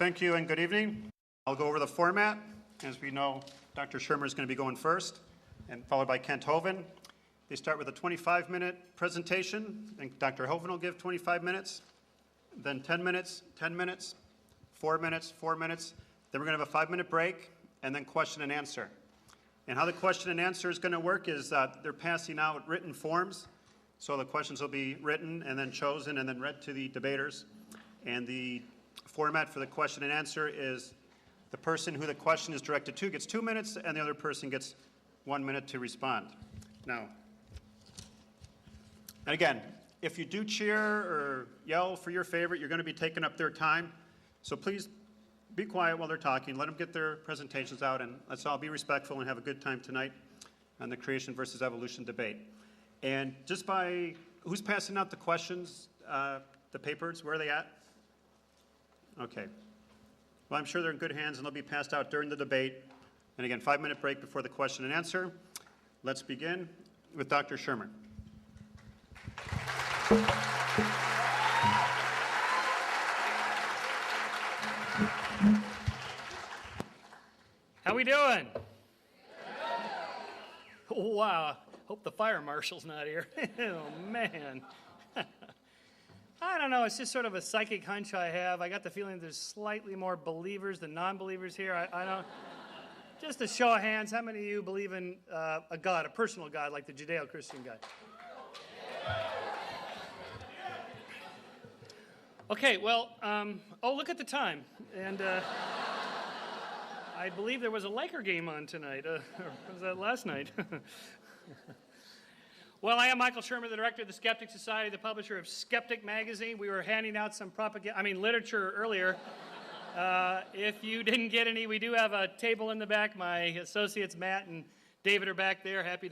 Thank you and good evening. I'll go over the format. As we know, Dr. Shermer is going to be going first, and followed by Kent Hovind. They start with a 25-minute presentation, and Dr. Hovind will give 25 minutes, then 10 minutes, 10 minutes, 4 minutes, 4 minutes. Then we're going to have a 5-minute break, and then question and answer. And how the question and answer is going to work is they're passing out written forms. So the questions will be written and then chosen and then read to the debaters. And the format for the question and answer is the person who the question is directed to gets 2 minutes, and the other person gets 1 minute to respond. Now, and again, if you do cheer or yell for your favorite, you're going to be taking up their time. So please be quiet while they're talking. Let them get their presentations out, and let's all be respectful and have a good time tonight on the creation versus evolution debate. And just by who's passing out the questions, the papers, where are they at? Okay. Well, I'm sure they're in good hands, and they'll be passed out during the debate. And again, 5-minute break before the question and answer. Let's begin with Dr. Shermer. How we doing? Oh, wow. Hope the fire marshal's not here. Oh, man. I don't know. It's just sort of a psychic hunch I have. I got the feeling there's slightly more believers than non-believers here. I don't. Just a show of hands, how many of you believe in a God, a personal God, like the Judeo-Christian God? Okay, well, oh, look at the time. And I believe there was a Laker game on tonight. Or was that last night? Well, I am Michael Shermer, the director of the Skeptic Society, the publisher of Skeptic Magazine. We were handing out some literature earlier. If you didn't get any, we do have a table in the back. My associates, Matt and David, are back there, happy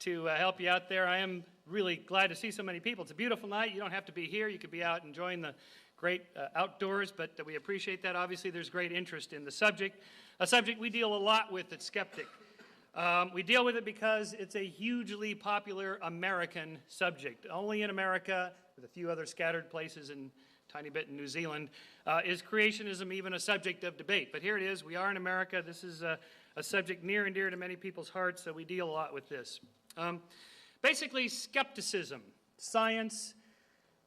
to help you out there. I am really glad to see so many people. It's a beautiful night. You don't have to be here. You could be out enjoying the great outdoors, but we appreciate that. Obviously, there's great interest in the subject, a subject we deal a lot with at Skeptic. We deal with it because it's a hugely popular American subject. Only in America, with a few other scattered places and a tiny bit in New Zealand, is creationism even a subject of debate. But here it is. We are in America. This is a subject near and dear to many people's hearts, so we deal a lot with this. Basically, skepticism, science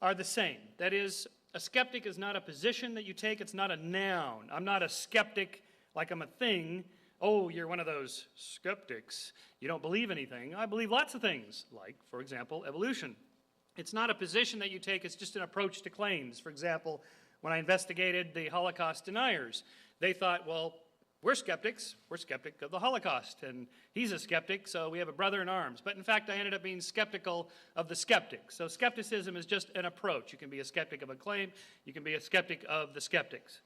are the same. That is, a skeptic is not a position that you take. It's not a noun. I'm not a skeptic like I'm a thing. Oh, you're one of those skeptics. You don't believe anything. I believe lots of things, like, for example, evolution. It's not a position that you take. It's just an approach to claims. For example, when I investigated the Holocaust deniers, they thought, well, we're skeptics. We're skeptic of the Holocaust, and he's a skeptic, so we have a brother in arms. But in fact, I ended up being skeptical of the skeptics. So skepticism is just an approach. You can be a skeptic of a claim. You can be a skeptic of the skeptics.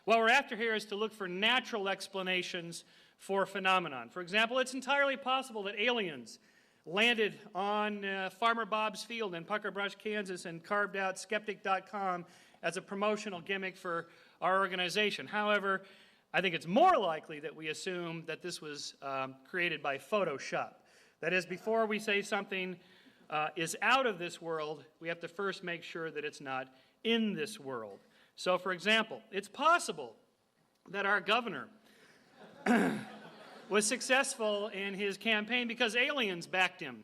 What we're after here is to look for natural explanations for phenomenon. For example, it's entirely possible that aliens landed on Farmer Bob's field in Pucker Brush, Kansas, and carved out skeptic.com as a promotional gimmick for our organization. However, I think it's more likely that we assume that this was created by Photoshop. That is, before we say something is out of this world, we have to first make sure that it's not in this world. So, for example, it's possible that our governor was successful in his campaign because aliens backed him.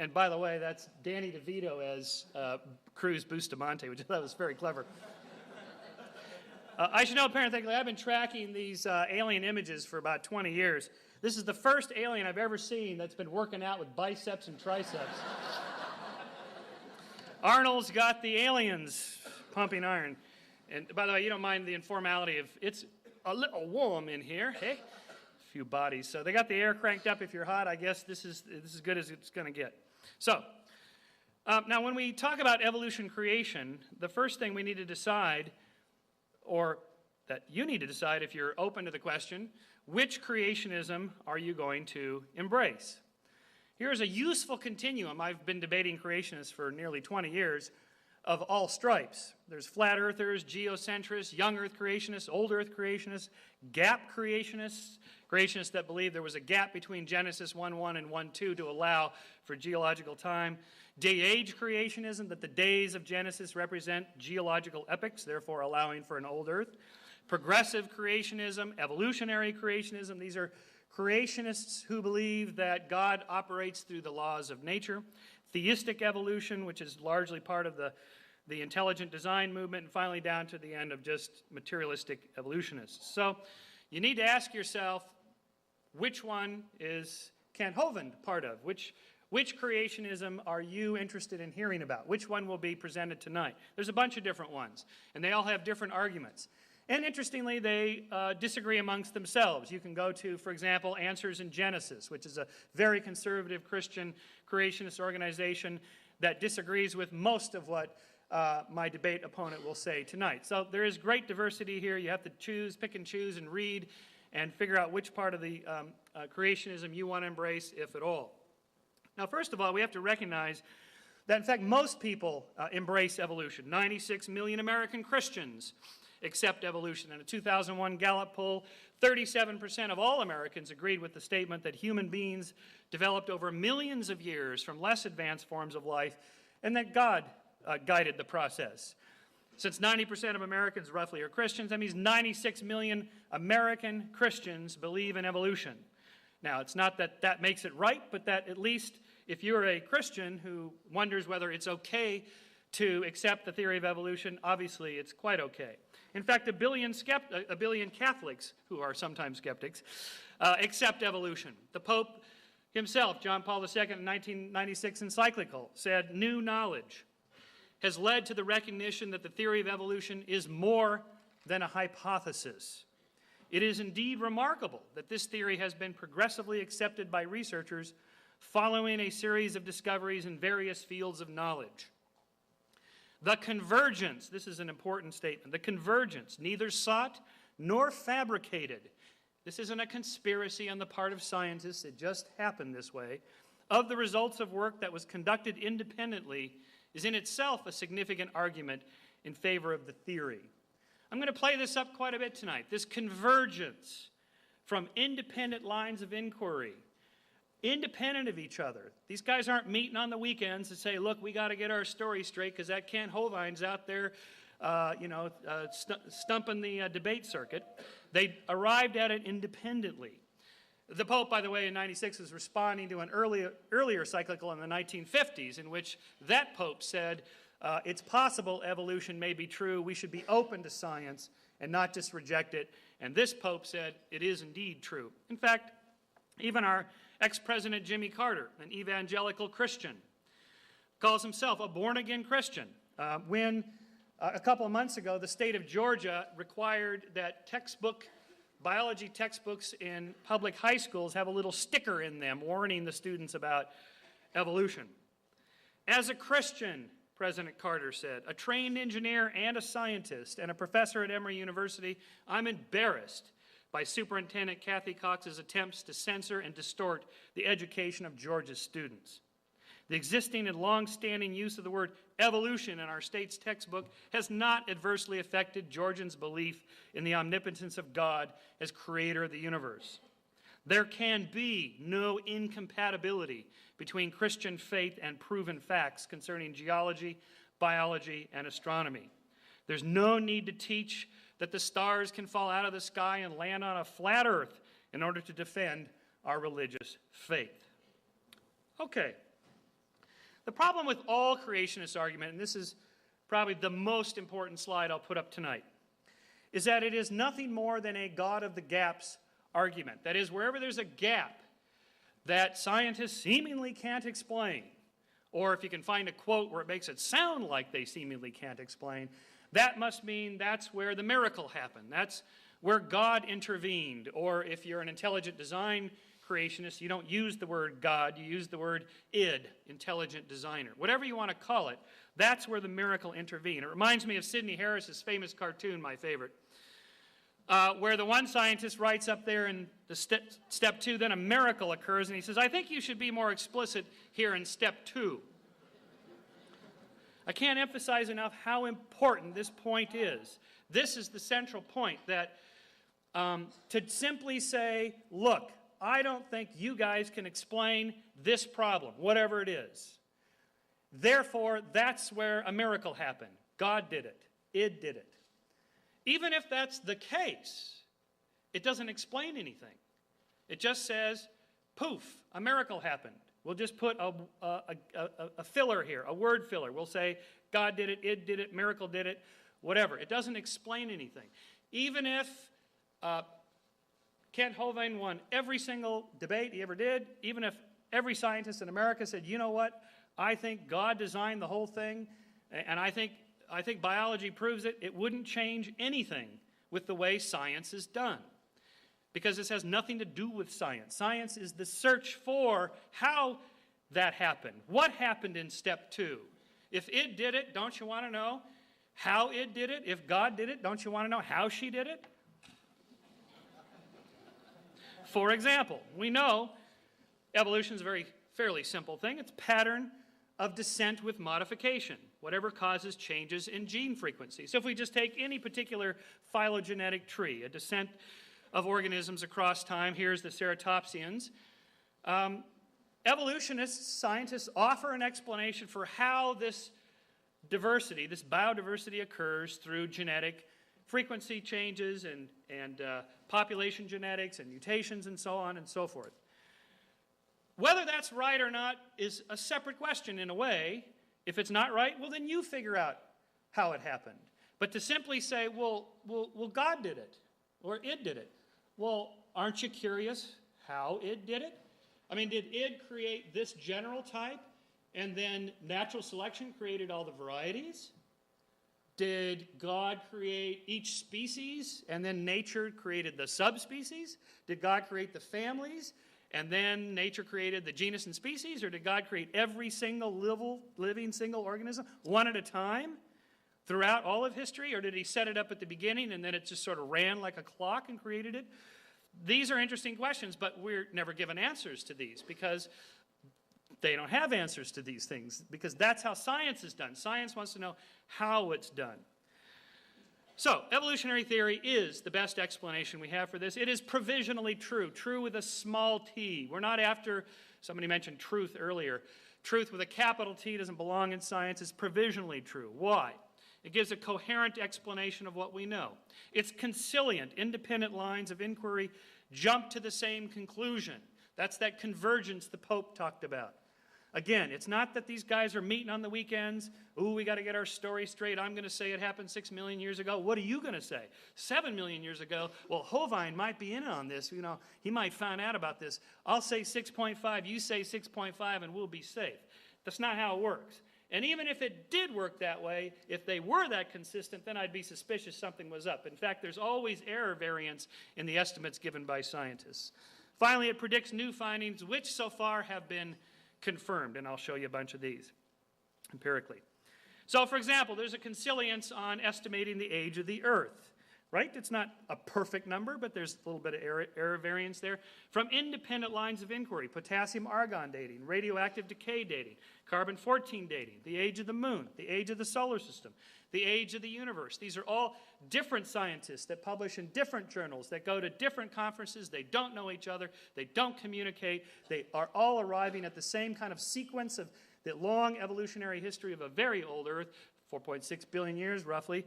And by the way, that's Danny DeVito as Cruz Bustamante, which I thought was very clever. I should know parenthetically, I've been tracking these alien images for about 20 years. This is the first alien I've ever seen that's been working out with biceps and triceps. Arnold's got the aliens pumping iron. And by the way, you don't mind the informality of, it's a little warm in here, hey? A few bodies. So they got the air cranked up. If you're hot, I guess this is as good as it's going to get. So, now when we talk about evolution creation, the first thing we need to decide, or that you need to decide if you're open to the question, which creationism are you going to embrace? Here's a useful continuum. I've been debating creationists for nearly 20 years. Of all stripes. There's flat earthers, geocentrists, young earth creationists, old earth creationists, gap creationists, creationists that believe there was a gap between Genesis 1:1 and 1:2 to allow for geological time, day-age creationism, that the days of Genesis represent geological epochs, therefore allowing for an old earth, progressive creationism, evolutionary creationism. These are creationists who believe that God operates through the laws of nature. Theistic evolution, which is largely part of the intelligent design movement, and finally down to the end of just materialistic evolutionists. So you need to ask yourself, which one is Kent Hovind part of? Which creationism are you interested in hearing about? Which one will be presented tonight? There's a bunch of different ones, and they all have different arguments. And interestingly, they disagree amongst themselves. You can go to, for example, Answers in Genesis, which is a very conservative Christian creationist organization that disagrees with most of what my debate opponent will say tonight. So there is great diversity here. You have to choose, pick and choose, and read and figure out which part of the creationism you want to embrace, if at all. Now, first of all, we have to recognize that, in fact, most people embrace evolution. 96 million American Christians accept evolution. In a 2001 Gallup poll, 37% of all Americans agreed with the statement that human beings developed over millions of years from less advanced forms of life, and that God guided the process. Since 90% of Americans roughly are Christians, that means 96 million American Christians believe in evolution. Now, it's not that that makes it right, but that at least if you're a Christian who wonders whether it's okay to accept the theory of evolution, obviously it's quite okay. In fact, a billion Catholics, who are sometimes skeptics, accept evolution. The Pope himself, John Paul II, in 1996 encyclical, said, "New knowledge has led to the recognition that the theory of evolution is more than a hypothesis. It is indeed remarkable that this theory has been progressively accepted by researchers following a series of discoveries in various fields of knowledge. The convergence," this is an important statement, "the convergence, neither sought nor fabricated," this isn't a conspiracy on the part of scientists, it just happened this way, "of the results of work that was conducted independently is in itself a significant argument in favor of the theory." I'm going to play this up quite a bit tonight. This convergence from independent lines of inquiry, independent of each other. These guys aren't meeting on the weekends to say, look, we got to get our story straight because that Kent Hovind's out there, stumping the debate circuit. They arrived at it independently. The Pope, by the way, in 96 was responding to an earlier cyclical in the 1950s in which that Pope said, it's possible evolution may be true. We should be open to science and not just reject it. And this Pope said, it is indeed true. In fact, even our ex-president Jimmy Carter, an evangelical Christian, calls himself a born-again Christian. When a couple of months ago, the state of Georgia required that biology textbooks in public high schools have a little sticker in them warning the students about evolution. As a Christian, President Carter said, a trained engineer and a scientist and a professor at Emory University, I'm embarrassed by Superintendent Kathy Cox's attempts to censor and distort the education of Georgia's students. The existing and long-standing use of the word evolution in our state's textbook has not adversely affected Georgians' belief in the omnipotence of God as creator of the universe. There can be no incompatibility between Christian faith and proven facts concerning geology, biology, and astronomy. There's no need to teach that the stars can fall out of the sky and land on a flat earth in order to defend our religious faith. Okay. The problem with all creationist argument, and this is probably the most important slide I'll put up tonight, is that it is nothing more than a God of the gaps argument. That is, wherever there's a gap that scientists seemingly can't explain, or if you can find a quote where it makes it sound like they seemingly can't explain, that must mean that's where the miracle happened. That's where God intervened. Or if you're an intelligent design creationist, you don't use the word God, you use the word id, intelligent designer. Whatever you want to call it, that's where the miracle intervened. It reminds me of Sidney Harris's famous cartoon, my favorite, where the one scientist writes up there in the step 2, then a miracle occurs, and he says, I think you should be more explicit here in step 2. I can't emphasize enough how important this point is. This is the central point, that to simply say, look, I don't think you guys can explain this problem, whatever it is. Therefore, that's where a miracle happened. God did it. Id did it. even if that's the case, it doesn't explain anything. It just says, poof, a miracle happened. We'll just put a filler here, a word filler. We'll say, God did it, miracle did it, whatever. It doesn't explain anything. Even if Kent Hovind won every single debate he ever did, even if every scientist in America said, you know what, I think God designed the whole thing, and I think biology proves it, it wouldn't change anything with the way science is done. Because this has nothing to do with science. Science is the search for how that happened. What happened in step 2? If it did it, don't you want to know how it did it? If God did it, don't you want to know how she did it? For example, we know evolution is a fairly simple thing. It's a pattern of descent with modification, whatever causes changes in gene frequency. So if we just take any particular phylogenetic tree, a descent of organisms across time, here's the ceratopsians. Evolutionists, scientists offer an explanation for how this diversity, this biodiversity occurs through genetic frequency changes and population genetics and mutations and so on and so forth. Whether that's right or not is a separate question in a way. If it's not right, well, then you figure out how it happened. But to simply say, well, God did it, or it did it, well, aren't you curious how it did it? I mean, did it create this general type, and then natural selection created all the varieties? Did God create each species, and then nature created the subspecies? Did God create the families, and then nature created the genus and species? Or did God create every single living single organism, one at a time, throughout all of history? Or did he set it up at the beginning, and then it just sort of ran like a clock and created it? These are interesting questions, but we're never given answers to these because they don't have answers to these things, because that's how science is done. Science wants to know how it's done. So, evolutionary theory is the best explanation we have for this. It is provisionally true, true with a small t. We're not after, somebody mentioned truth earlier. Truth with a capital T doesn't belong in science. It's provisionally true. Why? It gives a coherent explanation of what we know. It's conciliant. Independent lines of inquiry jump to the same conclusion. That's that convergence the Pope talked about. Again, it's not that these guys are meeting on the weekends. Ooh, we got to get our story straight. I'm going to say it happened 6 million years ago. What are you going to say? 7 million years ago. Well, Hovind might be in on this. You know, he might find out about this. I'll say 6.5. You say 6.5, and we'll be safe. That's not how it works. And even if it did work that way, if they were that consistent, then I'd be suspicious something was up. In fact, there's always error variance in the estimates given by scientists. Finally, it predicts new findings, which so far have been confirmed, and I'll show you a bunch of these empirically. So, for example, there's a consilience on estimating the age of the Earth, right? It's not a perfect number, but there's a little bit of error variance there. From independent lines of inquiry, potassium-argon dating, radioactive decay dating, carbon-14 dating, the age of the moon, the age of the solar system, the age of the universe. These are all different scientists that publish in different journals, that go to different conferences. They don't know each other. They don't communicate. They are all arriving at the same kind of sequence of the long evolutionary history of a very old Earth, 4.6 billion years roughly,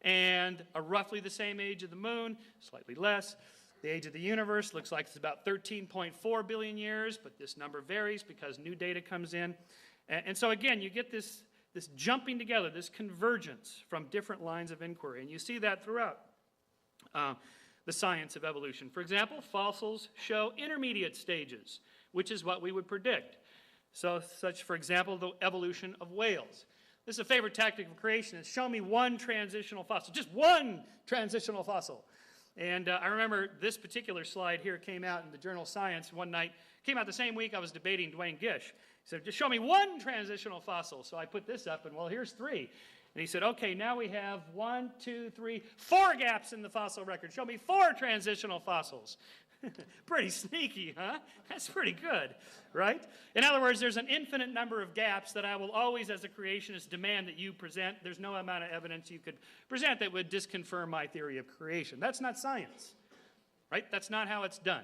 and roughly the same age of the moon, slightly less. The age of the universe looks like it's about 13.4 billion years, but this number varies because new data comes in. And so again, you get this jumping together, this convergence from different lines of inquiry. And you see that throughout the science of evolution. For example, fossils show intermediate stages, which is what we would predict. So, such, for example, the evolution of whales. This is a favorite tactic of creationists. Show me one transitional fossil, just one transitional fossil. And I remember this particular slide here came out in the journal Science one night. Came out the same week I was debating Dwayne Gish. He said, just show me one transitional fossil. So I put this up, and well, here's 3. And he said, okay, now we have 1, 2, 3, 4 gaps in the fossil record. Show me 4 transitional fossils. Pretty sneaky, huh? That's pretty good, right? In other words, there's an infinite number of gaps that I will always, as a creationist, demand that you present. There's no amount of evidence you could present that would disconfirm my theory of creation. That's not science, right? That's not how it's done.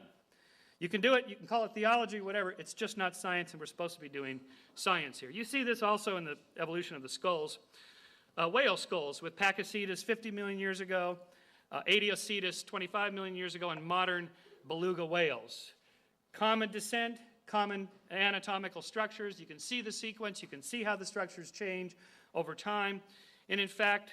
You can do it, you can call it theology, whatever. It's just not science, and we're supposed to be doing science here. You see this also in the evolution of the skulls. Whale skulls with Pakicetus 50 million years ago, Adiocetus 25 million years ago, and modern beluga whales. Common descent, common anatomical structures. You can see the sequence. You can see how the structures change over time. And in fact,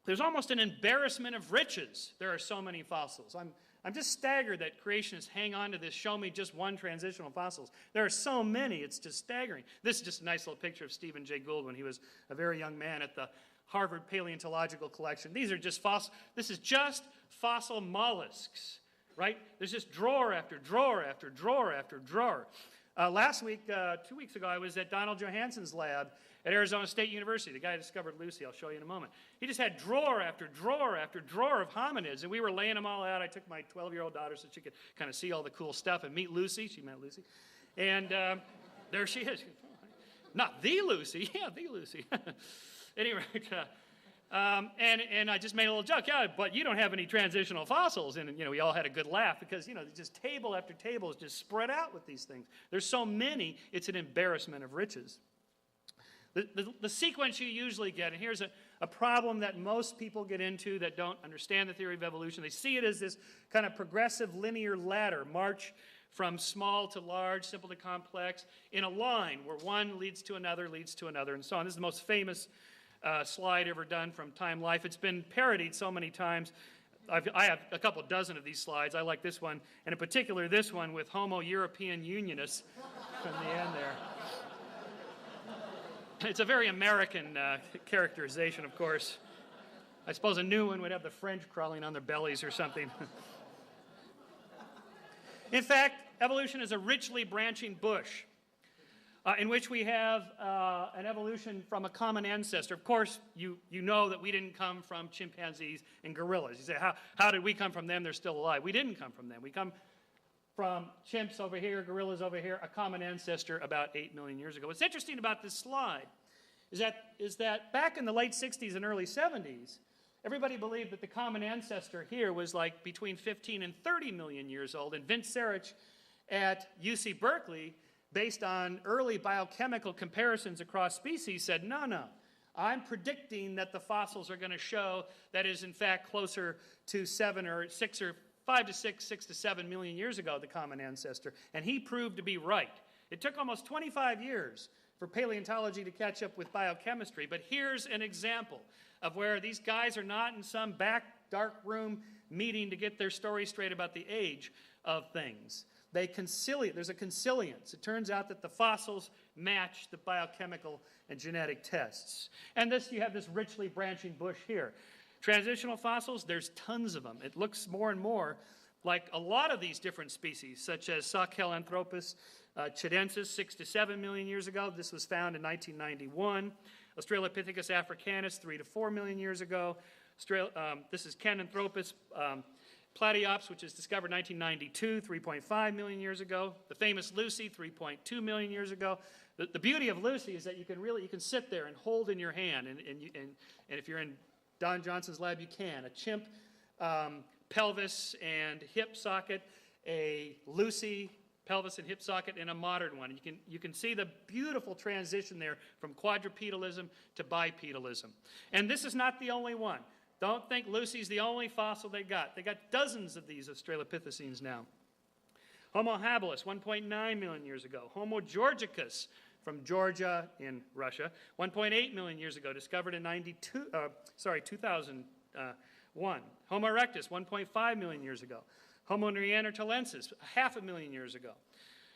there's almost an embarrassment of riches. There are so many fossils. I'm just staggered that creationists hang on to this, show me just one transitional fossils. There are so many, it's just staggering. This is just a nice little picture of Stephen Jay Gould when he was a very young man at the Harvard Paleontological Collection. These are just fossil, this is just fossil mollusks, right? There's just drawer after drawer after drawer after drawer. Last week, 2 weeks ago, I was at Donald Johansson's lab at Arizona State University. The guy who discovered Lucy, I'll show you in a moment. He just had drawer after drawer after drawer of hominids, and we were laying them all out. I took my 12-year-old daughter so she could kind of see all the cool stuff and meet Lucy. She met Lucy. And there she is. Not the Lucy. Yeah, the Lucy. Anyway, and I just made a little joke. Yeah, but you don't have any transitional fossils. And, we all had a good laugh because, just table after table is just spread out with these things. There's so many, it's an embarrassment of riches. The sequence you usually get, and here's a problem that most people get into that don't understand the theory of evolution. They see it as this kind of progressive linear ladder, march from small to large, simple to complex, in a line where one leads to another, and so on. This is the most famous slide ever done from Time Life. It's been parodied so many times. I have a couple dozen of these slides. I like this one, and in particular this one with Homo European Unionists from the end there. It's a very American characterization, of course. I suppose a new one would have the French crawling on their bellies or something. In fact, evolution is a richly branching bush in which we have an evolution from a common ancestor. Of course, you know that we didn't come from chimpanzees and gorillas. You say, how did we come from them? They're still alive. We didn't come from them. We come from chimps over here, gorillas over here, a common ancestor about 8 million years ago. What's interesting about this slide is that back in the late 60s and early 70s, everybody believed that the common ancestor here was like between 15 and 30 million years old. And Vince Sarich at UC Berkeley, based on early biochemical comparisons across species, said, no, I'm predicting that the fossils are going to show that is in fact closer to 5 to 6 to 7 million years ago, the common ancestor, and he proved to be right. It took almost 25 years for paleontology to catch up with biochemistry, but here's an example of where these guys are not in some back dark room meeting to get their story straight about the age of things. There's a consilience. It turns out that the fossils match the biochemical and genetic tests. And you have this richly branching bush here. Transitional fossils, there's tons of them. It looks more and more like a lot of these different species, such as Sahelanthropus chidensis 6 to 7 million years ago. This was found in 1991. Australopithecus africanus 3 to 4 million years ago. This is Kenanthropus platyops, which is discovered in 1992, 3.5 million years ago. The famous Lucy, 3.2 million years ago. The beauty of Lucy is that you can sit there and hold in your hand, and if you're in Don Johnson's lab, you can. A chimp pelvis and hip socket, a Lucy pelvis and hip socket, and a modern one. You can see the beautiful transition there from quadrupedalism to bipedalism. And this is not the only one. Don't think Lucy's the only fossil they got. They got dozens of these Australopithecines now. Homo habilis, 1.9 million years ago. Homo georgicus from Georgia in Russia, 1.8 million years ago, discovered in 2001. Homo erectus, 1.5 million years ago. Homo neanderthalensis, 500,000 years ago.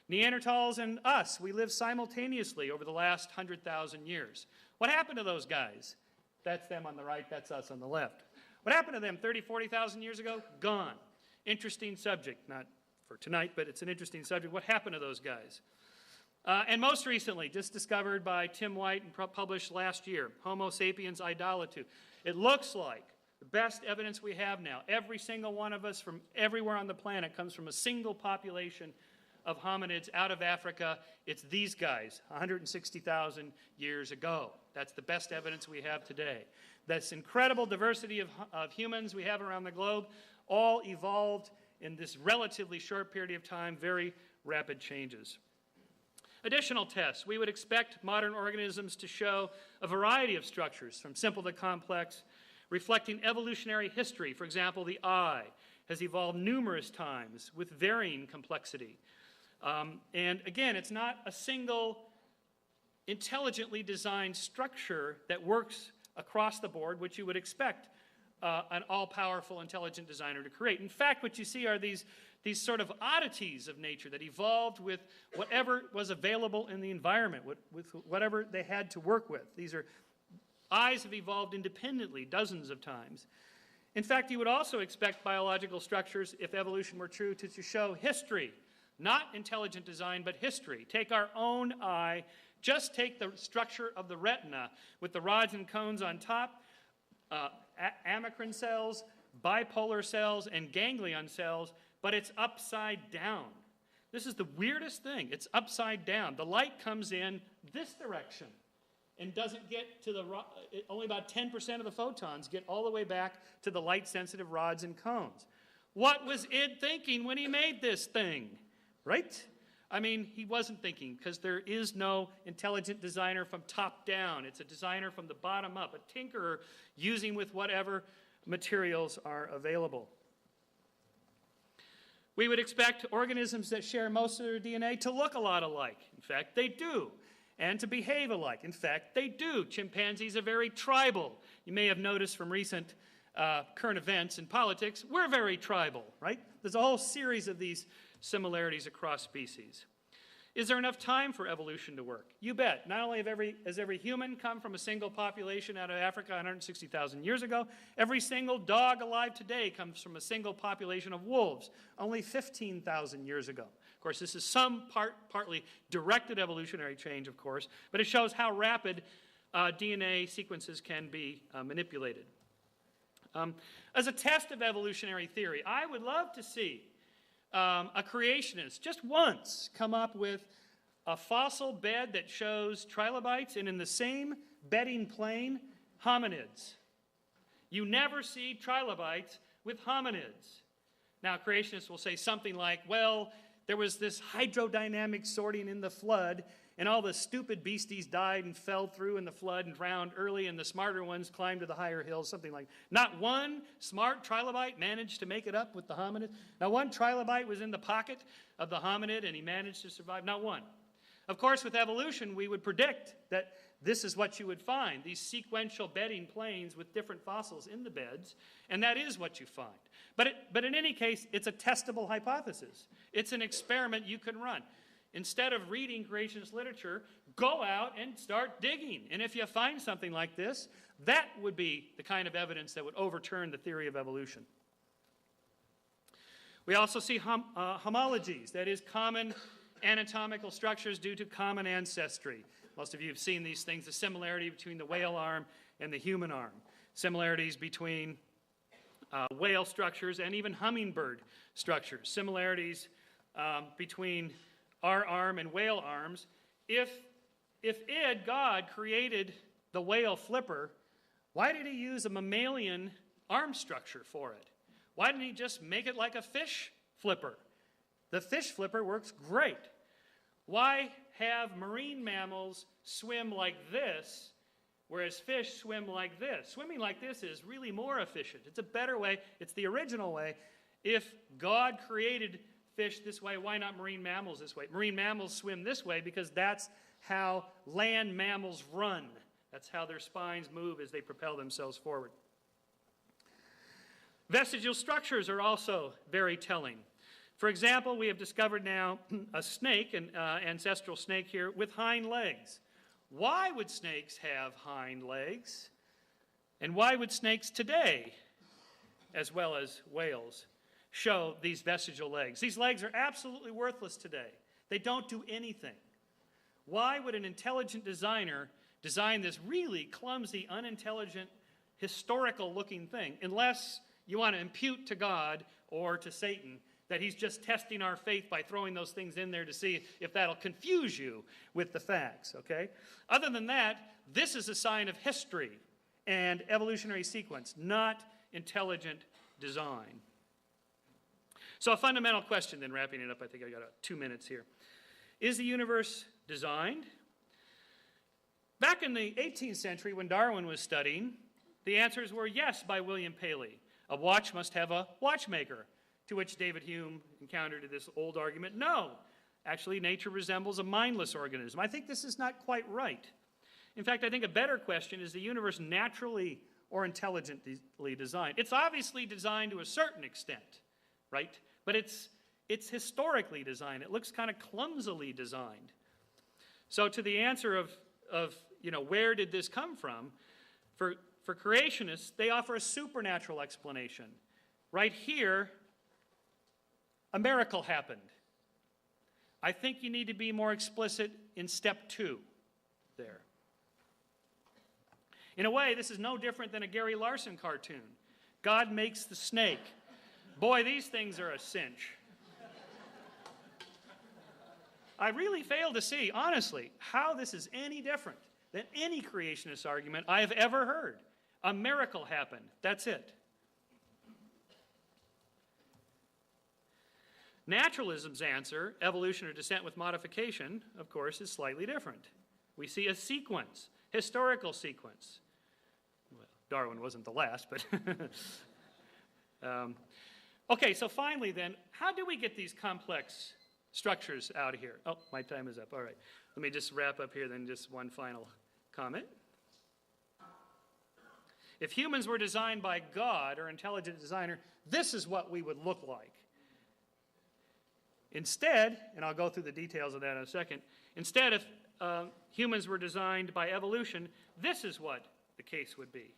Neanderthals and us, we lived simultaneously over the last 100,000 years. What happened to those guys? That's them on the right, that's us on the left. What happened to them 30, 40,000 years ago? Gone. Interesting subject, not for tonight, but it's an interesting subject. What happened to those guys? And most recently, just discovered by Tim White and published last year, Homo sapiens idolitu. It looks like the best evidence we have now. Every single one of us from everywhere on the planet comes from a single population of hominids out of Africa. It's these guys, 160,000 years ago. That's the best evidence we have today. This incredible diversity of humans we have around the globe all evolved in this relatively short period of time, very rapid changes. Additional tests. We would expect modern organisms to show a variety of structures, from simple to complex. reflecting evolutionary history. For example, the eye has evolved numerous times with varying complexity. And again, it's not a single intelligently designed structure that works across the board, which you would expect an all-powerful intelligent designer to create. In fact, what you see are these sort of oddities of nature that evolved with whatever was available in the environment, with whatever they had to work with. Eyes have evolved independently dozens of times. In fact, you would also expect biological structures, if evolution were true, to show history. Not intelligent design, but history. Take our own eye. Just take the structure of the retina with the rods and cones on top, amacrine cells, bipolar cells, and ganglion cells, but it's upside down. This is the weirdest thing. It's upside down. The light comes in this direction and doesn't get to only about 10% of the photons get all the way back to the light-sensitive rods and cones. What was Id thinking when he made this thing? Right? I mean, he wasn't thinking, because there is no intelligent designer from top down. It's a designer from the bottom up, a tinkerer using with whatever materials are available. We would expect organisms that share most of their DNA to look a lot alike. In fact, they do. And to behave alike. In fact, they do. Chimpanzees are very tribal. You may have noticed from recent current events in politics, we're very tribal, right? There's a whole series of these similarities across species. Is there enough time for evolution to work? You bet. Not only has every human come from a single population out of Africa 160,000 years ago, every single dog alive today comes from a single population of wolves only 15,000 years ago. Of course, this is partly directed evolutionary change, of course, but it shows how rapid DNA sequences can be manipulated. As a test of evolutionary theory, I would love to see a creationist just once come up with a fossil bed that shows trilobites and in the same bedding plane, hominids. You never see trilobites with hominids. Now, creationists will say something like, well, there was this hydrodynamic sorting in the flood, and all the stupid beasties died and fell through in the flood and drowned early, and the smarter ones climbed to the higher hills, something like that. Not one smart trilobite managed to make it up with the hominid. Not one trilobite was in the pocket of the hominid, and he managed to survive. Not one. Of course, with evolution, we would predict that this is what you would find, these sequential bedding planes with different fossils in the beds, and that is what you find. But in any case, it's a testable hypothesis. It's an experiment you can run. Instead of reading creationist literature, go out and start digging. And if you find something like this, that would be the kind of evidence that would overturn the theory of evolution. We also see homologies, that is, common anatomical structures due to common ancestry. Most of you have seen these things, the similarity between the whale arm and the human arm, similarities between whale structures and even hummingbird structures, similarities between our arm and whale arms. If God created the whale flipper, why did he use a mammalian arm structure for it? Why didn't he just make it like a fish flipper? The fish flipper works great. Why have marine mammals swim like this, whereas fish swim like this? Swimming like this is really more efficient. It's a better way. It's the original way. If God created fish this way, why not marine mammals this way? Marine mammals swim this way because that's how land mammals run. That's how their spines move as they propel themselves forward. Vestigial structures are also very telling. For example, we have discovered now a snake, an ancestral snake here, with hind legs. Why would snakes have hind legs? And why would snakes today, as well as whales, show these vestigial legs? These legs are absolutely worthless today. They don't do anything. Why would an intelligent designer design this really clumsy, unintelligent, historical-looking thing, unless you want to impute to God or to Satan that he's just testing our faith by throwing those things in there to see if that'll confuse you with the facts, okay? Other than that, this is a sign of history and evolutionary sequence, not intelligent design. So a fundamental question then, wrapping it up, I think I got 2 minutes here. Is the universe designed? Back in the 18th century when Darwin was studying, The answers were yes by William Paley. A watch must have a watchmaker, to which David Hume encountered this old argument, no, actually nature resembles a mindless organism. I think this is not quite right. In fact, I think a better question is the universe naturally or intelligently designed? It's obviously designed to a certain extent, right? But it's historically designed. It looks kind of clumsily designed. So to the answer of where did this come from, for creationists, they offer a supernatural explanation. Right here, a miracle happened. I think you need to be more explicit in step 2 there. In a way, this is no different than a Gary Larson cartoon. God makes the snake. Boy, these things are a cinch. I really fail to see, honestly, how this is any different than any creationist argument I have ever heard. A miracle happened. That's it. Naturalism's answer, evolution or descent with modification, of course, is slightly different. We see a sequence, historical sequence. Well, Darwin wasn't the last, but... Okay, so finally then, how do we get these complex structures out of here? Oh, my time is up. All right. Let me just wrap up here then, just one final comment. If humans were designed by God or intelligent designer, this is what we would look like. Instead, and I'll go through the details of that in a second, instead if humans were designed by evolution, this is what the case would be.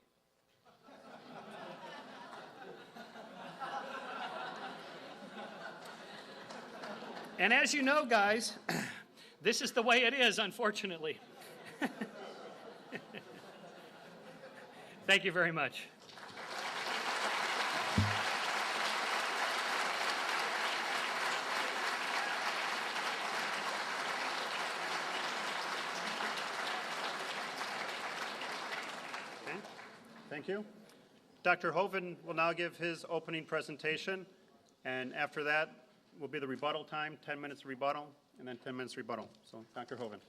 And as you know, guys, this is the way it is, unfortunately. Thank you very much. Okay. Thank you. Dr. Hovind will now give his opening presentation, and after that will be the rebuttal time, 10 minutes rebuttal, and then 10 minutes rebuttal. So, Dr. Hovind.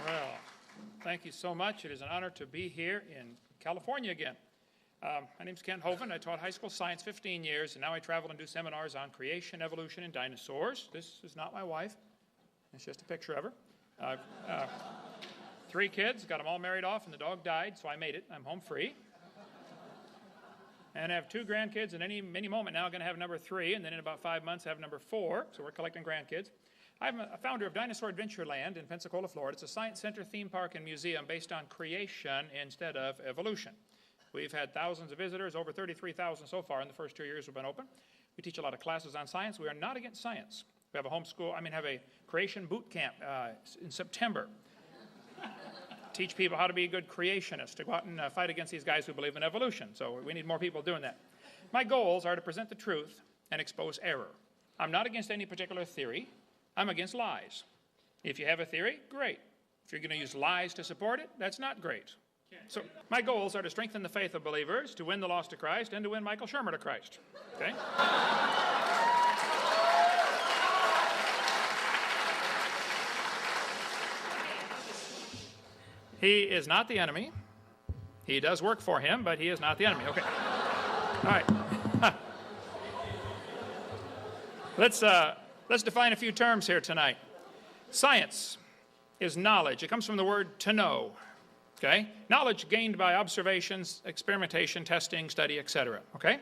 Well, thank you so much. It is an honor to be here in California again. My name's Kent Hovind. I taught high school science 15 years, and now I travel and do seminars on creation, evolution, and dinosaurs. This is not my wife. It's just a picture of her. 3 kids, got them all married off, and the dog died, so I made it. I'm home free. And I have 2 grandkids, and any moment now I'm going to have number 3, and then in about 5 months I have number 4, so we're collecting grandkids. I'm a founder of Dinosaur Adventureland in Pensacola, Florida. It's a science center, theme park, and museum based on creation instead of evolution. We've had thousands of visitors, over 33,000 so far in the first 2 years we've been open. We teach a lot of classes on science. We are not against science. We have a creation boot camp in September. Teach people how to be a good creationist, to go out and fight against these guys who believe in evolution. So we need more people doing that. My goals are to present the truth and expose error. I'm not against any particular theory. I'm against lies. If you have a theory, great. If you're going to use lies to support it, that's not great. So my goals are to strengthen the faith of believers, to win the lost to Christ, and to win Michael Shermer to Christ. Okay? He is not the enemy. He does work for him, but he is not the enemy. Okay. All right. Let's define a few terms here tonight. Science is knowledge. It comes from the word to know. Okay? Knowledge gained by observations, experimentation, testing, study, etc. Okay?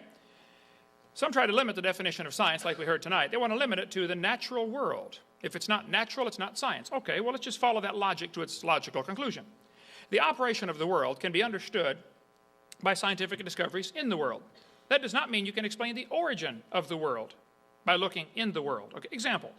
Some try to limit the definition of science like we heard tonight. They want to limit it to the natural world. If it's not natural, it's not science. Okay, well, let's just follow that logic to its logical conclusion. The operation of the world can be understood by scientific discoveries in the world. That does not mean you can explain the origin of the world by looking in the world. Okay, example,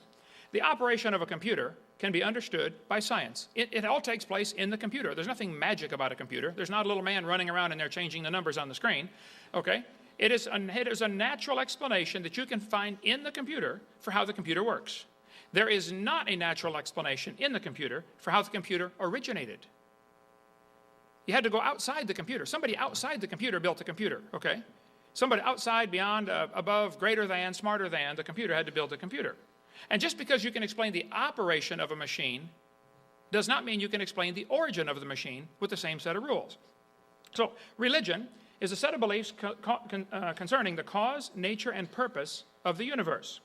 the operation of a computer can be understood by science. It all takes place in the computer. There's nothing magic about a computer. There's not a little man running around in there changing the numbers on the screen. Okay? It is a natural explanation that you can find in the computer for how the computer works. There is not a natural explanation in the computer for how the computer originated. You had to go outside the computer. Somebody outside the computer built the computer, okay? somebody outside, beyond, above, greater than, smarter than the computer had to build the computer. And just because you can explain the operation of a machine does not mean you can explain the origin of the machine with the same set of rules. So religion is a set of beliefs concerning the cause, nature, and purpose of the universe.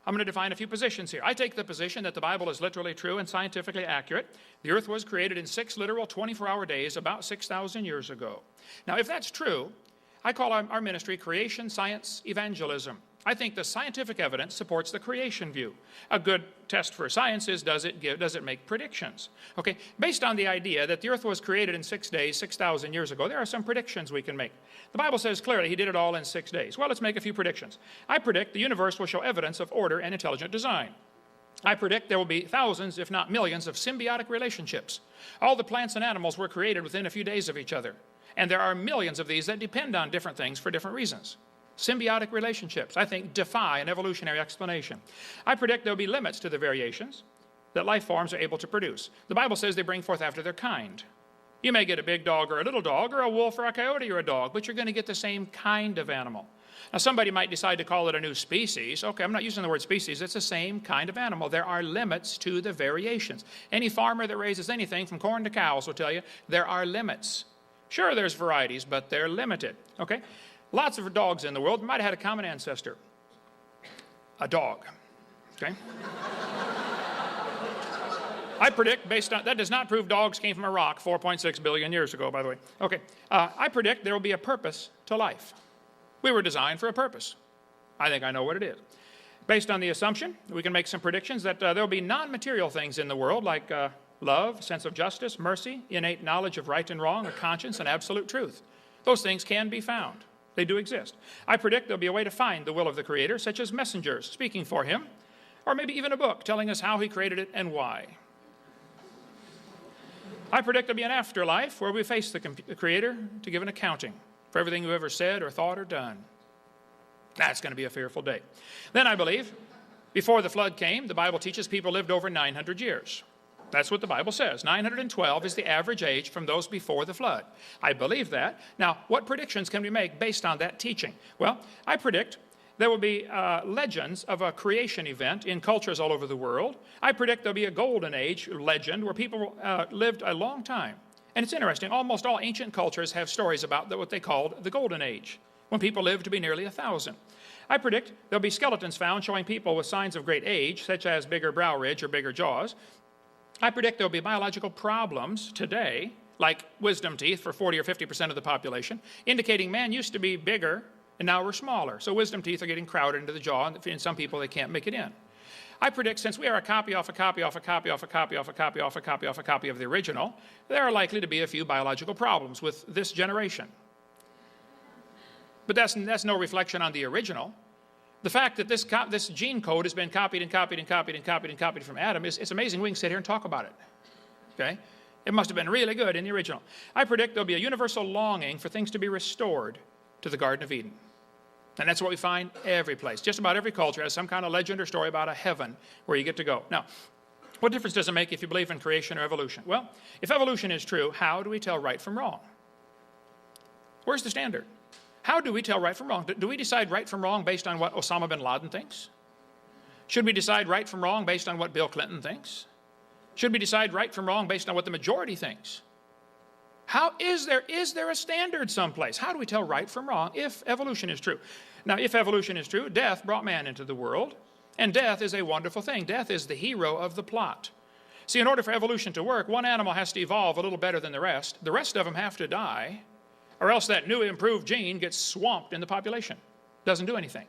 I'm going to define a few positions here. I take the position that the Bible is literally true and scientifically accurate. The earth was created in 6 literal 24-hour days about 6,000 years ago. Now, if that's true, I call our ministry Creation Science Evangelism. I think the scientific evidence supports the creation view. A good test for science is, does it make predictions? Okay, based on the idea that the earth was created in 6 days, 6,000 years ago, there are some predictions we can make. The Bible says clearly he did it all in 6 days. Well, let's make a few predictions. I predict the universe will show evidence of order and intelligent design. I predict there will be thousands, if not millions, of symbiotic relationships. All the plants and animals were created within a few days of each other. And there are millions of these that depend on different things for different reasons. Symbiotic relationships, I think, defy an evolutionary explanation. I predict there will be limits to the variations that life forms are able to produce. The Bible says they bring forth after their kind. You may get a big dog or a little dog, or a wolf or a coyote or a dog, but you're going to get the same kind of animal. Now, somebody might decide to call it a new species. Okay, I'm not using the word species. It's the same kind of animal. There are limits to the variations. Any farmer that raises anything from corn to cows will tell you there are limits. Sure, there's varieties, but they're limited. Okay? Lots of dogs in the world might have had a common ancestor. A dog. Okay? I predict, based on, that does not prove dogs came from a rock 4.6 billion years ago, by the way. Okay. I predict there will be a purpose to life. We were designed for a purpose. I think I know what it is. Based on the assumption, we can make some predictions that there will be non-material things in the world like love, sense of justice, mercy, innate knowledge of right and wrong, a conscience, and absolute truth. Those things can be found. They do exist. I predict there'll be a way to find the will of the Creator, such as messengers speaking for him, or maybe even a book telling us how he created it and why. I predict there'll be an afterlife where we face the Creator to give an accounting for everything we've ever said or thought or done. That's going to be a fearful day. Then I believe, before the flood came, the Bible teaches people lived over 900 years. That's what the Bible says. 912 is the average age from those before the flood. I believe that. Now, what predictions can we make based on that teaching? Well, I predict there will be legends of a creation event in cultures all over the world. I predict there'll be a golden age legend where people lived a long time. And it's interesting, almost all ancient cultures have stories about what they called the golden age, when people lived to be nearly 1,000. I predict there'll be skeletons found showing people with signs of great age, such as bigger brow ridge or bigger jaws. I predict there'll be biological problems today, like wisdom teeth for 40 or 50% of the population, indicating man used to be bigger and now we're smaller. So wisdom teeth are getting crowded into the jaw, and in some people they can't make it in. I predict since we are a copy off a copy off a copy off a copy off a copy off a copy off a copy of the original, there are likely to be a few biological problems with this generation. But that's no reflection on the original. The fact that this gene code has been copied and copied and copied and copied and copied from Adam, it's amazing we can sit here and talk about it. Okay? It must have been really good in the original. I predict there'll be a universal longing for things to be restored to the Garden of Eden. And that's what we find every place. Just about every culture has some kind of legend or story about a heaven where you get to go. Now, what difference does it make if you believe in creation or evolution? Well, if evolution is true, how do we tell right from wrong? Where's the standard? How do we tell right from wrong? Do we decide right from wrong based on what Osama bin Laden thinks? Should we decide right from wrong based on what Bill Clinton thinks? Should we decide right from wrong based on what the majority thinks? Is there a standard someplace? How do we tell right from wrong if evolution is true? Now, if evolution is true, death brought man into the world, and death is a wonderful thing. Death is the hero of the plot. See, in order for evolution to work, one animal has to evolve a little better than the rest. The rest of them have to die, or else that new improved gene gets swamped in the population. Doesn't do anything.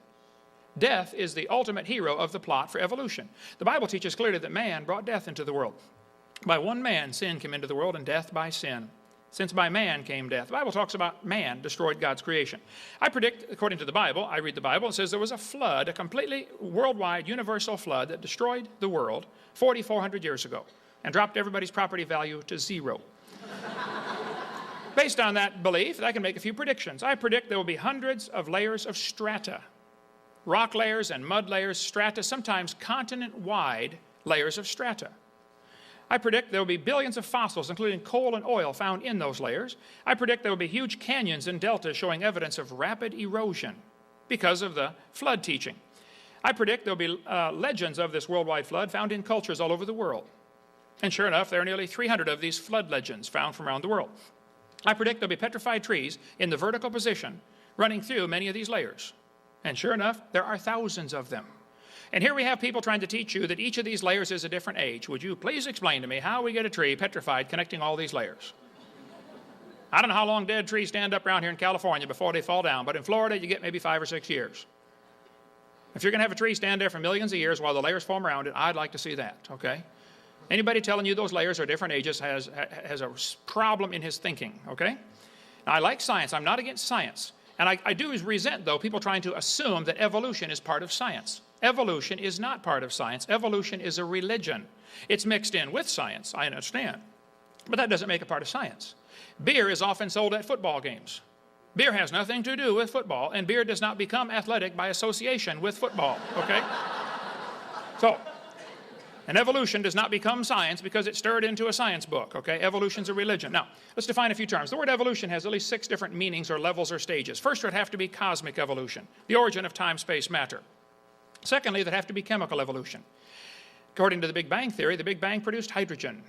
Death is the ultimate hero of the plot for evolution. The Bible teaches clearly that man brought death into the world. By one man, sin came into the world, and death by sin. Since by man came death. The Bible talks about man destroyed God's creation. I predict, according to the Bible, I read the Bible, it says there was a flood, a completely worldwide, universal flood that destroyed the world 4,400 years ago and dropped everybody's property value to zero. Based on that belief, I can make a few predictions. I predict there will be hundreds of layers of strata, rock layers and mud layers, strata, sometimes continent-wide layers of strata. I predict there will be billions of fossils, including coal and oil, found in those layers. I predict there will be huge canyons and deltas showing evidence of rapid erosion because of the flood teaching. I predict there will be legends of this worldwide flood found in cultures all over the world. And sure enough, there are nearly 300 of these flood legends found from around the world. I predict there will be petrified trees in the vertical position running through many of these layers. And sure enough, there are thousands of them. And here we have people trying to teach you that each of these layers is a different age. Would you please explain to me how we get a tree petrified connecting all these layers? I don't know how long dead trees stand up around here in California before they fall down, but in Florida you get maybe 5 or 6 years. If you're going to have a tree stand there for millions of years while the layers form around it, I'd like to see that, okay? Anybody telling you those layers are different ages has a problem in his thinking, okay? Now, I like science. I'm not against science. And I do resent, though, people trying to assume that evolution is part of science. Evolution is not part of science. Evolution is a religion. It's mixed in with science, I understand. But that doesn't make it part of science. Beer is often sold at football games. Beer has nothing to do with football, and beer does not become athletic by association with football, okay? So, and evolution does not become science because it's stirred into a science book, okay? Evolution's a religion. Now, let's define a few terms. The word evolution has at least 6 different meanings or levels or stages. First, it would have to be cosmic evolution, the origin of time, space, matter. Secondly, there'd have to be chemical evolution. According to the Big Bang Theory, the Big Bang produced hydrogen.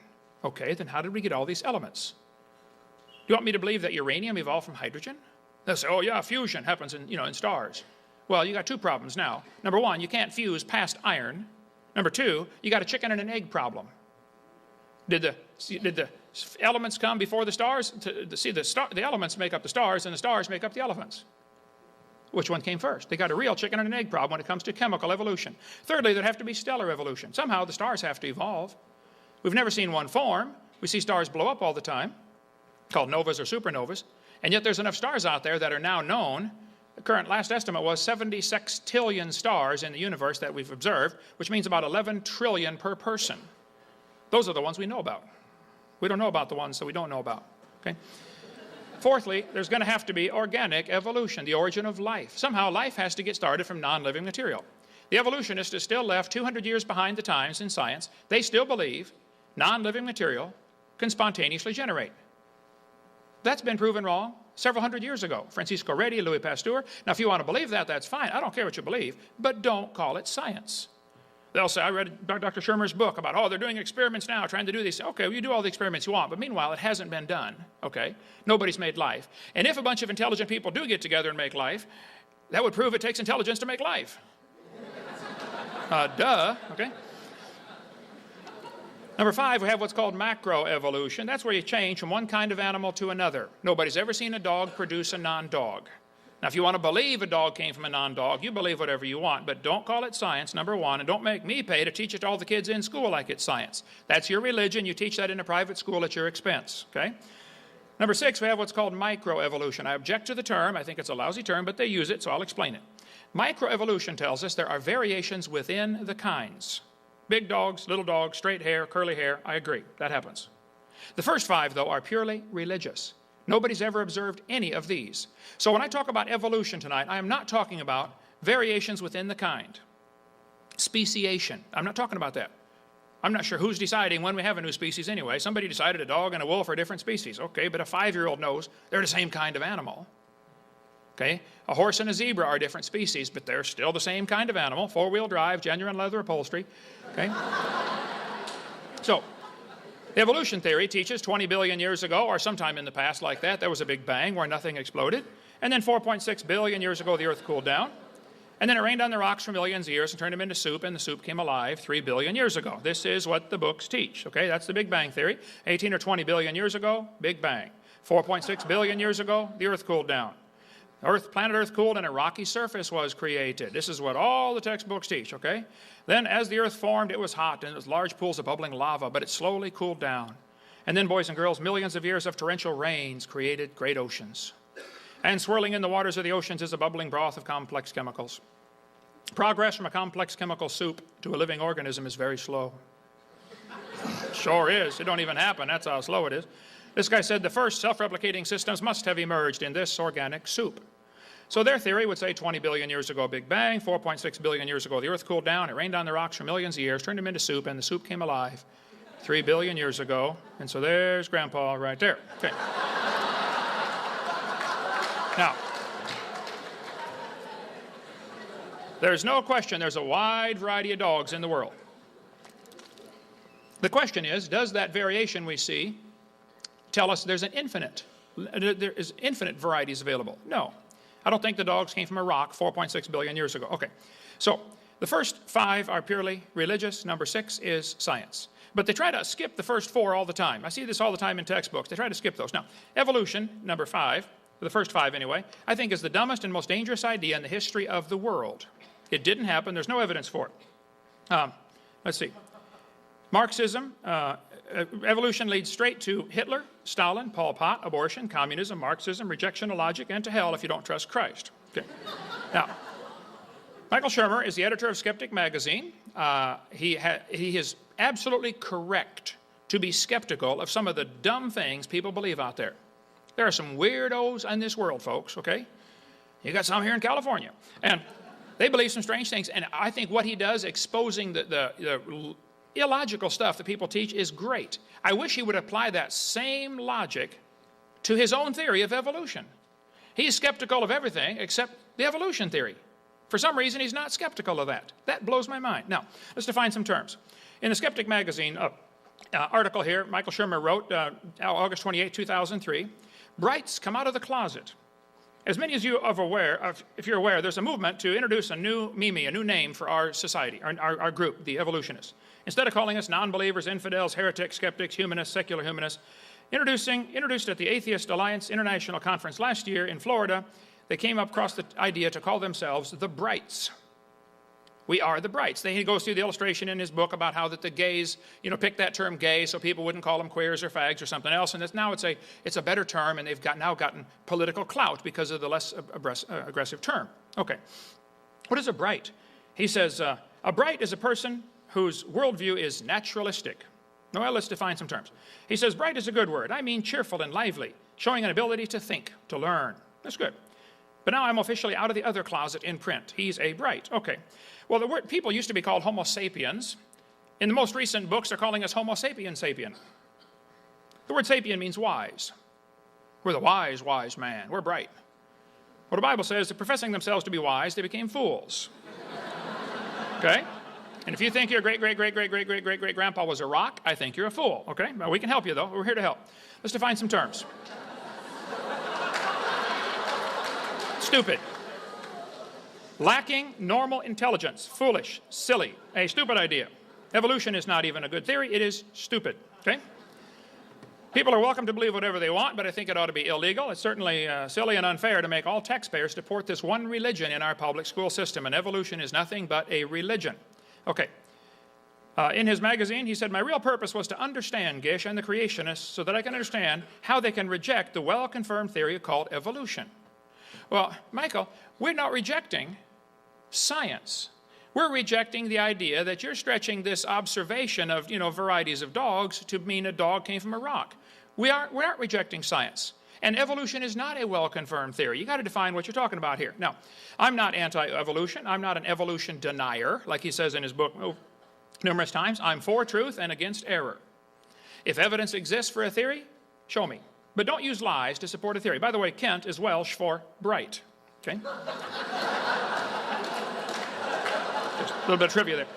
Okay, then how did we get all these elements? Do you want me to believe that uranium evolved from hydrogen? They'll say, oh yeah, fusion happens in stars. Well, you got 2 problems now. Number 1, you can't fuse past iron. Number 2, you got a chicken and an egg problem. Did the elements come before the stars? The elements make up the stars, and the stars make up the elements. Which one came first? They got a real chicken and an egg problem when it comes to chemical evolution. Thirdly, there'd have to be stellar evolution. Somehow the stars have to evolve. We've never seen one form. We see stars blow up all the time, called novas or supernovas. And yet there's enough stars out there that are now known. The current last estimate was 70 sextillion stars in the universe that we've observed, which means about 11 trillion per person. Those are the ones we know about. We don't know about the ones that we don't know about. Okay? Fourthly, there's going to have to be organic evolution, the origin of life. Somehow life has to get started from non-living material. The evolutionists are still left 200 years behind the times in science. They still believe non-living material can spontaneously generate. That's been proven wrong several hundred years ago. Francisco Redi, Louis Pasteur. Now, if you want to believe that, that's fine. I don't care what you believe, but don't call it science. They'll say, I read Dr. Shermer's book about, oh, they're doing experiments now, trying to do these. Okay, well, you do all the experiments you want, but meanwhile, it hasn't been done, okay? Nobody's made life. And if a bunch of intelligent people do get together and make life, that would prove it takes intelligence to make life. Duh, okay? Number 5, we have what's called macroevolution. That's where you change from one kind of animal to another. Nobody's ever seen a dog produce a non-dog. Now, if you want to believe a dog came from a non-dog, you believe whatever you want, but don't call it science, number 1, and don't make me pay to teach it to all the kids in school like it's science. That's your religion. You teach that in a private school at your expense, okay? Number 6, we have what's called microevolution. I object to the term. I think it's a lousy term, but they use it, so I'll explain it. Microevolution tells us there are variations within the kinds. Big dogs, little dogs, straight hair, curly hair, I agree. That happens. The first 5, though, are purely religious. Nobody's ever observed any of these. So when I talk about evolution tonight, I am not talking about variations within the kind. Speciation. I'm not talking about that. I'm not sure who's deciding when we have a new species anyway. Somebody decided a dog and a wolf are different species. Okay, but a 5-year-old knows they're the same kind of animal. Okay, a horse and a zebra are different species, but they're still the same kind of animal. 4-wheel drive, genuine leather upholstery. Okay? So, evolution theory teaches 20 billion years ago, or sometime in the past like that, there was a big bang where nothing exploded. And then 4.6 billion years ago, the earth cooled down. And then it rained on the rocks for millions of years and turned them into soup, and the soup came alive 3 billion years ago. This is what the books teach, okay? That's the Big Bang Theory. 18 or 20 billion years ago, Big Bang. 4.6 billion years ago, the earth cooled down. Planet Earth cooled and a rocky surface was created. This is what all the textbooks teach, okay? Then as the earth formed, it was hot and it was large pools of bubbling lava, but it slowly cooled down. And then, boys and girls, millions of years of torrential rains created great oceans. And swirling in the waters of the oceans is a bubbling broth of complex chemicals. Progress from a complex chemical soup to a living organism is very slow. Sure is. It don't even happen. That's how slow it is. This guy said the first self-replicating systems must have emerged in this organic soup. So their theory would say 20 billion years ago, Big Bang, 4.6 billion years ago, the earth cooled down, it rained on the rocks for millions of years, turned them into soup, and the soup came alive 3 billion years ago. And so there's Grandpa right there. Okay. Now, there's no question there's a wide variety of dogs in the world. The question is, does that variation we see tell us there is infinite varieties available? No. I don't think the dogs came from a rock 4.6 billion years ago. Okay. So the first 5 are purely religious. Number 6 is science. But they try to skip the first 4 all the time. I see this all the time in textbooks. They try to skip those. Now, evolution, number 5, the first 5 anyway, I think is the dumbest and most dangerous idea in the history of the world. It didn't happen. There's no evidence for it. Let's see. Marxism, evolution leads straight to Hitler, Stalin, Pol Pot, abortion, communism, Marxism, rejection of logic, and to hell if you don't trust Christ. Okay. Now, Michael Shermer is the editor of Skeptic magazine. He is absolutely correct to be skeptical of some of the dumb things people believe out there. There are some weirdos in this world, folks, okay? You got some here in California. And they believe some strange things. And I think what he does, exposing the illogical stuff that people teach, is great. I wish he would apply that same logic to his own theory of evolution. He's skeptical of everything except the evolution theory. For some reason, he's not skeptical of that. That blows my mind. Now, let's define some terms. In the Skeptic magazine article here, Michael Shermer wrote, August 28, 2003, brights come out of the closet. As many as you are aware, if you're aware, there's a movement to introduce a new a new name for our society, our group, the evolutionists. Instead of calling us non-believers, infidels, heretics, skeptics, humanists, secular humanists, introduced at the Atheist Alliance International Conference last year in Florida, they came across the idea to call themselves the Brights. We are the Brights. He goes through the illustration in his book about how that the gays, picked that term gay so people wouldn't call them queers or fags or something else. And now it's a better term, and they've now gotten political clout because of the less aggressive term. Okay. What is a Bright? He says, a Bright is a person whose worldview is naturalistic. Well, let's define some terms. He says, bright is a good word. I mean cheerful and lively, showing an ability to think, to learn. That's good. But now I'm officially out of the other closet in print. He's a Bright. Okay. Well, the word people used to be called Homo sapiens. In the most recent books, they're calling us Homo sapien. The word sapien means wise. We're the wise man. We're bright. Well, the Bible says that professing themselves to be wise, they became fools. Okay? And if you think your great-great-great-great-great-great-great-grandpa was a rock, I think you're a fool. Okay? Well, we can help you, though. We're here to help. Let's define some terms. Stupid. Lacking normal intelligence. Foolish. Silly. A stupid idea. Evolution is not even a good theory. It is stupid. Okay? People are welcome to believe whatever they want, but I think it ought to be illegal. It's certainly silly and unfair to make all taxpayers support this one religion in our public school system, and evolution is nothing but a religion. Okay. In his magazine, he said, my real purpose was to understand Gish and the creationists so that I can understand how they can reject the well-confirmed theory called evolution. Well, Michael, we're not rejecting science. We're rejecting the idea that you're stretching this observation of, varieties of dogs to mean a dog came from a rock. We aren't rejecting science. And evolution is not a well-confirmed theory. You've got to define what you're talking about here. Now, I'm not anti-evolution. I'm not an evolution denier, like he says in his book numerous times. I'm for truth and against error. If evidence exists for a theory, show me. But don't use lies to support a theory. By the way, Kent is Welsh for bright. Okay? Just a little bit of trivia there.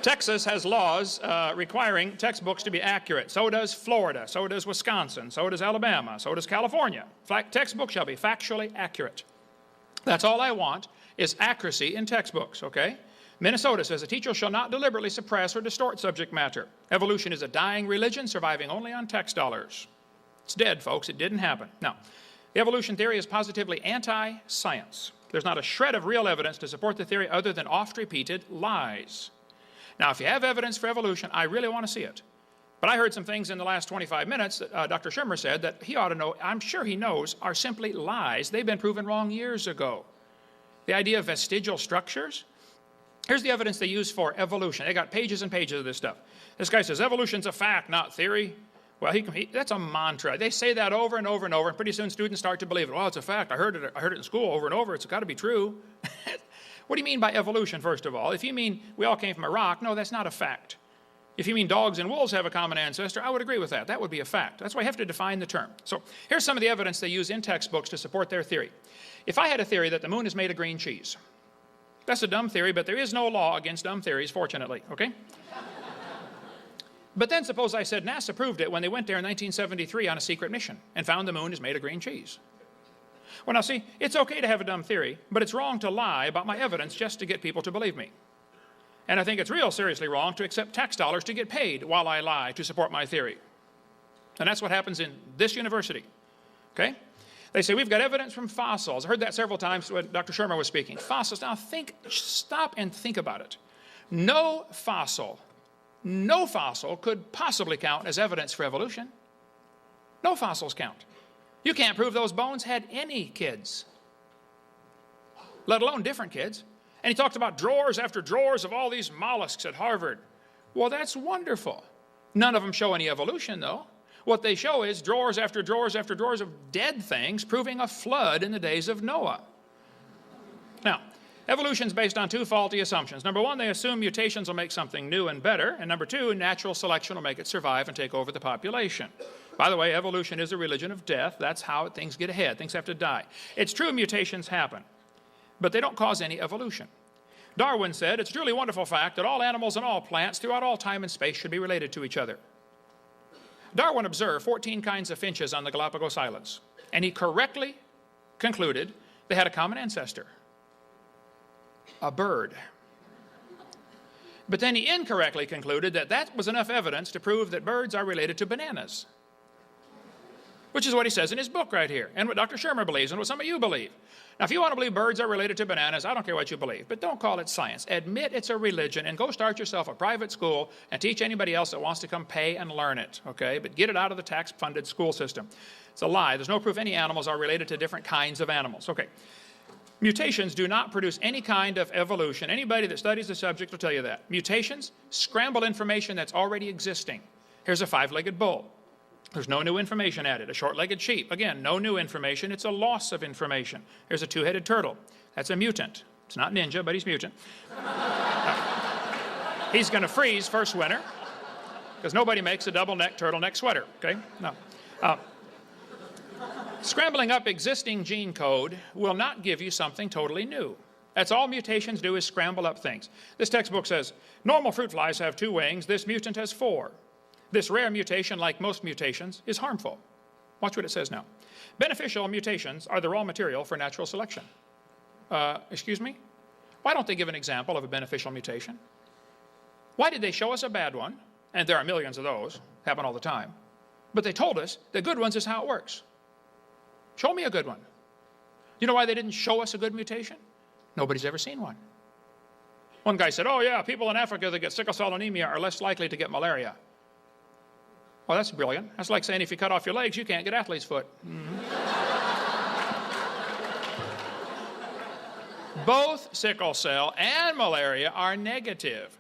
Texas has laws requiring textbooks to be accurate. So does Florida. So does Wisconsin. So does Alabama. So does California. Textbooks shall be factually accurate. That's all I want is accuracy in textbooks, okay? Minnesota says a teacher shall not deliberately suppress or distort subject matter. Evolution is a dying religion surviving only on tax dollars. It's dead, folks. It didn't happen. Now, the evolution theory is positively anti-science. There's not a shred of real evidence to support the theory other than oft-repeated lies. Now, if you have evidence for evolution, I really want to see it. But I heard some things in the last 25 minutes that Dr. Shermer said that he ought to know, I'm sure he knows, are simply lies. They've been proven wrong years ago. The idea of vestigial structures. Here's the evidence they use for evolution. They got pages and pages of this stuff. This guy says evolution's a fact, not theory. Well, that's a mantra. They say that over and over and over, and pretty soon students start to believe it. Well, it's a fact. I heard it in school over and over. It's got to be true. What do you mean by evolution, first of all? If you mean we all came from a rock, no, that's not a fact. If you mean dogs and wolves have a common ancestor, I would agree with that. That would be a fact. That's why you have to define the term. So here's some of the evidence they use in textbooks to support their theory. If I had a theory that the moon is made of green cheese, that's a dumb theory, but there is no law against dumb theories, fortunately, okay? But then suppose I said NASA proved it when they went there in 1973 on a secret mission and found the moon is made of green cheese. Well, now see, it's okay to have a dumb theory, but it's wrong to lie about my evidence just to get people to believe me. And I think it's real seriously wrong to accept tax dollars to get paid while I lie to support my theory. And that's what happens in this university, okay? They say, we've got evidence from fossils. I heard that several times when Dr. Shermer was speaking. Fossils. Now stop and think about it. No fossil could possibly count as evidence for evolution. No fossils count. You can't prove those bones had any kids, let alone different kids. And he talked about drawers after drawers of all these mollusks at Harvard. Well, that's wonderful. None of them show any evolution, though. What they show is drawers after drawers after drawers of dead things, proving a flood in the days of Noah. Now, evolution is based on two faulty assumptions. Number one, they assume mutations will make something new and better. And number two, natural selection will make it survive and take over the population. By the way, evolution is a religion of death. That's how things get ahead. Things have to die. It's true mutations happen, but they don't cause any evolution. Darwin said, it's a truly wonderful fact that all animals and all plants throughout all time and space should be related to each other. Darwin observed 14 kinds of finches on the Galapagos Islands, and he correctly concluded they had a common ancestor, a bird. But then he incorrectly concluded that that was enough evidence to prove that birds are related to bananas, which is what he says in his book right here, and what Dr. Shermer believes, and what some of you believe. Now, if you want to believe birds are related to bananas, I don't care what you believe, but don't call it science. Admit it's a religion, and go start yourself a private school and teach anybody else that wants to come pay and learn it, okay? But get it out of the tax-funded school system. It's a lie. There's no proof any animals are related to different kinds of animals. Okay. Mutations do not produce any kind of evolution. Anybody that studies the subject will tell you that. Mutations scramble information that's already existing. Here's a five-legged bull. There's no new information added. A short-legged sheep. Again, no new information. It's a loss of information. Here's a two-headed turtle. That's a mutant. It's not ninja, but he's mutant. He's going to freeze first winter because nobody makes a double-neck turtleneck sweater, okay? No. Scrambling up existing gene code will not give you something totally new. That's all mutations do, is scramble up things. This textbook says, normal fruit flies have 2 wings. This mutant has 4. This rare mutation, like most mutations, is harmful. Watch what it says now. Beneficial mutations are the raw material for natural selection. Excuse me? Why don't they give an example of a beneficial mutation? Why did they show us a bad one? And there are millions of those, happen all the time. But they told us the good ones is how it works. Show me a good one. You know why they didn't show us a good mutation? Nobody's ever seen one. One guy said, oh yeah, people in Africa that get sickle cell anemia are less likely to get malaria. Well, that's brilliant. That's like saying if you cut off your legs, you can't get athlete's foot. Both sickle cell and malaria are negative.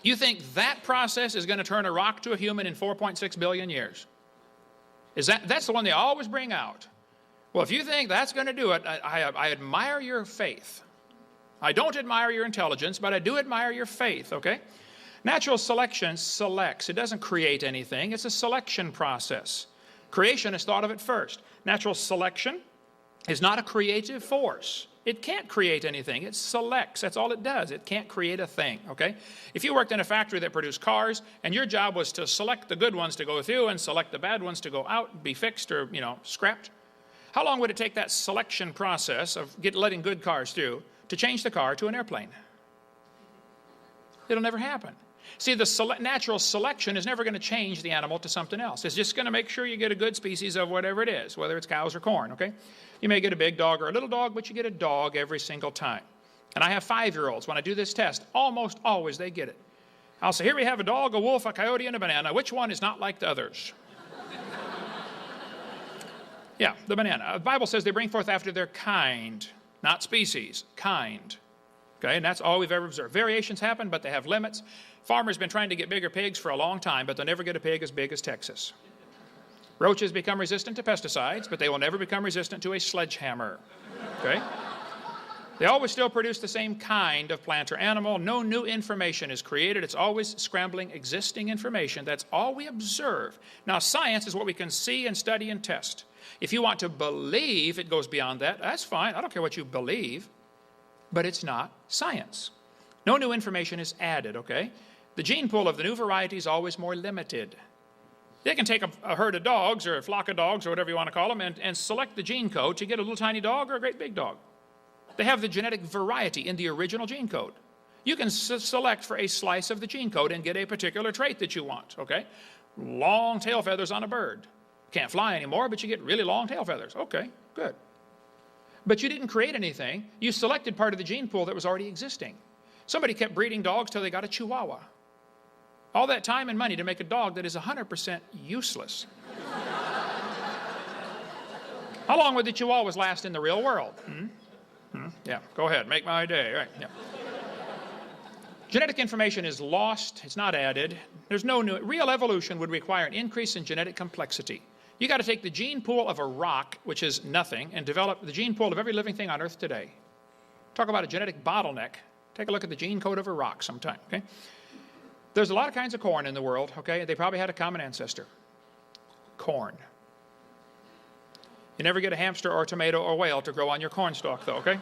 You think that process is going to turn a rock to a human in 4.6 billion years? That's the one they always bring out. Well, if you think that's going to do it, I admire your faith. I don't admire your intelligence, but I do admire your faith, okay? Natural selection selects. It doesn't create anything. It's a selection process. Creation is thought of at first. Natural selection is not a creative force. It can't create anything. It selects. That's all it does. It can't create a thing, okay? If you worked in a factory that produced cars and your job was to select the good ones to go through and select the bad ones to go out, be fixed or, scrapped, how long would it take that selection process of letting good cars through to change the car to an airplane? It'll never happen. See, the natural selection is never going to change the animal to something else. It's just going to make sure you get a good species of whatever it is, whether it's cows or corn, okay? You may get a big dog or a little dog, but you get a dog every single time. And I have 5-year-olds. When I do this test, almost always they get it. I'll say, here we have a dog, a wolf, a coyote, and a banana. Which one is not like the others? Yeah, the banana. The Bible says they bring forth after their kind, not species, kind. Okay, and that's all we've ever observed. Variations happen, but they have limits. Farmers have been trying to get bigger pigs for a long time, but they'll never get a pig as big as Texas. Roaches become resistant to pesticides, but they will never become resistant to a sledgehammer. Okay? They always still produce the same kind of plant or animal. No new information is created. It's always scrambling existing information. That's all we observe. Now, science is what we can see and study and test. If you want to believe it goes beyond that, that's fine. I don't care what you believe. But it's not science. No new information is added, okay? The gene pool of the new variety is always more limited. They can take a herd of dogs or a flock of dogs or whatever you want to call them and select the gene code to get a little tiny dog or a great big dog. They have the genetic variety in the original gene code. You can select for a slice of the gene code and get a particular trait that you want, okay? Long tail feathers on a bird. Can't fly anymore, but you get really long tail feathers. Okay, good. But you didn't create anything. You selected part of the gene pool that was already existing. Somebody kept breeding dogs till they got a Chihuahua. All that time and money to make a dog that is 100% useless. How long would the Chihuahuas last in the real world? Yeah, go ahead, make my day. Right, yeah. Genetic information is lost, it's not added. There's no new, real evolution would require an increase in genetic complexity. You got to take the gene pool of a rock, which is nothing, and develop the gene pool of every living thing on Earth today. Talk about a genetic bottleneck. Take a look at the gene code of a rock sometime, okay? There's a lot of kinds of corn in the world, okay? They probably had a common ancestor. Corn. You never get a hamster or a tomato or whale to grow on your corn stalk, though, okay?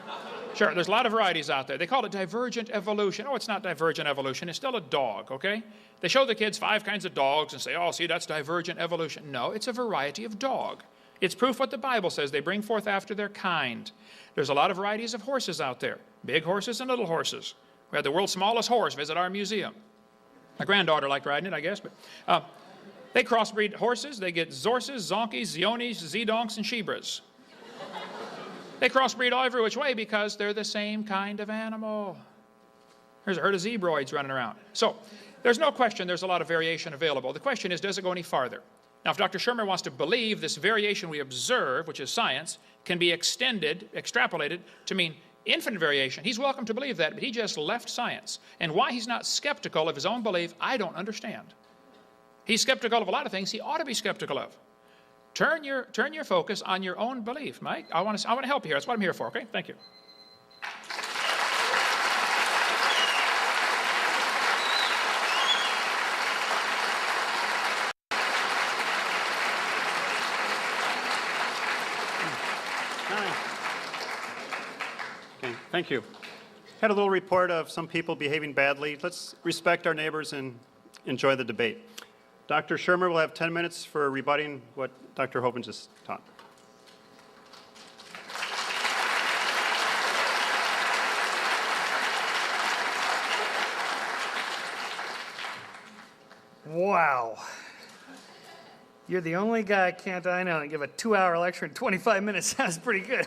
Sure, there's a lot of varieties out there. They call it divergent evolution. Oh, it's not divergent evolution. It's still a dog, okay? They show the kids 5 kinds of dogs and say, oh, see, that's divergent evolution. No, it's a variety of dog. It's proof what the Bible says. They bring forth after their kind. There's a lot of varieties of horses out there. Big horses and little horses. We had the world's smallest horse visit our museum. My granddaughter liked riding it, I guess, but they crossbreed horses. They get Zorses, Zonkies, Zionis, Zedonks, and Shebras. They crossbreed all every which way because they're the same kind of animal. There's a herd of zebroids running around. So there's no question there's a lot of variation available. The question is, does it go any farther? Now, if Dr. Shermer wants to believe this variation we observe, which is science, can be extended, extrapolated to mean infinite variation, he's welcome to believe that, but he just left science. And why he's not skeptical of his own belief, I don't understand. He's skeptical of a lot of things he ought to be skeptical of. Turn your focus on your own belief, Mike. I want to help you here. That's what I'm here for, okay? Thank you. Okay, thank you. Had a little report of some people behaving badly. Let's respect our neighbors and enjoy the debate. Dr. Shermer will have 10 minutes for rebutting what Dr. Hovind just taught. Wow. You're the only guy I know and give a 2-hour lecture in 25 minutes. Sounds pretty good.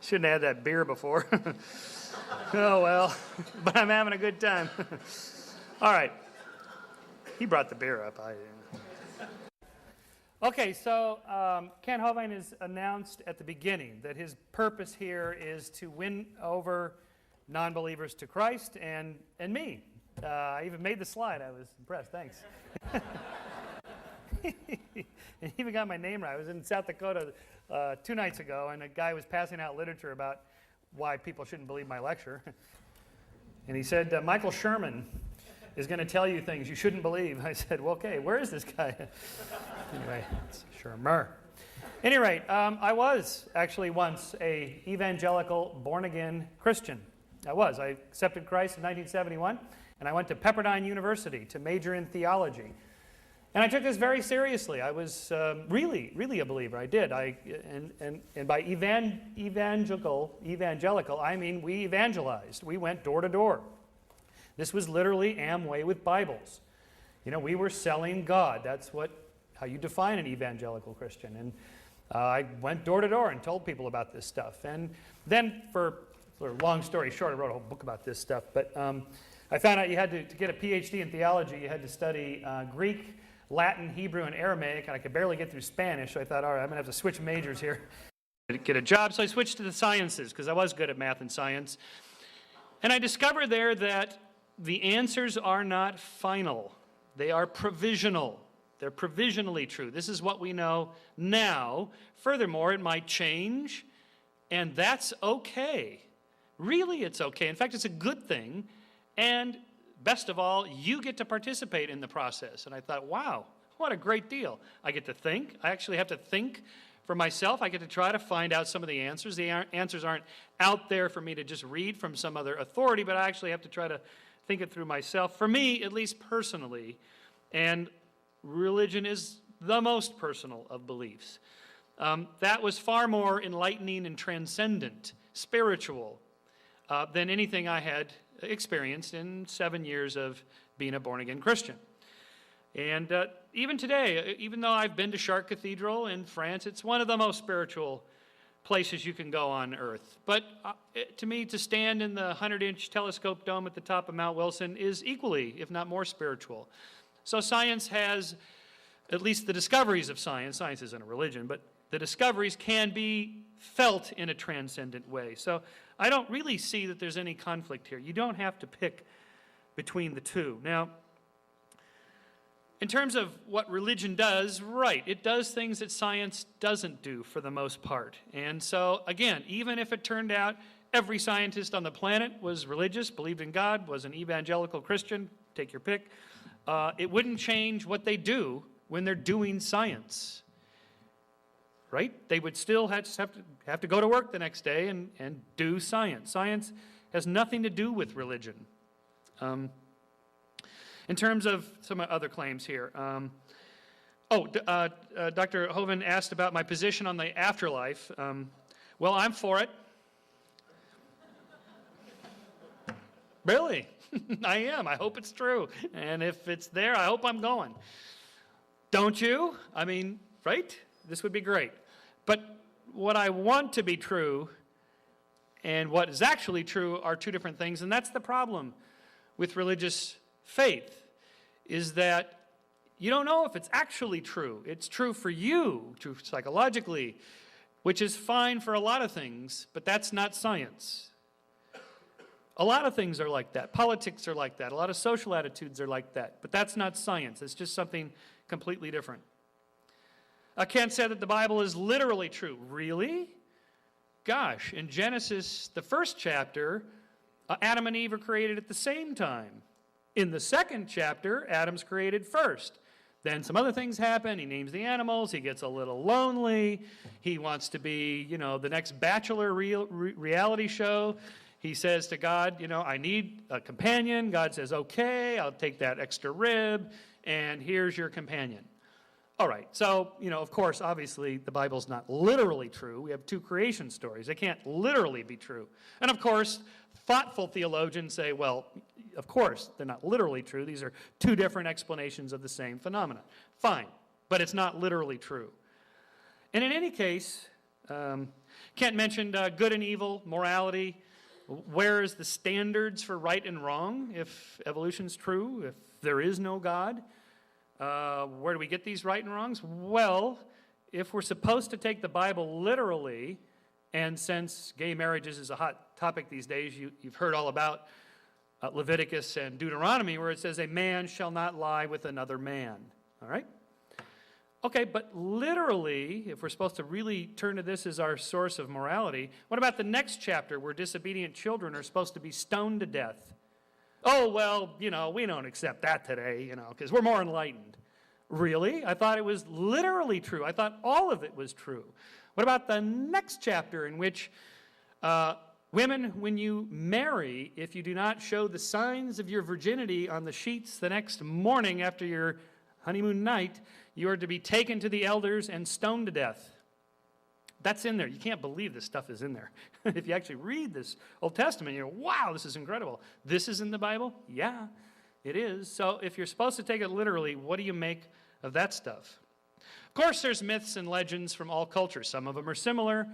Shouldn't have had that beer before. Oh, well, but I'm having a good time. All right. He brought the beer up. I didn't. Okay, so Ken Hovind has announced at the beginning that his purpose here is to win over non-believers to Christ and me. I even made the slide. I was impressed. Thanks. And even got my name right. I was in South Dakota 2 nights ago, and a guy was passing out literature about why people shouldn't believe my lecture. And he said, Michael Sherman is going to tell you things you shouldn't believe. I said, well, okay, where is this guy? Anyway, it's Shermer. At any rate, I was actually once a evangelical, born-again Christian. I accepted Christ in 1971, and I went to Pepperdine University to major in theology. And I took this very seriously. I was really, really a believer. I did. And by evangelical, I mean we evangelized. We went door to door. This was literally Amway with Bibles. You know, we were selling God. That's how you define an evangelical Christian. And I went door to door and told people about this stuff. And then, for sort of long story short, I wrote a whole book about this stuff. But I found out you had to get a PhD in theology, you had to study Greek, Latin, Hebrew, and Aramaic, and I could barely get through Spanish, so I thought, all right, I'm going to have to switch majors here to get a job. So I switched to the sciences, because I was good at math and science. And I discovered there that the answers are not final. They are provisional. They're provisionally true. This is what we know now. Furthermore, it might change. And that's okay. Really, it's okay. In fact, it's a good thing. And best of all, you get to participate in the process. And I thought, wow, what a great deal. I get to think. I actually have to think for myself. I get to try to find out some of the answers. The answers aren't out there for me to just read from some other authority, but I actually have to try to think it through myself. For me, at least personally, and religion is the most personal of beliefs. That was far more enlightening and transcendent, spiritual, than anything I had experienced in 7 years of being a born-again Christian. And even today, even though I've been to Chartres Cathedral in France, it's one of the most spiritual places you can go on earth. But to me, to stand in the 100-inch telescope dome at the top of Mount Wilson is equally, if not more, spiritual. So science has, at least the discoveries of science isn't a religion, but the discoveries can be felt in a transcendent way. So I don't really see that there's any conflict here. You don't have to pick between the two. Now, in terms of what religion does, right, it does things that science doesn't do for the most part. And so, again, even if it turned out every scientist on the planet was religious, believed in God, was an evangelical Christian, take your pick, it wouldn't change what they do when they're doing science. Right? They would still have to go to work the next day and do science. Science has nothing to do with religion. In terms of some other claims here. Dr. Hovind asked about my position on the afterlife. Well, I'm for it. Really? I am. I hope it's true. And if it's there, I hope I'm going. Don't you? I mean, right? This would be great. But what I want to be true and what is actually true are two different things, and that's the problem with religious faith, is that you don't know if it's actually true. It's true for you, true psychologically, which is fine for a lot of things, but that's not science. A lot of things are like that. Politics are like that. A lot of social attitudes are like that, but that's not science. It's just something completely different. Kent said that the Bible is literally true. Really? Gosh, in Genesis, the first chapter, Adam and Eve are created at the same time. In the second chapter, Adam's created first. Then some other things happen. He names the animals. He gets a little lonely. He wants to be, the next Bachelor reality show. He says to God, I need a companion. God says, okay, I'll take that extra rib, and here's your companion. All right, so, of course, obviously, the Bible's not literally true. We have two creation stories. They can't literally be true. And, of course, thoughtful theologians say, well, of course, they're not literally true. These are two different explanations of the same phenomenon. Fine, but it's not literally true. And in any case, Kent mentioned good and evil, morality. Where is the standards for right and wrong if evolution's true, if there is no God? Where do we get these right and wrongs? Well, if we're supposed to take the Bible literally, and since gay marriages is a hot topic these days, you've heard all about Leviticus and Deuteronomy, where it says, a man shall not lie with another man. All right? Okay, but literally, if we're supposed to really turn to this as our source of morality, what about the next chapter where disobedient children are supposed to be stoned to death? Oh, well, we don't accept that today, because we're more enlightened. Really? I thought it was literally true. I thought all of it was true. What about the next chapter in which women, when you marry, if you do not show the signs of your virginity on the sheets the next morning after your honeymoon night, you are to be taken to the elders and stoned to death? That's in there. You can't believe this stuff is in there. If you actually read this Old Testament, you're, wow, this is incredible. This is in the Bible? Yeah, it is. So if you're supposed to take it literally, what do you make of that stuff? Of course, there's myths and legends from all cultures. Some of them are similar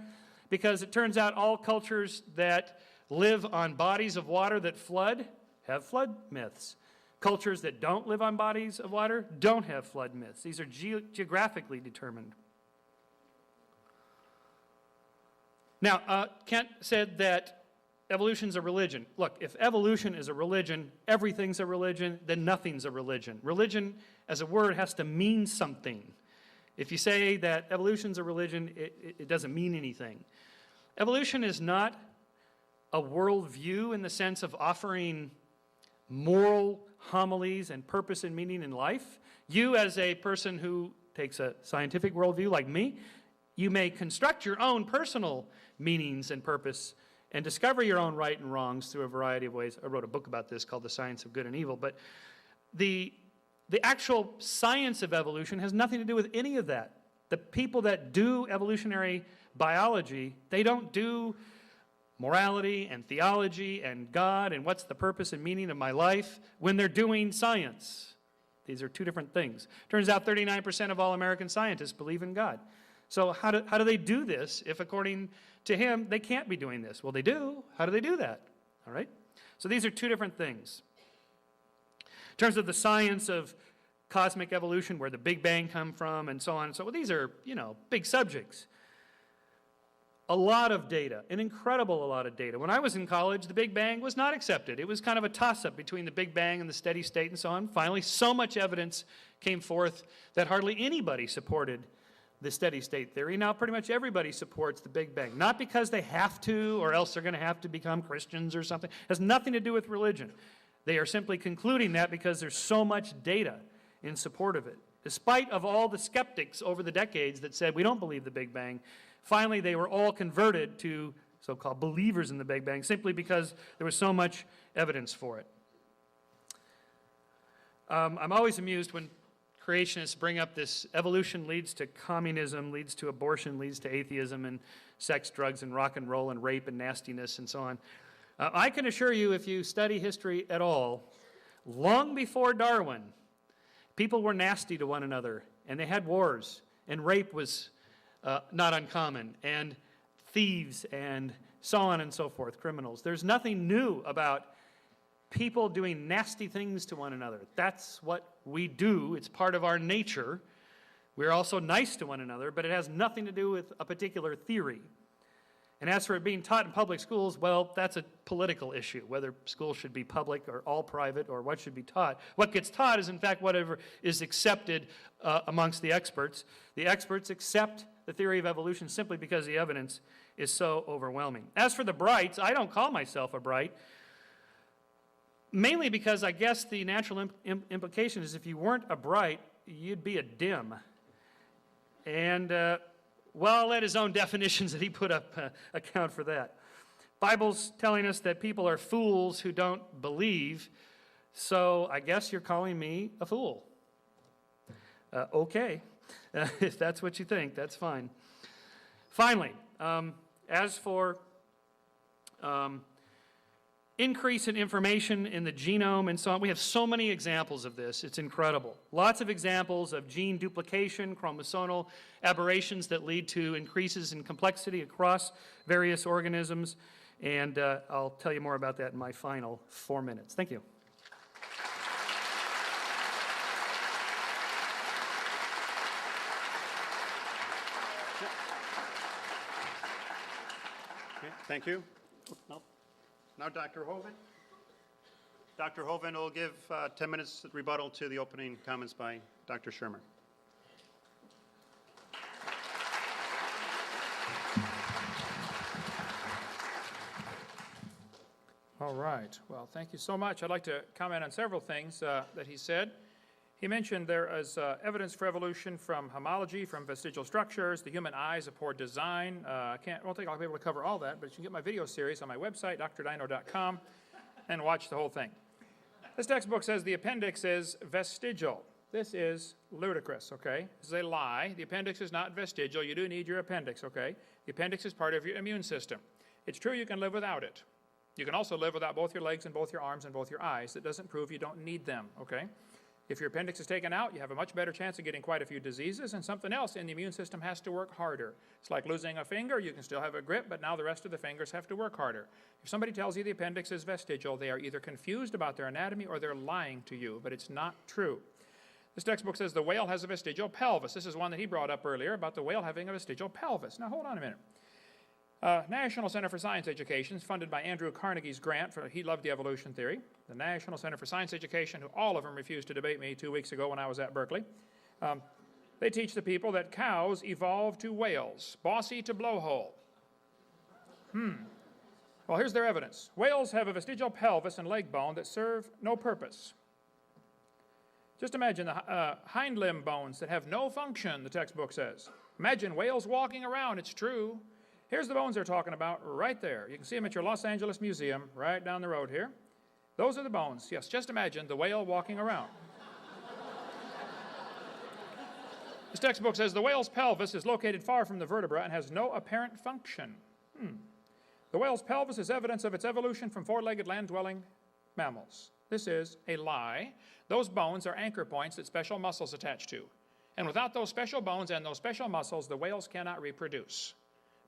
because it turns out all cultures that live on bodies of water that flood have flood myths. Cultures that don't live on bodies of water don't have flood myths. These are geographically determined. Now, Kent said that evolution's a religion. Look, if evolution is a religion, everything's a religion, then nothing's a religion. Religion, as a word, has to mean something. If you say that evolution's a religion, it doesn't mean anything. Evolution is not a worldview in the sense of offering moral homilies and purpose and meaning in life. You, as a person who takes a scientific worldview like me, you may construct your own personal meanings and purpose and discover your own right and wrongs through a variety of ways. I wrote a book about this called The Science of Good and Evil, but the actual science of evolution has nothing to do with any of that. The people that do evolutionary biology, they don't do morality and theology and God and what's the purpose and meaning of my life when they're doing science. These are two different things. Turns out 39% of all American scientists believe in God. So how do they do this if, according to him, they can't be doing this? Well, they do. How do they do that? All right? So these are two different things. In terms of the science of cosmic evolution, where the Big Bang come from, and so on and so on, these are, big subjects. A lot of data, an incredible lot of data. When I was in college, the Big Bang was not accepted. It was kind of a toss-up between the Big Bang and the steady state and so on. Finally, so much evidence came forth that hardly anybody supported the steady state theory. Now pretty much everybody supports the Big Bang. Not because they have to, or else they're going to have to become Christians or something. It has nothing to do with religion. They are simply concluding that because there's so much data in support of it. Despite of all the skeptics over the decades that said, we don't believe the Big Bang, finally they were all converted to so-called believers in the Big Bang simply because there was so much evidence for it. I'm always amused when creationists bring up this evolution leads to communism, leads to abortion, leads to atheism, and sex, drugs, and rock and roll, and rape, and nastiness, and so on. I can assure you, if you study history at all, long before Darwin, people were nasty to one another, and they had wars, and rape was not uncommon, and thieves, and so on and so forth, criminals. There's nothing new about people doing nasty things to one another. That's what we do. It's part of our nature. We're also nice to one another, but it has nothing to do with a particular theory. And as for it being taught in public schools, well, that's a political issue, whether schools should be public or all private or what should be taught. What gets taught is, in fact, whatever is accepted amongst the experts. The experts accept the theory of evolution simply because the evidence is so overwhelming. As for the brights, I don't call myself a bright, mainly because I guess the natural implication is if you weren't a bright, you'd be a dim. And, well, I'll let his own definitions that he put up account for that. Bible's telling us that people are fools who don't believe, so I guess you're calling me a fool. Okay, if that's what you think, that's fine. Finally, as for increase in information in the genome and so on, we have so many examples of this, it's incredible. Lots of examples of gene duplication, chromosomal aberrations that lead to increases in complexity across various organisms, and I'll tell you more about that in my final 4 minutes. Thank you. Okay, thank you. Now Dr. Hovind. Dr. Hovind will give 10 minutes rebuttal to the opening comments by Dr. Shermer. All right. Well, thank you so much. I'd like to comment on several things that he said. He mentioned there is evidence for evolution from homology, from vestigial structures. The human eye is a poor design. I don't think I'll be able to cover all that, but you can get my video series on my website, drdino.com, and watch the whole thing. This textbook says the appendix is vestigial. This is ludicrous, okay? This is a lie. The appendix is not vestigial. You do need your appendix, okay? The appendix is part of your immune system. It's true you can live without it. You can also live without both your legs and both your arms and both your eyes. That doesn't prove you don't need them, okay? If your appendix is taken out, you have a much better chance of getting quite a few diseases, and something else in the immune system has to work harder. It's like losing a finger. You can still have a grip, but now the rest of the fingers have to work harder. If somebody tells you the appendix is vestigial, they are either confused about their anatomy or they're lying to you, but it's not true. This textbook says the whale has a vestigial pelvis. This is one that he brought up earlier about the whale having a vestigial pelvis. Now, hold on a minute. National Center for Science Education is funded by Andrew Carnegie's grant. He loved the evolution theory. The National Center for Science Education, who all of them refused to debate me 2 weeks ago when I was at Berkeley. They teach the people that cows evolved to whales, bossy to blowhole. Well, here's their evidence. Whales have a vestigial pelvis and leg bone that serve no purpose. Just imagine the hind limb bones that have no function, the textbook says. Imagine whales walking around, it's true. Here's the bones they're talking about right there. You can see them at your Los Angeles Museum right down the road here. Those are the bones. Yes, just imagine the whale walking around. This textbook says the whale's pelvis is located far from the vertebra and has no apparent function. The whale's pelvis is evidence of its evolution from four-legged land-dwelling mammals. This is a lie. Those bones are anchor points that special muscles attach to. And without those special bones and those special muscles, the whales cannot reproduce.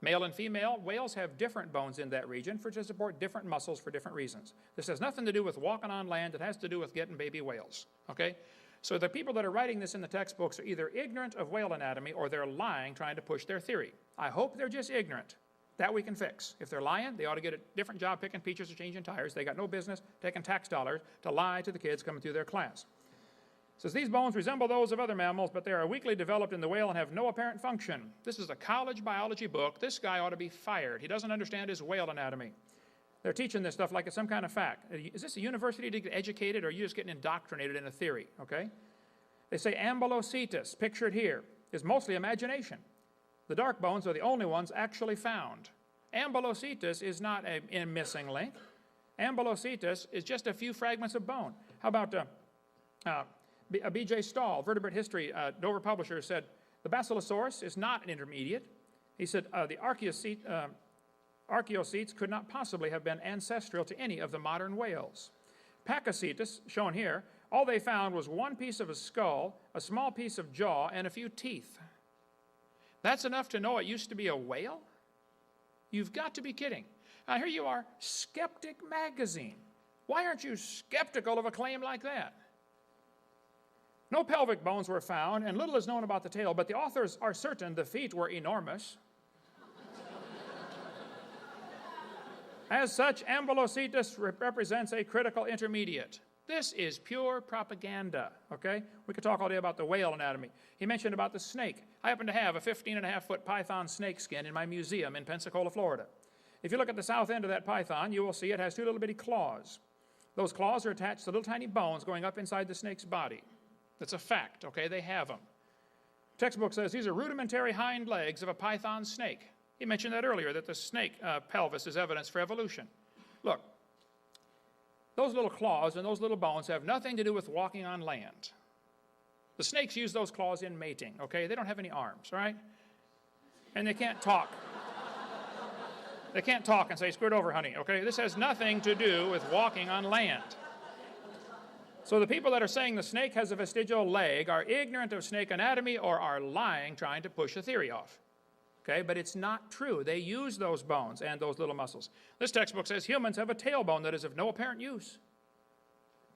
Male and female whales have different bones in that region to support different muscles for different reasons. This has nothing to do with walking on land. It has to do with getting baby whales. Okay? So the people that are writing this in the textbooks are either ignorant of whale anatomy or they're lying trying to push their theory. I hope they're just ignorant. That we can fix. If they're lying, they ought to get a different job picking peaches or changing tires. They got no business taking tax dollars to lie to the kids coming through their class. It says these bones resemble those of other mammals, but they are weakly developed in the whale and have no apparent function. This is a college biology book. This guy ought to be fired. He doesn't understand his whale anatomy. They're teaching this stuff like it's some kind of fact. Is this a university to get educated, or are you just getting indoctrinated in a theory? Okay? They say ambulocetus, pictured here, is mostly imagination. The dark bones are the only ones actually found. Ambulocetus is not a missing link. Ambulocetus is just a few fragments of bone. How about B.J. Stahl, Vertebrate History, Dover publisher, said the Basilosaurus is not an intermediate. He said the Archaeocetes could not possibly have been ancestral to any of the modern whales. Pakicetus, shown here, all they found was one piece of a skull, a small piece of jaw, and a few teeth. That's enough to know it used to be a whale? You've got to be kidding. Now here you are, Skeptic Magazine. Why aren't you skeptical of a claim like that? No pelvic bones were found, and little is known about the tail, but the authors are certain the feet were enormous. As such, Ambulocetus represents a critical intermediate. This is pure propaganda, okay? We could talk all day about the whale anatomy. He mentioned about the snake. I happen to have a 15-and-a-half-foot python snake skin in my museum in Pensacola, Florida. If you look at the south end of that python, you will see it has two little bitty claws. Those claws are attached to little tiny bones going up inside the snake's body. That's a fact, okay? They have them. Textbook says these are rudimentary hind legs of a python snake. He mentioned that earlier, that the snake pelvis is evidence for evolution. Look, those little claws and those little bones have nothing to do with walking on land. The snakes use those claws in mating, okay? They don't have any arms, right? And they can't talk. They can't talk and say, squirt over, honey, okay? This has nothing to do with walking on land. So the people that are saying the snake has a vestigial leg are ignorant of snake anatomy or are lying trying to push a theory off. Okay, but it's not true. They use those bones and those little muscles. This textbook says humans have a tailbone that is of no apparent use.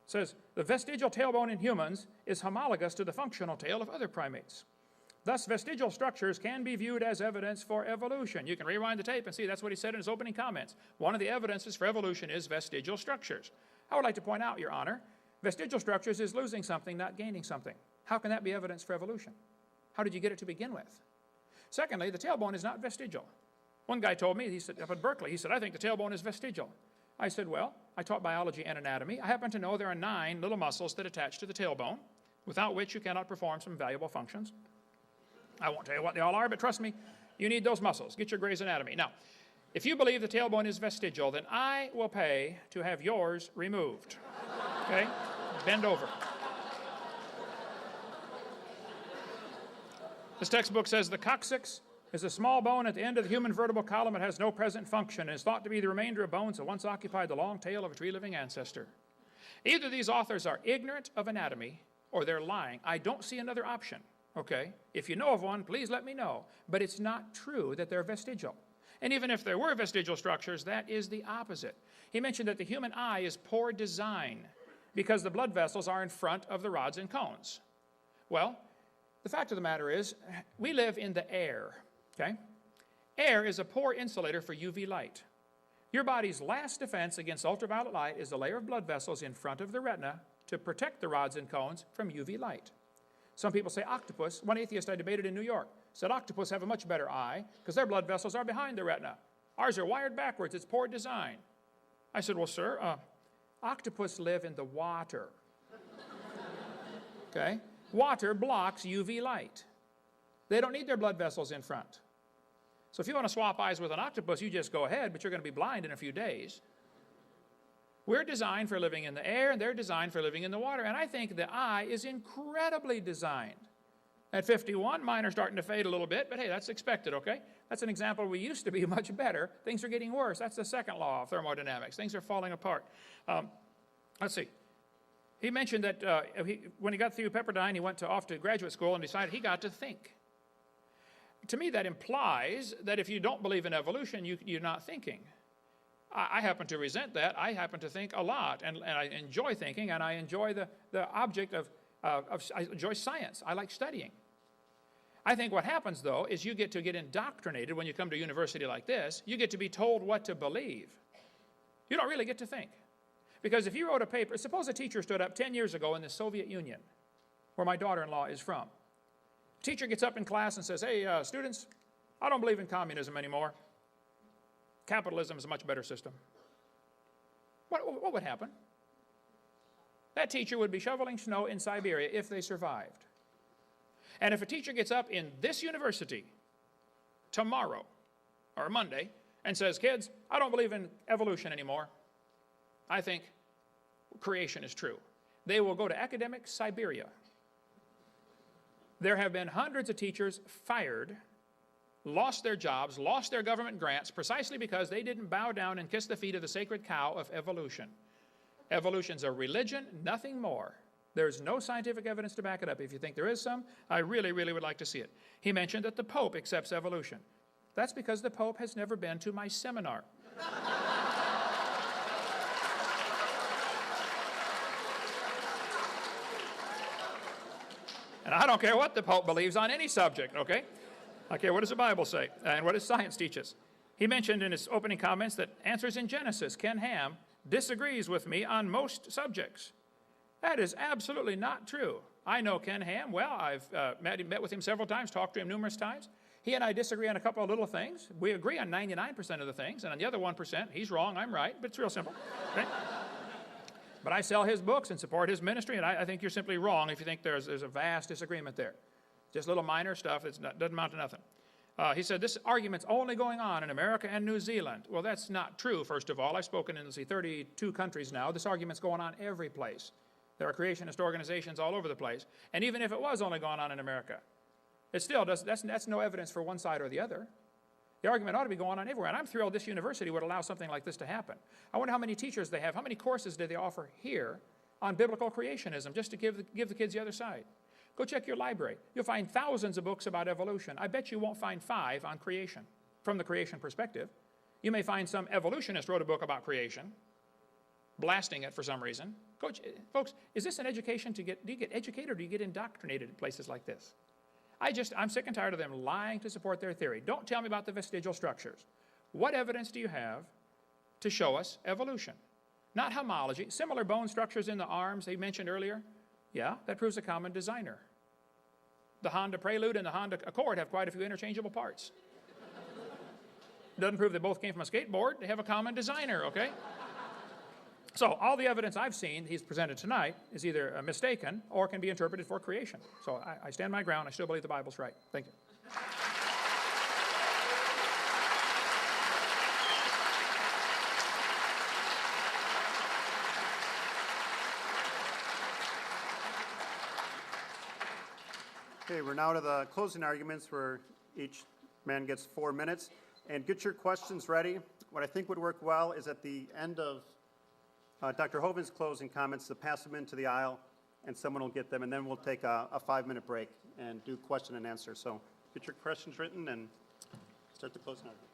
It says the vestigial tailbone in humans is homologous to the functional tail of other primates. Thus, vestigial structures can be viewed as evidence for evolution. You can rewind the tape and see that's what he said in his opening comments. One of the evidences for evolution is vestigial structures. I would like to point out, Your Honor, vestigial structures is losing something, not gaining something. How can that be evidence for evolution? How did you get it to begin with? Secondly, the tailbone is not vestigial. One guy told me, he said, up at Berkeley, he said, I think the tailbone is vestigial. I said, well, I taught biology and anatomy. I happen to know there are 9 little muscles that attach to the tailbone, without which you cannot perform some valuable functions. I won't tell you what they all are, but trust me, you need those muscles. Get your Gray's Anatomy. Now, if you believe the tailbone is vestigial, then I will pay to have yours removed. Okay? Bend over. This textbook says the coccyx is a small bone at the end of the human vertebral column. It has no present function and is thought to be the remainder of bones that once occupied the long tail of a tree-living ancestor. Either these authors are ignorant of anatomy or they're lying. I don't see another option, okay? If you know of one, please let me know. But it's not true that they're vestigial. And even if there were vestigial structures, that is the opposite. He mentioned that the human eye is poor design because the blood vessels are in front of the rods and cones. Well, the fact of the matter is, we live in the air, okay? Air is a poor insulator for UV light. Your body's last defense against ultraviolet light is a layer of blood vessels in front of the retina to protect the rods and cones from UV light. Some people say octopus. One atheist I debated in New York said octopus have a much better eye because their blood vessels are behind the retina. Ours are wired backwards. It's poor design. I said, well, sir, octopus live in the water. Okay? Water blocks UV light. They don't need their blood vessels in front. So if you want to swap eyes with an octopus, you just go ahead, but you're going to be blind in a few days. We're designed for living in the air, and they're designed for living in the water. And I think the eye is incredibly designed. At 51, mine are starting to fade a little bit, but hey, that's expected, okay? That's an example. We used to be much better. Things are getting worse. That's the second law of thermodynamics. Things are falling apart. Let's see. He mentioned that when he got through Pepperdine, he went off to graduate school and decided he got to think. To me, that implies that if you don't believe in evolution, you're not thinking. I happen to resent that. I happen to think a lot, and I enjoy thinking, and I enjoy the object of I enjoy science. I like studying. I think what happens, though, is you get indoctrinated when you come to a university like this. You get to be told what to believe. You don't really get to think. Because if you wrote a paper, suppose a teacher stood up 10 years ago in the Soviet Union, where my daughter-in-law is from. Teacher gets up in class and says, hey, students, I don't believe in communism anymore. Capitalism is a much better system. What would happen? That teacher would be shoveling snow in Siberia if they survived. And if a teacher gets up in this university tomorrow or Monday and says, kids, I don't believe in evolution anymore. I think creation is true. They will go to academic Siberia. There have been hundreds of teachers fired, lost their jobs, lost their government grants, precisely because they didn't bow down and kiss the feet of the sacred cow of evolution. Evolution's a religion, nothing more. There's no scientific evidence to back it up. If you think there is some, I really, really would like to see it. He mentioned that the Pope accepts evolution. That's because the Pope has never been to my seminar. And I don't care what the Pope believes on any subject, okay? I care what does the Bible say and what does science teach us. He mentioned in his opening comments that Answers in Genesis, Ken Ham, disagrees with me on most subjects. That is absolutely not true. I know Ken Ham well. I've met with him several times, talked to him numerous times. He and I disagree on a couple of little things. We agree on 99% of the things, and on the other 1%, he's wrong, I'm right, but it's real simple. Okay? But I sell his books and support his ministry, and I think you're simply wrong if you think there's a vast disagreement there. Just little minor stuff that doesn't amount to nothing. He said this argument's only going on in America and New Zealand. Well, that's not true, first of all. I've spoken in, 32 countries now. This argument's going on every place. There are creationist organizations all over the place. And even if it was only going on in America, it still does, that's no evidence for one side or the other. The argument ought to be going on everywhere. And I'm thrilled this university would allow something like this to happen. I wonder how many teachers they have, how many courses do they offer here on biblical creationism, just to give the kids the other side. Go check your library. You'll find thousands of books about evolution. I bet you won't find 5 on creation, from the creation perspective. You may find some evolutionist wrote a book about creation, blasting it for some reason. Folks, is this an education do you get educated or do you get indoctrinated in places like this? I'm sick and tired of them lying to support their theory. Don't tell me about the vestigial structures. What evidence do you have to show us evolution? Not homology. Similar bone structures in the arms they mentioned earlier. Yeah, that proves a common designer. The Honda Prelude and the Honda Accord have quite a few interchangeable parts. Doesn't prove they both came from a skateboard. They have a common designer, okay? So all the evidence I've seen he's presented tonight is either mistaken or can be interpreted for creation. So I stand my ground. I still believe the Bible's right. Thank you. Okay, we're now to the closing arguments where each man gets 4 minutes. And get your questions ready. What I think would work well is at the end of Dr. Hovind's closing comments to pass them into the aisle, and someone will get them, and then we'll take a 5-minute break and do question and answer. So get your questions written and start the closing argument.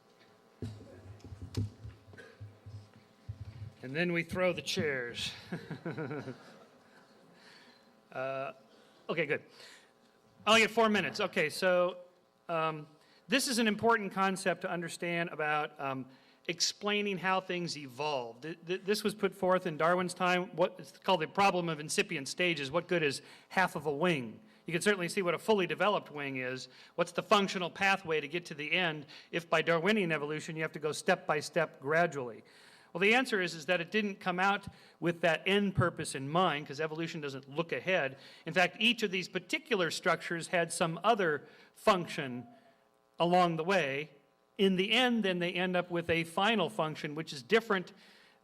And then we throw the chairs. Okay, good. I only get 4 minutes. Okay, so this is an important concept to understand about explaining how things evolved. This was put forth in Darwin's time. It's called the problem of incipient stages. What good is half of a wing? You can certainly see what a fully developed wing is. What's the functional pathway to get to the end if by Darwinian evolution you have to go step by step gradually? Well, the answer is that it didn't come out with that end purpose in mind, because evolution doesn't look ahead. In fact, each of these particular structures had some other function along the way. In the end, then they end up with a final function which is different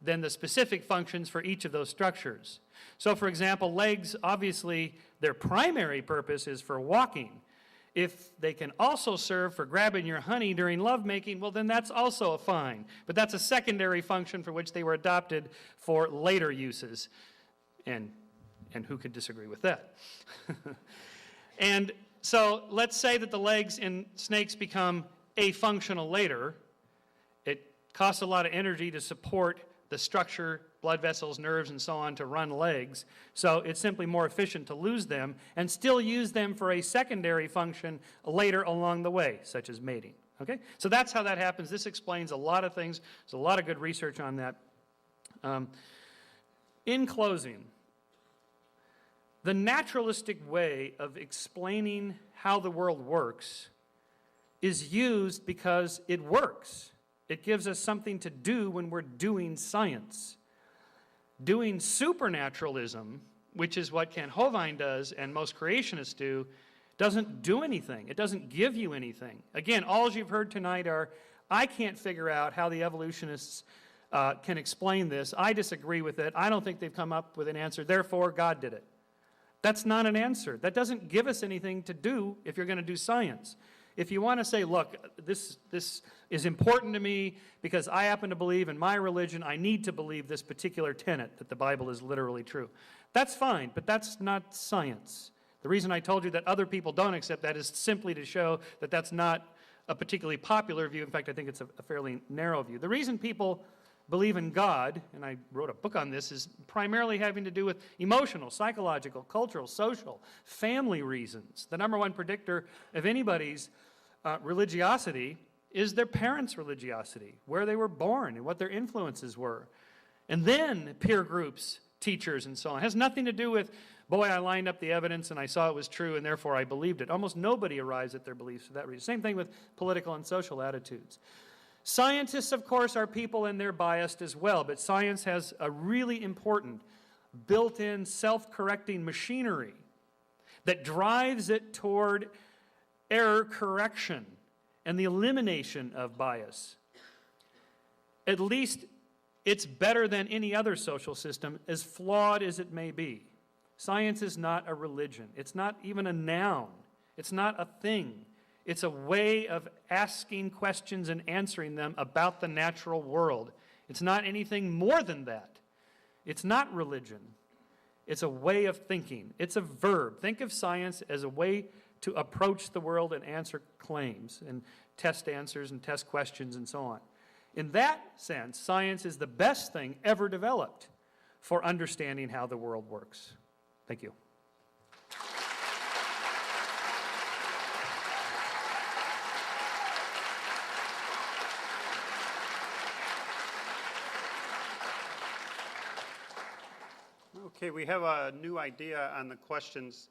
than the specific functions for each of those structures. So, for example, legs, obviously, their primary purpose is for walking. If they can also serve for grabbing your honey during lovemaking, well, then that's also fine. But that's a secondary function for which they were adopted for later uses. And who could disagree with that? And so let's say that the legs in snakes become afunctional later. It costs a lot of energy to support the structure, blood vessels, nerves, and so on to run legs. So it's simply more efficient to lose them and still use them for a secondary function later along the way, such as mating. Okay? So that's how that happens. This explains a lot of things. There's a lot of good research on that. In closing, the naturalistic way of explaining how the world works is used because it works. It gives us something to do when we're doing science. Doing supernaturalism, which is what Kent Hovind does and most creationists do, doesn't do anything. It doesn't give you anything. Again, all you've heard tonight are, I can't figure out how the evolutionists can explain this. I disagree with it. I don't think they've come up with an answer. Therefore, God did it. That's not an answer. That doesn't give us anything to do if you're going to do science. If you want to say, look, this is important to me because I happen to believe in my religion, I need to believe this particular tenet that the Bible is literally true. That's fine, but that's not science. The reason I told you that other people don't accept that is simply to show that that's not a particularly popular view. In fact, I think it's a fairly narrow view. The reason people believe in God, and I wrote a book on this, is primarily having to do with emotional, psychological, cultural, social, family reasons. The number one predictor of anybody's religiosity is their parents' religiosity, where they were born and what their influences were. And then peer groups, teachers, and so on. It has nothing to do with, boy, I lined up the evidence and I saw it was true and therefore I believed it. Almost nobody arrives at their beliefs for that reason. Same thing with political and social attitudes. Scientists, of course, are people and they're biased as well, but science has a really important built-in self-correcting machinery that drives it toward error correction and the elimination of bias. At least it's better than any other social system, as flawed as it may be. Science is not a religion. It's not even a noun. It's not a thing. It's a way of asking questions and answering them about the natural world. It's not anything more than that. It's not religion. It's a way of thinking. It's a verb. Think of science as a way to approach the world and answer claims and test answers and test questions and so on. In that sense, science is the best thing ever developed for understanding how the world works. Thank you. Okay, we have a new idea on the questions.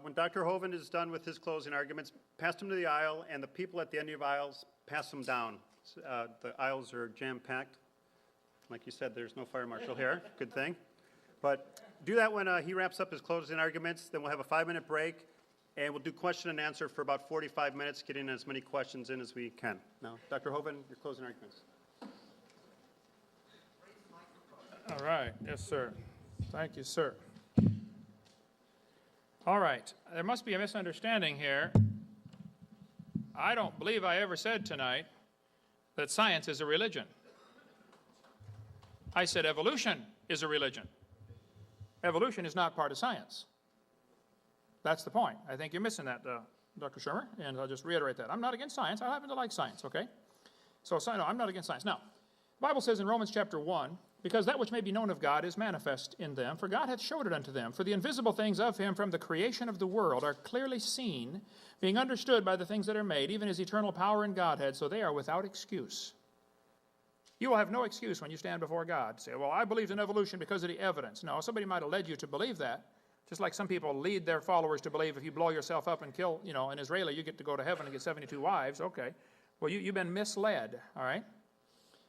When Dr. Hovind is done with his closing arguments, pass them to the aisle, and the people at the end of the aisles, pass them down. The aisles are jam-packed. Like you said, there's no fire marshal here. Good thing. But do that when he wraps up his closing arguments. Then we'll have a 5-minute break, and we'll do question and answer for about 45 minutes, getting as many questions in as we can. Now, Dr. Hovind, your closing arguments. All right. Yes, sir. Thank you, sir. All right. There must be a misunderstanding here. I don't believe I ever said tonight that science is a religion. I said evolution is a religion. Evolution is not part of science. That's the point. I think you're missing that, Dr. Shermer, and I'll just reiterate that. I'm not against science. I happen to like science, okay? So, no, I'm not against science. Now, the Bible says in Romans chapter 1, because that which may be known of God is manifest in them, for God hath showed it unto them. For the invisible things of him from the creation of the world are clearly seen, being understood by the things that are made, even his eternal power and Godhead, so they are without excuse. You will have no excuse when you stand before God. Say, well, I believed in evolution because of the evidence. No, somebody might have led you to believe that, Just like some people lead their followers to believe if you blow yourself up and kill, an Israeli, you get to go to heaven and get 72 wives. Okay. Well, you've been misled, all right?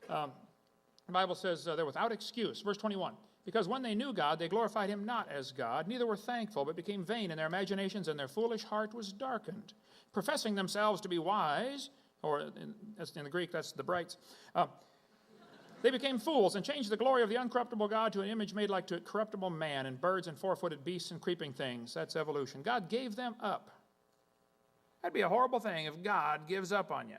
The Bible says they're without excuse. Verse 21, because when they knew God, they glorified him not as God, neither were thankful, but became vain in their imaginations, and their foolish heart was darkened. Professing themselves to be wise, or in the Greek, that's the brights, they became fools and changed the glory of the uncorruptible God to an image made like to a corruptible man and birds and four-footed beasts and creeping things. That's evolution. God gave them up. That'd be a horrible thing if God gives up on you.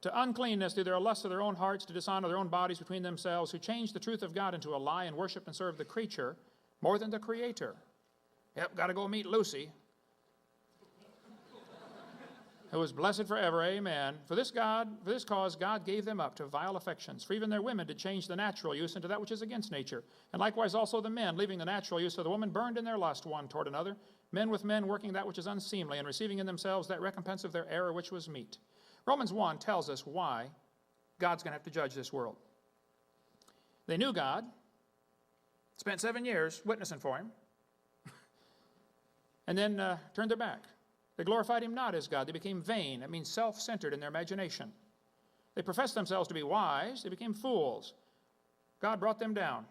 To uncleanness through their lust of their own hearts, to dishonor their own bodies between themselves, who changed the truth of God into a lie and worship and serve the creature more than the Creator. Yep, got to go meet Lucy, who is blessed forever, amen. For this cause God gave them up to vile affections. For even their women did change the natural use into that which is against nature. And likewise also the men, leaving the natural use of the woman, burned in their lust one toward another, men with men working that which is unseemly, and receiving in themselves that recompense of their error which was meet. Romans 1 tells us why God's going to have to judge this world. They knew God, spent 7 years witnessing for him, and then turned their back. They glorified him not as God. They became vain. That means self-centered in their imagination. They professed themselves to be wise. They became fools. God brought them down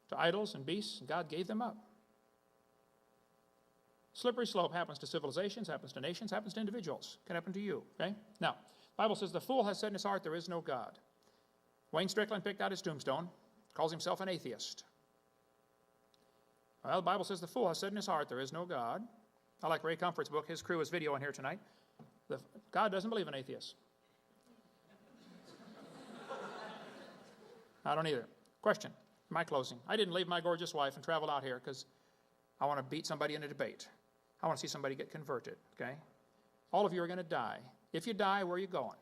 to idols and beasts, and God gave them up. Slippery slope happens to civilizations, happens to nations, happens to individuals. Can happen to you, okay? Now, the Bible says the fool has said in his heart there is no God. Wayne Strickland picked out his tombstone, calls himself an atheist. Well, the Bible says the fool has said in his heart there is no God. I like Ray Comfort's book. His crew is videoing here tonight. God doesn't believe in atheists. I don't either. Question, my closing. I didn't leave my gorgeous wife and travel out here because I want to beat somebody in a debate. I want to see somebody get converted, okay? All of you are going to die. If you die, where are you going?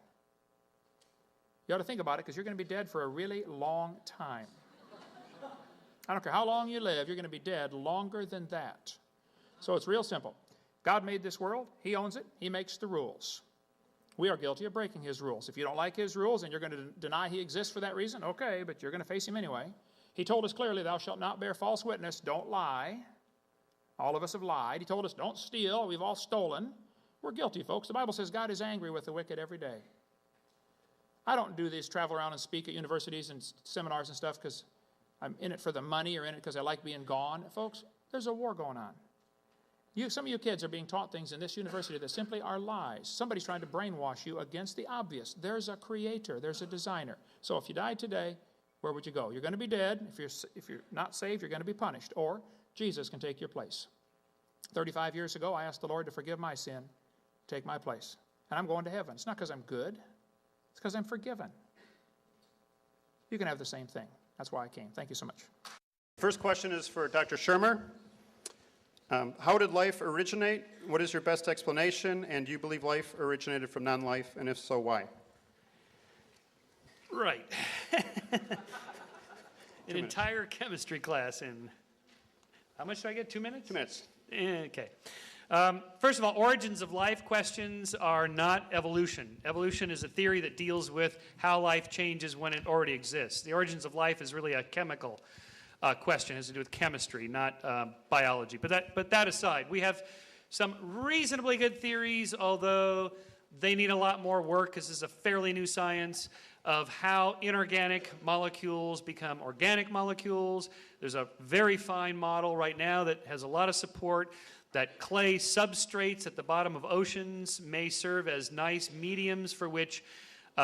You ought to think about it because you're going to be dead for a really long time. I don't care how long you live, you're going to be dead longer than that. So it's real simple. God made this world. He owns it. He makes the rules. We are guilty of breaking his rules. If you don't like his rules and you're going to deny he exists for that reason, okay, but you're going to face him anyway. He told us clearly, thou shalt not bear false witness. Don't lie. All of us have lied. He told us, don't steal. We've all stolen. We're guilty, folks. The Bible says God is angry with the wicked every day. I don't do this, travel around and speak at universities and seminars and stuff because I'm in it for the money or in it because I like being gone. Folks, there's a war going on. Some of you kids are being taught things in this university that simply are lies. Somebody's trying to brainwash you against the obvious. There's a creator. There's a designer. So if you died today, where would you go? You're going to be dead. If you're not saved, you're going to be punished. Or Jesus can take your place. 35 years ago, I asked the Lord to forgive my sin, take my place. And I'm going to heaven. It's not because I'm good. It's because I'm forgiven. You can have the same thing. That's why I came. Thank you so much. First question is for Dr. Shermer. How did life originate? What is your best explanation? And do you believe life originated from non-life? And if so, why? Right. An entire chemistry class in, how much do I get, 2 minutes? 2 minutes. Okay. First of all, origins of life questions are not evolution. Evolution is a theory that deals with how life changes when it already exists. The origins of life is really a chemical question. It has to do with chemistry, not biology. But that aside, we have some reasonably good theories, although they need a lot more work because this is a fairly new science of how inorganic molecules become organic molecules. There's a very fine model right now that has a lot of support that clay substrates at the bottom of oceans may serve as nice mediums for which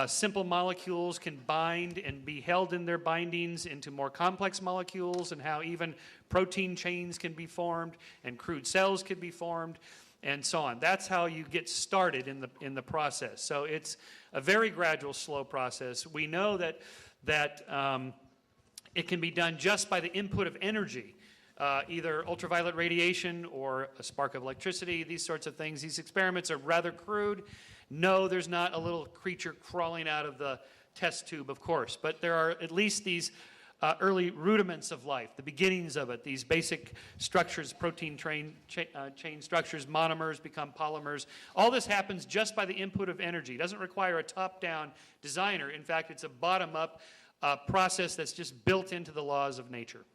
simple molecules can bind and be held in their bindings into more complex molecules, and how even protein chains can be formed and crude cells can be formed, and so on. That's how you get started in the process. So it's a very gradual, slow process. We know that it can be done just by the input of energy, either ultraviolet radiation or a spark of electricity, these sorts of things. These experiments are rather crude. No, there's not a little creature crawling out of the test tube, of course, but there are at least these early rudiments of life, the beginnings of it, these basic structures, protein chain structures, monomers become polymers. All this happens just by the input of energy. It doesn't require a top-down designer. In fact, it's a bottom-up process that's just built into the laws of nature.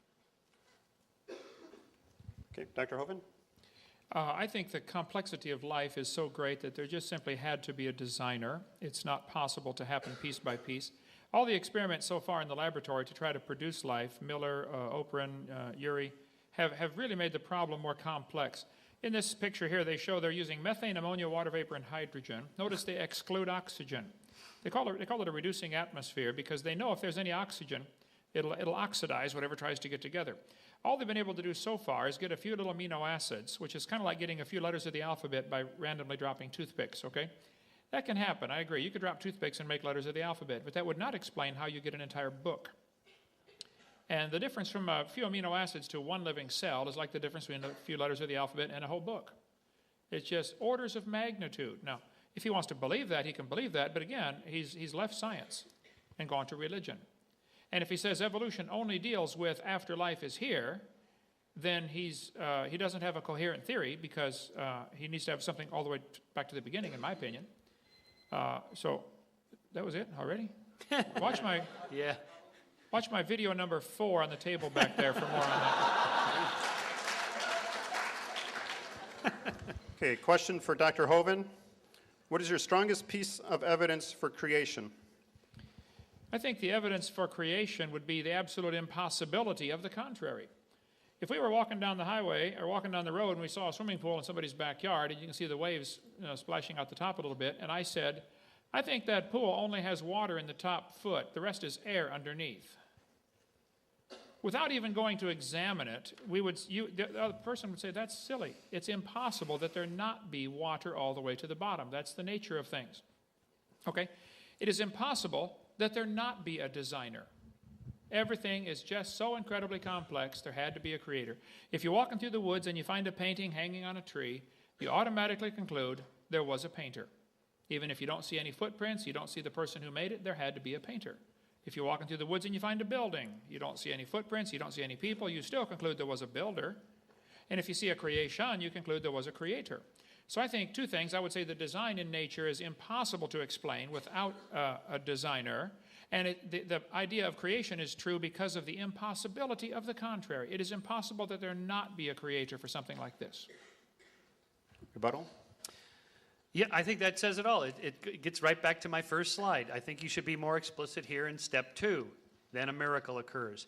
Okay, Dr. Hovind? I think the complexity of life is so great that there just simply had to be a designer. It's not possible to happen piece by piece. All the experiments so far in the laboratory to try to produce life, Miller, Oprin, Urey, have really made the problem more complex. In this picture here, they show they're using methane, ammonia, water vapor, and hydrogen. Notice they exclude oxygen. They call it a reducing atmosphere because they know if there's any oxygen, it'll oxidize whatever tries to get together. All they've been able to do so far is get a few little amino acids, which is kind of like getting a few letters of the alphabet by randomly dropping toothpicks, okay? That can happen, I agree. You could drop toothpicks and make letters of the alphabet, but that would not explain how you get an entire book. And the difference from a few amino acids to one living cell is like the difference between a few letters of the alphabet and a whole book. It's just orders of magnitude. Now, if he wants to believe that, he can believe that, but again, he's left science and gone to religion. And if he says evolution only deals with after life is here, then he doesn't have a coherent theory because he needs to have something all the way back to the beginning, in my opinion. So that was it already? Watch my video number 4 on the table back there for more on that. Okay, question for Dr. Hovind. What is your strongest piece of evidence for creation? I think the evidence for creation would be the absolute impossibility of the contrary. If we were walking down the highway or walking down the road and we saw a swimming pool in somebody's backyard and you can see the waves splashing out the top a little bit, and I said, I think that pool only has water in the top foot, the rest is air underneath. Without even going to examine it, the other person would say, that's silly. It's impossible that there not be water all the way to the bottom. That's the nature of things. Okay? It is impossible that there not be a designer. Everything is just so incredibly complex, there had to be a creator. If you're walking through the woods and you find a painting hanging on a tree, you automatically conclude there was a painter. Even if you don't see any footprints, you don't see the person who made it, there had to be a painter. If you're walking through the woods and you find a building, you don't see any footprints, you don't see any people, you still conclude there was a builder. And if you see a creation, you conclude there was a creator. So I think two things. I would say the design in nature is impossible to explain without a designer. And the idea of creation is true because of the impossibility of the contrary. It is impossible that there not be a creator for something like this. Rebuttal? Yeah, I think that says it all. It gets right back to my first slide. I think you should be more explicit here in step 2. Then a miracle occurs.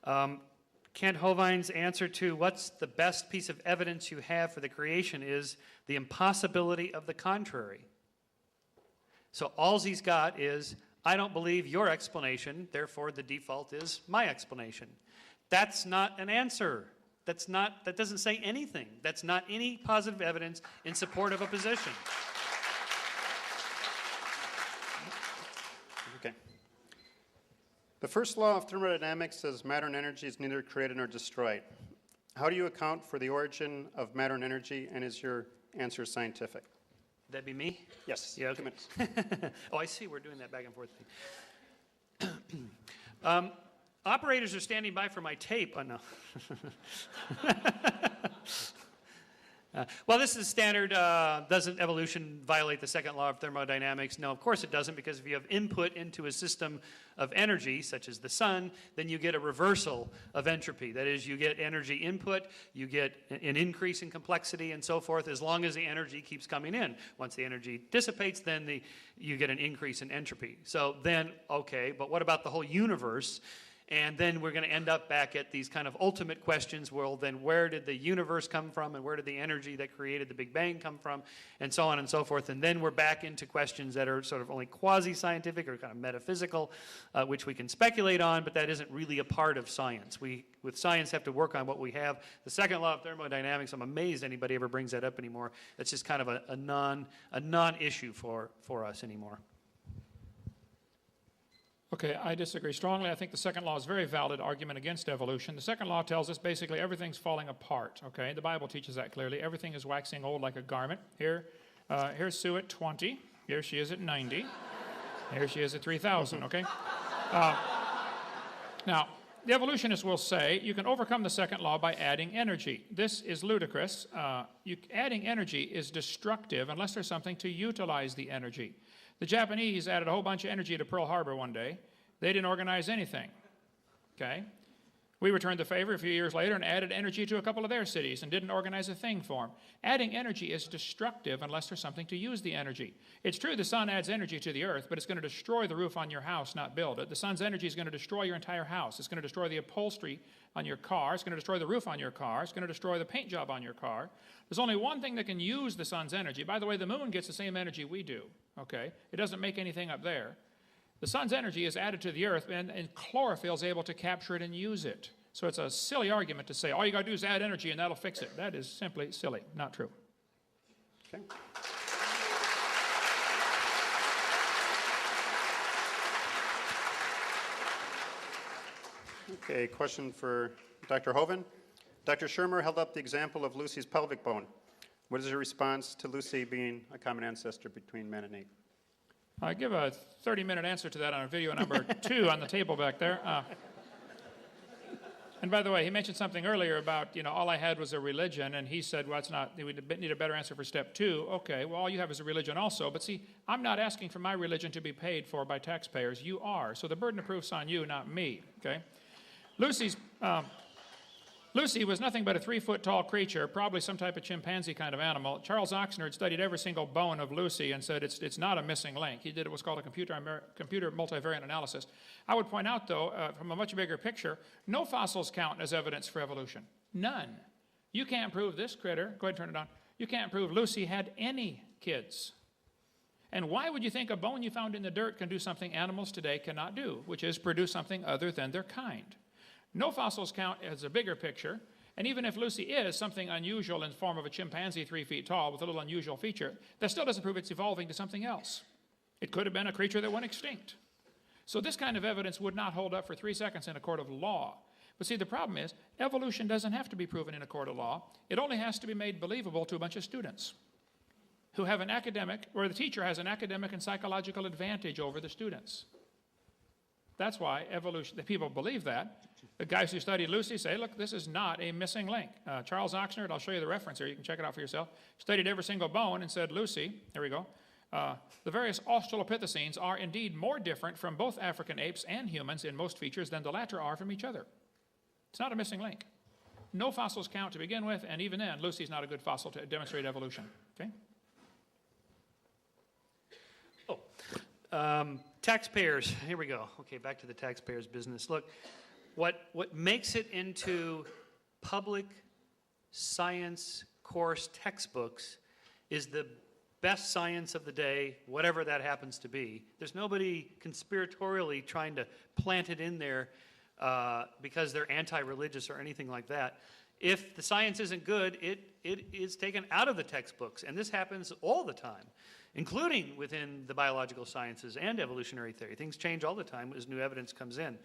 Kent Hovind's answer to what's the best piece of evidence you have for the creation is the impossibility of the contrary. So all he's got is, I don't believe your explanation, therefore the default is my explanation. That's not an answer. That doesn't say anything. That's not any positive evidence in support of a position. Okay. The first law of thermodynamics says matter and energy is neither created nor destroyed. How do you account for the origin of matter and energy, and is your answer scientific? Would that be me? Yes. Yeah, 2 okay. minutes. Oh, I see. We're doing that back and forth thing. Operators are standing by for my tape. Oh, no. Well, this is standard. Doesn't evolution violate the second law of thermodynamics? No, of course it doesn't, because if you have input into a system of energy, such as the sun, then you get a reversal of entropy. That is, you get energy input, you get an increase in complexity and so forth, as long as the energy keeps coming in. Once the energy dissipates, then you get an increase in entropy. So then, okay, but what about the whole universe? And then we're going to end up back at these kind of ultimate questions. Well, then where did the universe come from, and where did the energy that created the Big Bang come from, and so on and so forth. And then we're back into questions that are sort of only quasi-scientific or kind of metaphysical, which we can speculate on, but that isn't really a part of science. We, with science, have to work on what we have. The second law of thermodynamics, I'm amazed anybody ever brings that up anymore. That's just kind of a non-issue for us anymore. Okay, I disagree strongly. I think the second law is a very valid argument against evolution. The second law tells us basically everything's falling apart, okay? The Bible teaches that clearly. Everything is waxing old like a garment. Here's Sue at 20. Here she is at 90. Here she is at 3,000, okay? Now, the evolutionists will say you can overcome the second law by adding energy. This is ludicrous. Adding energy is destructive unless there's something to utilize the energy. The Japanese added a whole bunch of energy to Pearl Harbor one day. They didn't organize anything, okay? We returned the favor a few years later and added energy to a couple of their cities and didn't organize a thing for them. Adding energy is destructive unless there's something to use the energy. It's true the sun adds energy to the earth, but it's going to destroy the roof on your house, not build it. The sun's energy is going to destroy your entire house. It's going to destroy the upholstery on your car. It's going to destroy the roof on your car. It's going to destroy the paint job on your car. There's only one thing that can use the sun's energy. By the way, the moon gets the same energy we do, okay? It doesn't make anything up there. The sun's energy is added to the earth, and chlorophyll is able to capture it and use it. So it's a silly argument to say, all you got to do is add energy and that'll fix it. That is simply silly, not true. Okay. Okay, question for Dr. Hovind. Dr. Shermer held up the example of Lucy's pelvic bone. What is your response to Lucy being a common ancestor between man and ape? I give a 30-minute answer to that on video number 2 on the table back there. And by the way, he mentioned something earlier about, all I had was a religion, and he said, well, it's not, we need a better answer for step 2. Okay, well, all you have is a religion also. But see, I'm not asking for my religion to be paid for by taxpayers. You are. So the burden of proof's on you, not me, okay? Lucy was nothing but a 3-foot-tall creature, probably some type of chimpanzee kind of animal. Charles Oxner had studied every single bone of Lucy and said it's not a missing link. He did what's called a computer multivariate analysis. I would point out, though, from a much bigger picture, no fossils count as evidence for evolution. None. You can't prove this critter. Go ahead and turn it on. You can't prove Lucy had any kids. And why would you think a bone you found in the dirt can do something animals today cannot do, which is produce something other than their kind? No fossils count as a bigger picture, and even if Lucy is something unusual in the form of a chimpanzee 3 feet tall with a little unusual feature, that still doesn't prove it's evolving to something else. It could have been a creature that went extinct. So this kind of evidence would not hold up for 3 seconds in a court of law. But see, the problem is, evolution doesn't have to be proven in a court of law. It only has to be made believable to a bunch of students who have an academic, where the teacher has an academic and psychological advantage over the students. That's why evolution, the people believe that. The guys who studied Lucy say, look, this is not a missing link. Charles Oxner, and I'll show you the reference here, you can check it out for yourself, studied every single bone and said, Lucy, here we go, the various Australopithecines are indeed more different from both African apes and humans in most features than the latter are from each other. It's not a missing link. No fossils count to begin with, and even then, Lucy's not a good fossil to demonstrate evolution. Okay? Taxpayers, here we go. Okay, back to the taxpayers business. Look, what makes it into public science course textbooks is the best science of the day, whatever that happens to be. There's nobody conspiratorially trying to plant it in there because they're anti-religious or anything like that. If the science isn't good, it is taken out of the textbooks, and this happens all the time, including within the biological sciences and evolutionary theory. Things change all the time as new evidence comes in.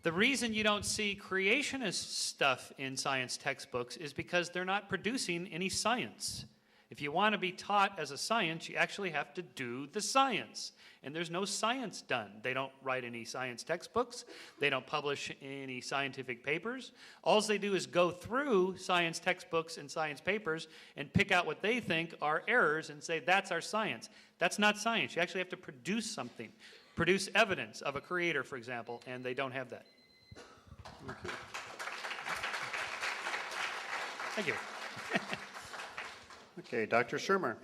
The reason you don't see creationist stuff in science textbooks is because they're not producing any science. If you want to be taught as a science, you actually have to do the science. And there's no science done. They don't write any science textbooks. They don't publish any scientific papers. All they do is go through science textbooks and science papers and pick out what they think are errors and say, that's our science. That's not science. You actually have to produce something. Produce evidence of a creator, for example, and they don't have that. Thank you. Okay, Dr. Shermer,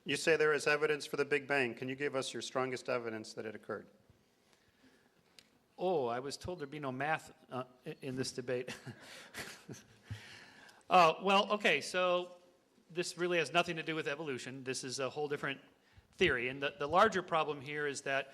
you say there is evidence for the Big Bang. Can you give us your strongest evidence that it occurred? Oh, I was told there'd be no math in this debate. Well, okay, so this really has nothing to do with evolution. This is a whole different theory. And the larger problem here is that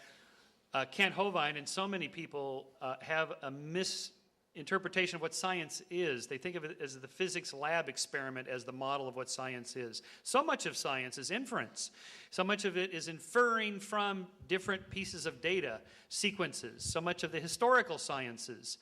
Kent Hovind and so many people have a misinterpretation of what science is. They think of it as the physics lab experiment as the model of what science is. So much of science is inference. So much of it is inferring from different pieces of data, sequences. So much of the historical sciences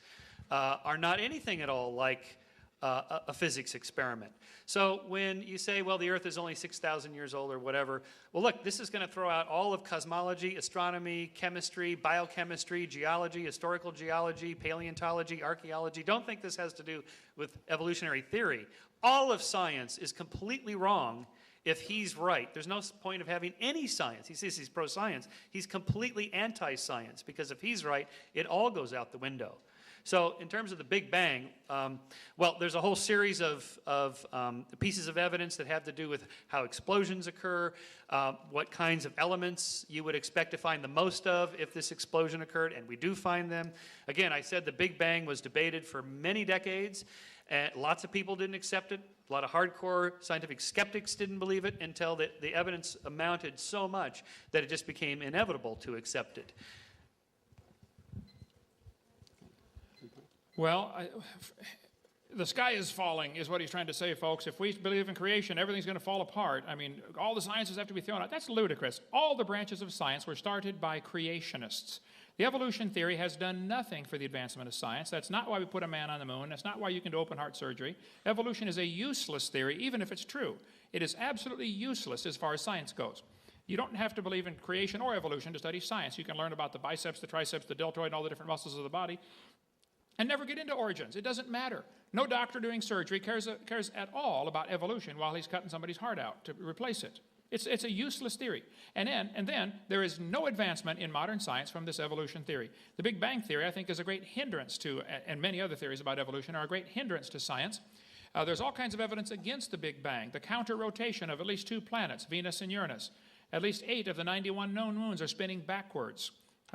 are not anything at all like a physics experiment. So when you say, well, the Earth is only 6,000 years old or whatever, well, look, this is going to throw out all of cosmology, astronomy, chemistry, biochemistry, geology, historical geology, paleontology, archaeology. Don't think this has to do with evolutionary theory. All of science is completely wrong if he's right. There's no point of having any science. He says he's pro-science. He's completely anti-science because if he's right, it all goes out the window. So in terms of the Big Bang, well, there's a whole series of pieces of evidence that have to do with how explosions occur, what kinds of elements you would expect to find the most of if this explosion occurred, and we do find them. Again, I said the Big Bang was debated for many decades, and lots of people didn't accept it. A lot of hardcore scientific skeptics didn't believe it until the evidence amounted so much that it just became inevitable to accept it. Well, the sky is falling is what he's trying to say, folks. If we believe in creation, everything's going to fall apart. I mean, all the sciences have to be thrown out. That's ludicrous. All the branches of science were started by creationists. The evolution theory has done nothing for the advancement of science. That's not why we put a man on the moon. That's not why you can do open heart surgery. Evolution is a useless theory, even if it's true. It is absolutely useless as far as science goes. You don't have to believe in creation or evolution to study science. You can learn about the biceps, the triceps, the deltoid, and all the different muscles of the body, and never get into origins. It doesn't matter. No doctor doing surgery cares at all about evolution while he's cutting somebody's heart out to replace it. It's a useless theory. And then there is no advancement in modern science from this evolution theory. The Big Bang theory, I think, is a great hindrance to, and many other theories about evolution are a great hindrance to science. There's all kinds of evidence against the Big Bang. The counter-rotation of at least 2 planets, Venus and Uranus. At least 8 of the 91 known moons are spinning backwards.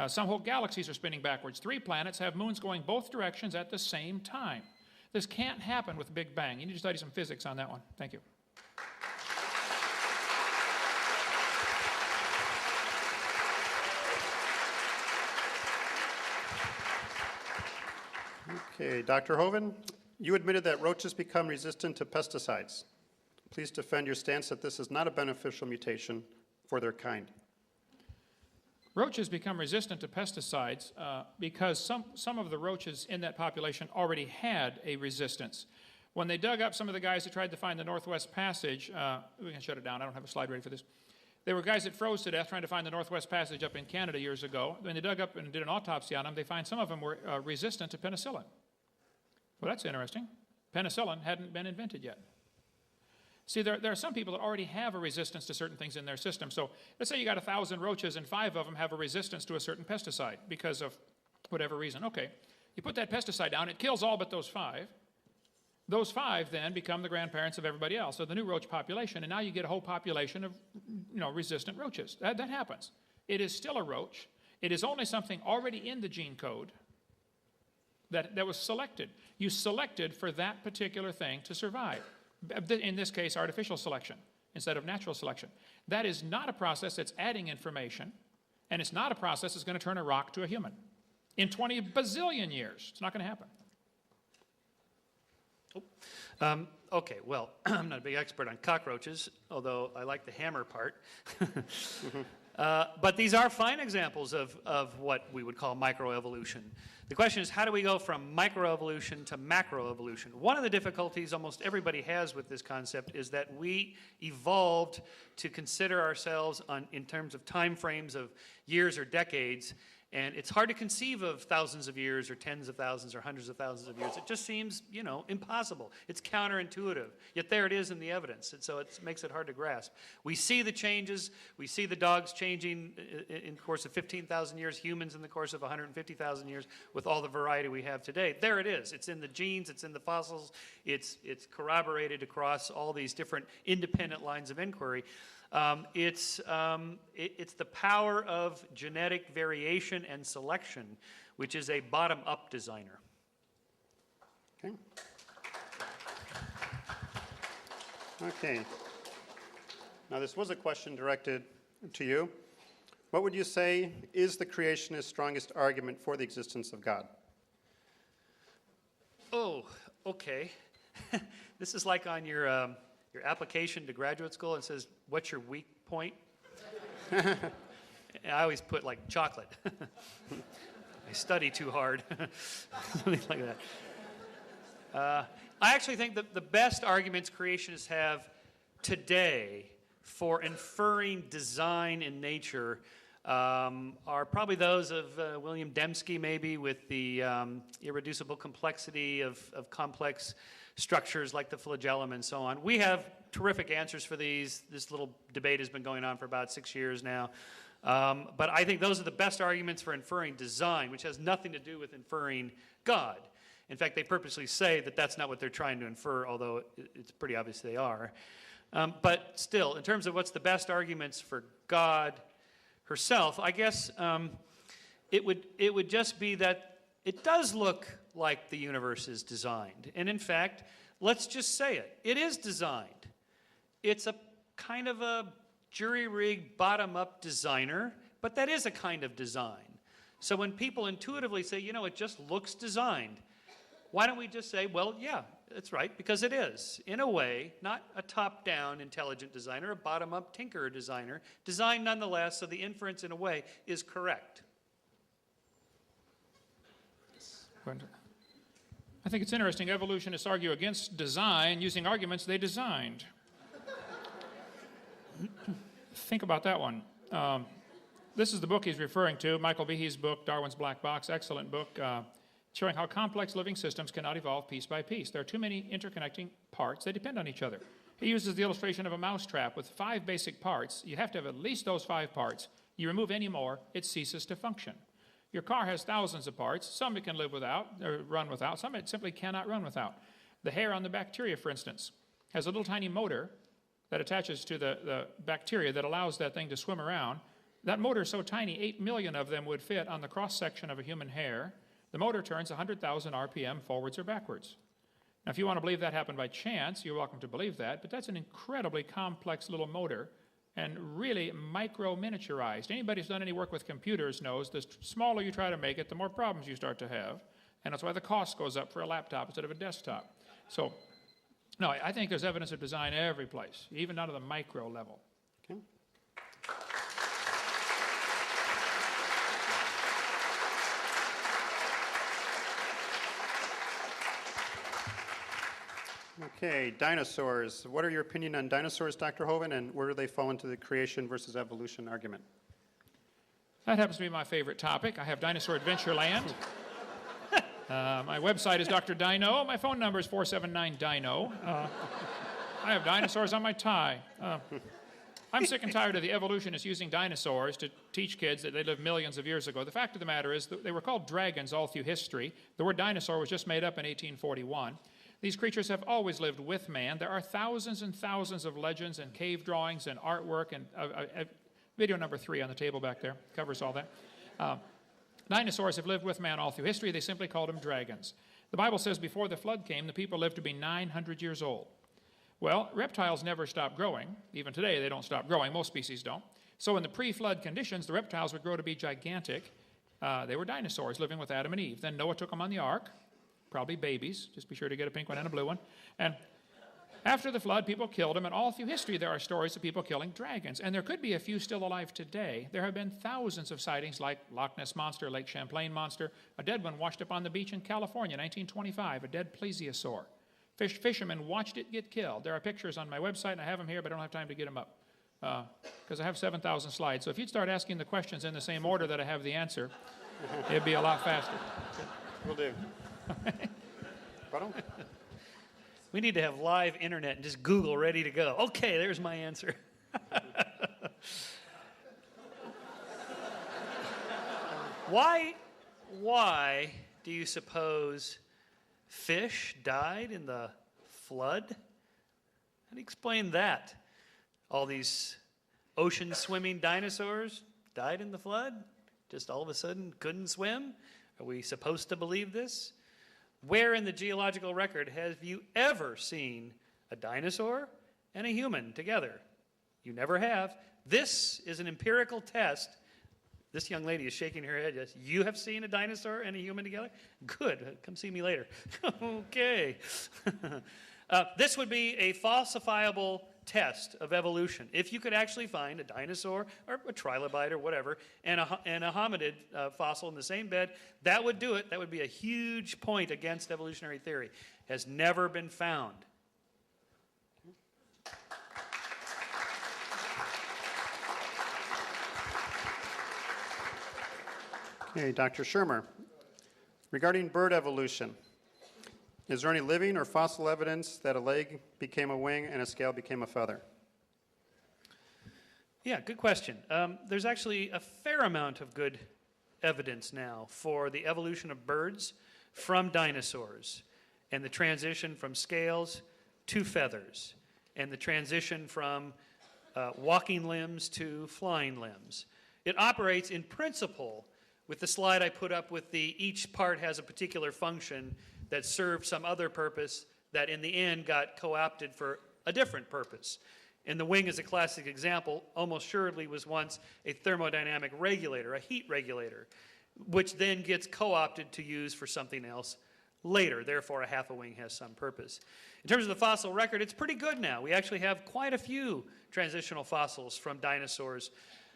Some whole galaxies are spinning backwards. 3 planets have moons going both directions at the same time. This can't happen with the Big Bang. You need to study some physics on that one. Thank you. Okay, Dr. Hovind, you admitted that roaches become resistant to pesticides. Please defend your stance that this is not a beneficial mutation for their kind. Roaches become resistant to pesticides because some of the roaches in that population already had a resistance. When they dug up some of the guys that tried to find the Northwest Passage, we can shut it down, I don't have a slide ready for this. There were guys that froze to death trying to find the Northwest Passage up in Canada years ago. When they dug up and did an autopsy on them, they find some of them were resistant to penicillin. Well, that's interesting. Penicillin hadn't been invented yet. See, there are some people that already have a resistance to certain things in their system. So let's say you got 1,000 roaches and 5 of them have a resistance to a certain pesticide because of whatever reason. Okay, you put that pesticide down, it kills all but those 5. Those 5 then become the grandparents of everybody else, so the new roach population, and now you get a whole population of resistant roaches. That happens. It is still a roach. It is only something already in the gene code that was selected. You selected for that particular thing to survive. In this case, artificial selection instead of natural selection. That is not a process that's adding information, and it's not a process that's going to turn a rock to a human. In 20 bazillion years, it's not going to happen. Okay, well, I'm not a big expert on cockroaches, although I like the hammer part. But these are fine examples of what we would call microevolution. The question is, how do we go from microevolution to macroevolution? One of the difficulties almost everybody has with this concept is that we evolved to consider ourselves in terms of time frames of years or decades, and it's hard to conceive of thousands of years or tens of thousands or hundreds of thousands of years. It just seems, impossible. It's counterintuitive. Yet there it is in the evidence, and so it makes it hard to grasp. We see the changes. We see the dogs changing in the course of 15,000 years, humans in the course of 150,000 years, with all the variety we have today. There it is. It's in the genes. It's in the fossils. It's corroborated across all these different independent lines of inquiry. It's the power of genetic variation and selection, which is a bottom-up designer. Okay. Okay. Now, this was a question directed to you. What would you say is the creationist's strongest argument for the existence of God? Oh, okay. This is like on your application to graduate school. It says, what's your weak point? I always put like chocolate. I study too hard. Something like that. I actually think that the best arguments creationists have today for inferring design in nature are probably those of William Dembski, maybe, with the irreducible complexity of complex structures like the flagellum and so on. We have terrific answers for these. This little debate has been going on for about 6 years now. But I think those are the best arguments for inferring design, which has nothing to do with inferring God. In fact, they purposely say that that's not what they're trying to infer, although it's pretty obvious they are. But still, in terms of what's the best arguments for God herself, I guess it would just be that it does look like the universe is designed. And in fact, let's just say it. It is designed. It's a kind of a jury-rigged, bottom-up designer, but that is a kind of design. So when people intuitively say, you know, it just looks designed, why don't we just say, well, yeah, that's right, because it is. In a way, not a top-down intelligent designer, a bottom-up tinkerer designer, designed nonetheless, so the inference, in a way, is correct. I think it's interesting. Evolutionists argue against design using arguments they designed. Think about that one. This is the book he's referring to, Michael Behe's book, Darwin's Black Box, excellent book, showing how complex living systems cannot evolve piece by piece. There are too many interconnecting parts. They depend on each other. He uses the illustration of a mousetrap with 5 basic parts. You have to have at least those 5 parts. You remove any more, it ceases to function. Your car has thousands of parts. Some it can live without, or run without. Some it simply cannot run without. The hair on the bacteria, for instance, has a little tiny motor that attaches to the bacteria that allows that thing to swim around. That motor is so tiny, 8 million of them would fit on the cross-section of a human hair. The motor turns 100,000 RPM forwards or backwards. Now, if you want to believe that happened by chance, you're welcome to believe that, but that's an incredibly complex little motor and really micro-miniaturized. Anybody who's done any work with computers knows the smaller you try to make it, the more problems you start to have, and that's why the cost goes up for a laptop instead of a desktop. So, no, I think there's evidence of design every place, even down to the micro level. Okay. Okay, dinosaurs. What are your opinion on dinosaurs, Dr. Hovind, and where do they fall into the creation versus evolution argument? That happens to be my favorite topic. I have Dinosaur Adventureland. My website is Dr. Dino. My phone number is 479-DINO. I have dinosaurs on my tie. I'm sick and tired of the evolutionists using dinosaurs to teach kids that they lived millions of years ago. The fact of the matter is that they were called dragons all through history. The word dinosaur was just made up in 1841. These creatures have always lived with man. There are thousands and thousands of legends and cave drawings and artwork, and video number 3 on the table back there covers all that. Dinosaurs have lived with man all through history. They simply called them dragons. The Bible says before the flood came, the people lived to be 900 years old. Well, reptiles never stop growing. Even today, they don't stop growing. Most species don't. So in the pre-flood conditions, the reptiles would grow to be gigantic. They were dinosaurs living with Adam and Eve. Then Noah took them on the ark. Probably babies. Just be sure to get a pink one and a blue one. And after the flood, people killed them, and all through history there are stories of people killing dragons. And there could be a few still alive today. There have been thousands of sightings like Loch Ness Monster, Lake Champlain Monster. A dead one washed up on the beach in California, 1925, a dead plesiosaur. Fishermen watched it get killed. There are pictures on my website, and I have them here, but I don't have time to get them up because I have 7,000 slides. So if you'd start asking the questions in the same order that I have the answer, it'd be a lot faster. Will do. We need to have live internet and just Google ready to go. Okay, there's my answer. Why do you suppose fish died in the flood? How do you explain that? All these ocean swimming dinosaurs died in the flood? Just all of a sudden couldn't swim? Are we supposed to believe this? Where in the geological record have you ever seen a dinosaur and a human together? You never have. This is an empirical test. This young lady is shaking her head. Yes, you have seen a dinosaur and a human together? Good. Come see me later. Okay. This would be a falsifiable test of evolution. If you could actually find a dinosaur or a trilobite or whatever and a hominid fossil in the same bed, that would do it. That would be a huge point against evolutionary theory. Has never been found. Okay, Dr. Shermer, regarding bird evolution, is there any living or fossil evidence that a leg became a wing and a scale became a feather? Yeah, good question. There's actually a fair amount of good evidence now for the evolution of birds. from dinosaurs, and the transition from scales to feathers, and the transition from walking limbs to flying limbs. It operates in principle with the slide I put up with each part has a particular function that served some other purpose that in the end got co-opted for a different purpose. And the wing is a classic example, almost surely was once a thermodynamic regulator, a heat regulator, which then gets co-opted to use for something else later. Therefore, a half a wing has some purpose. In terms of the fossil record, it's pretty good now. We actually have quite a few transitional fossils from dinosaurs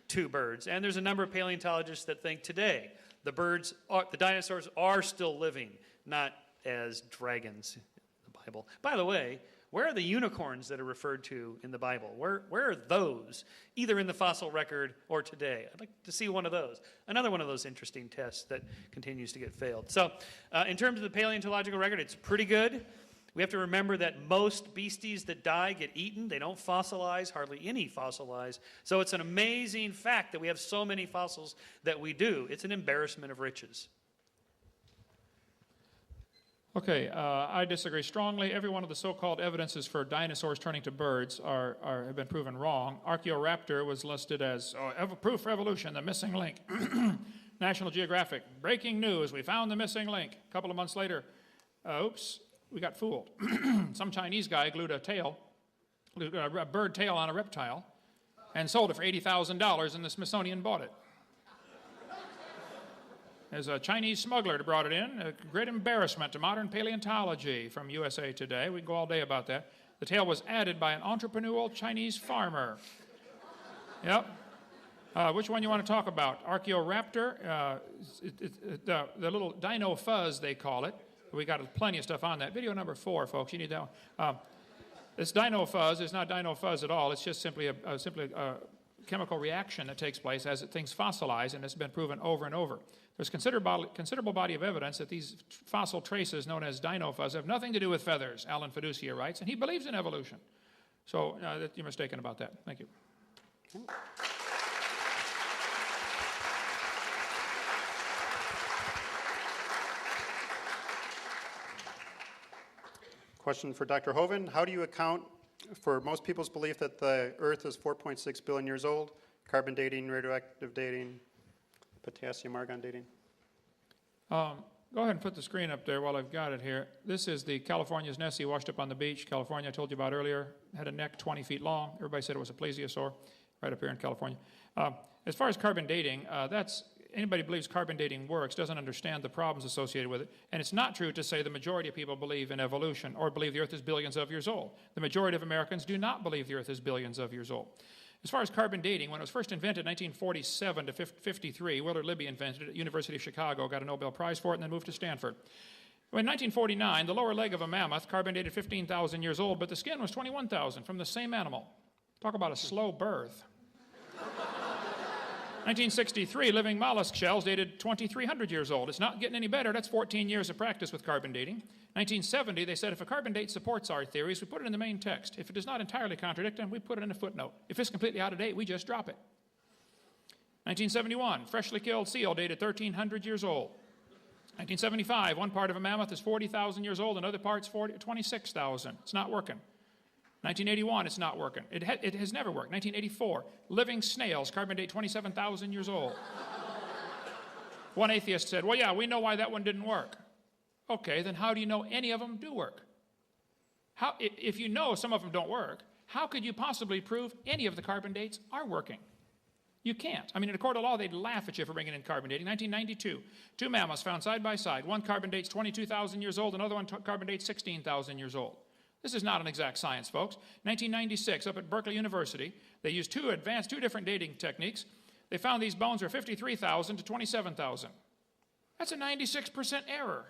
to birds. And there's a number of paleontologists that think today the dinosaurs are still living, not as dragons in the Bible. By the way, where are the unicorns that are referred to in the Bible? Where are those, either in the fossil record or today? I'd like to see one of those. Another one of those interesting tests that continues to get failed. So in terms of the paleontological record, it's pretty good. We have to remember that most beasties that die get eaten. They don't fossilize, hardly any fossilize. So it's an amazing fact that we have so many fossils that we do. It's an embarrassment of riches. Okay, I disagree strongly. Every one of the so-called evidences for dinosaurs turning to birds have been proven wrong. Archaeoraptor was listed as proof for evolution, the missing link. National Geographic, breaking news, we found the missing link. A couple of months later, oops, we got fooled. Some Chinese guy glued a bird tail on a reptile and sold it for $80,000, and the Smithsonian bought it. There's a Chinese smuggler that brought it in, a great embarrassment to modern paleontology from USA Today. We can go all day about that. The tail was added by an entrepreneurial Chinese farmer. Yep. Which one you want to talk about? Archaeoraptor, the little dino fuzz, they call it. We got plenty of stuff on that. Video number 4, folks. You need that one. This dino fuzz is not dino fuzz at all. It's just simply a chemical reaction that takes place as things fossilize, and it's been proven over and over. There's considerable body of evidence that these fossil traces known as dino fuzz have nothing to do with feathers, Alan Fiducia writes, and he believes in evolution. So you're mistaken about that. Thank you. Question for Dr. Hovind. How do you account for most people's belief that the Earth is 4.6 billion years old, carbon dating, radioactive dating, potassium argon dating? Go ahead and put the screen up there while I've got it here. This is the California's Nessie washed up on the beach. California, I told you about earlier, had a neck 20 feet long. Everybody said it was a plesiosaur right up here in California. As far as carbon dating, anybody who believes carbon dating works doesn't understand the problems associated with it. And it's not true to say the majority of people believe in evolution or believe the Earth is billions of years old. The majority of Americans do not believe the Earth is billions of years old. As far as carbon dating, when it was first invented in 1947 to 53, Willard Libby invented it at the University of Chicago, got a Nobel Prize for it, and then moved to Stanford. In 1949, the lower leg of a mammoth carbon dated 15,000 years old, but the skin was 21,000 from the same animal. Talk about a slow birth. 1963, living mollusk shells dated 2,300 years old. It's not getting any better. That's 14 years of practice with carbon dating. 1970, they said if a carbon date supports our theories, we put it in the main text. If it does not entirely contradict them, we put it in a footnote. If it's completely out of date, we just drop it. 1971, freshly killed seal dated 1,300 years old. 1975, one part of a mammoth is 40,000 years old, another part's 26,000. It's not working. 1981, it's not working. It has never worked. 1984, living snails, carbon date 27,000 years old. One atheist said, well, yeah, we know why that one didn't work. Okay, then how do you know any of them do work? If you know some of them don't work, how could you possibly prove any of the carbon dates are working? You can't. I mean, in a court of law, they'd laugh at you for bringing in carbon dating. 1992, 2 mammoths found side by side. One carbon dates 22,000 years old, another one carbon dates 16,000 years old. This is not an exact science, folks. 1996, up at Berkeley University, they used two different dating techniques. They found these bones were 53,000 to 27,000. That's a 96% error.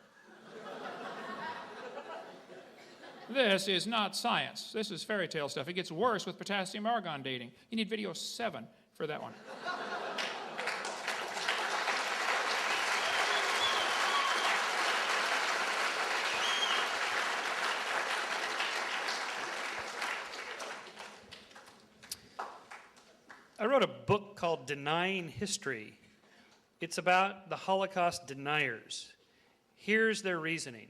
This is not science. This is fairy tale stuff. It gets worse with potassium argon dating. You need video 7 for that one. I wrote a book called Denying History. It's about the Holocaust deniers. Here's their reasoning.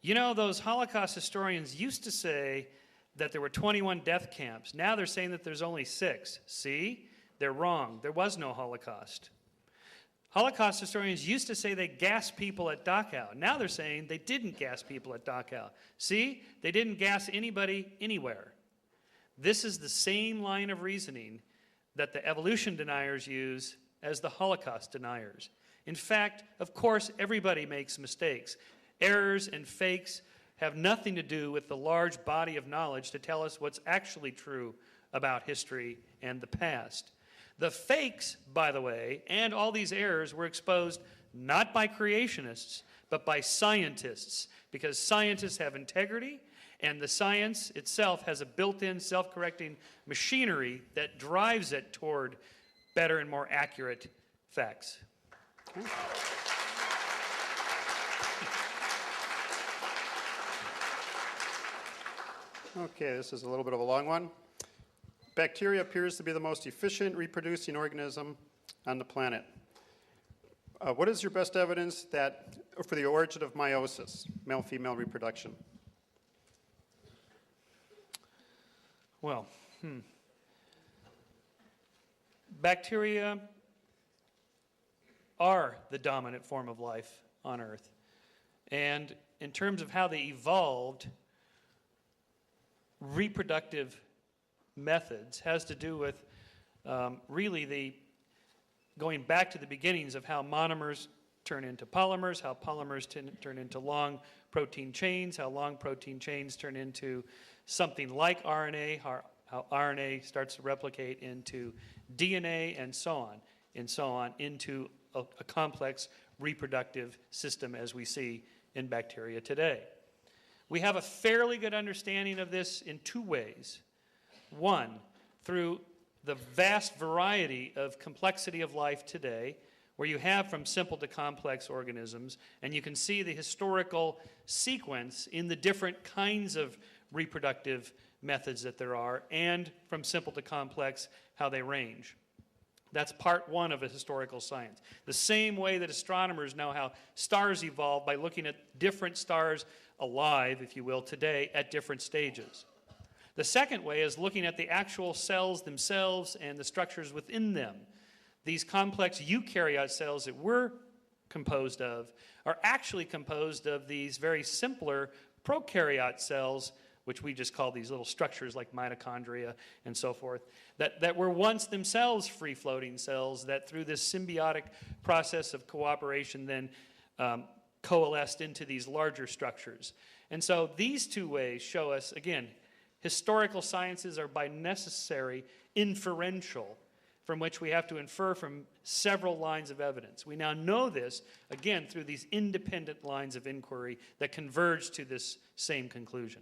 You know, those Holocaust historians used to say that there were 21 death camps. Now they're saying that there's only 6. See? They're wrong. There was no Holocaust. Holocaust historians used to say they gassed people at Dachau. Now they're saying they didn't gas people at Dachau. See? They didn't gas anybody anywhere. This is the same line of reasoning that the evolution deniers use as the Holocaust deniers. In fact, of course, everybody makes mistakes. Errors and fakes have nothing to do with the large body of knowledge to tell us what's actually true about history and the past. The fakes, by the way, and all these errors were exposed not by creationists, but by scientists, because scientists have integrity, and the science itself has a built-in self-correcting machinery that drives it toward better and more accurate facts. Okay, this is a little bit of a long one. Bacteria appears to be the most efficient reproducing organism on the planet. What is your best evidence for the origin of meiosis, male-female reproduction? Well, bacteria are the dominant form of life on Earth. And in terms of how they evolved, reproductive methods has to do with really going back to the beginnings of how monomers turn into polymers, how polymers turn into long protein chains, how long protein chains turn into something like RNA, how RNA starts to replicate into DNA, and so on, into a complex reproductive system as we see in bacteria today. We have a fairly good understanding of this in 2 ways. One, through the vast variety of complexity of life today, where you have from simple to complex organisms, and you can see the historical sequence in the different kinds of reproductive methods that there are, and from simple to complex, how they range. That's part 1 of a historical science. The same way that astronomers know how stars evolve by looking at different stars alive, if you will, today at different stages. The second way is looking at the actual cells themselves and the structures within them. These complex eukaryote cells that we're composed of are actually composed of these very simpler prokaryote cells, which we just call these little structures like mitochondria and so forth, that were once themselves free-floating cells that through this symbiotic process of cooperation then coalesced into these larger structures. And so these 2 ways show us, again, historical sciences are by necessary inferential, from which we have to infer from several lines of evidence. We now know this, again, through these independent lines of inquiry that converge to this same conclusion.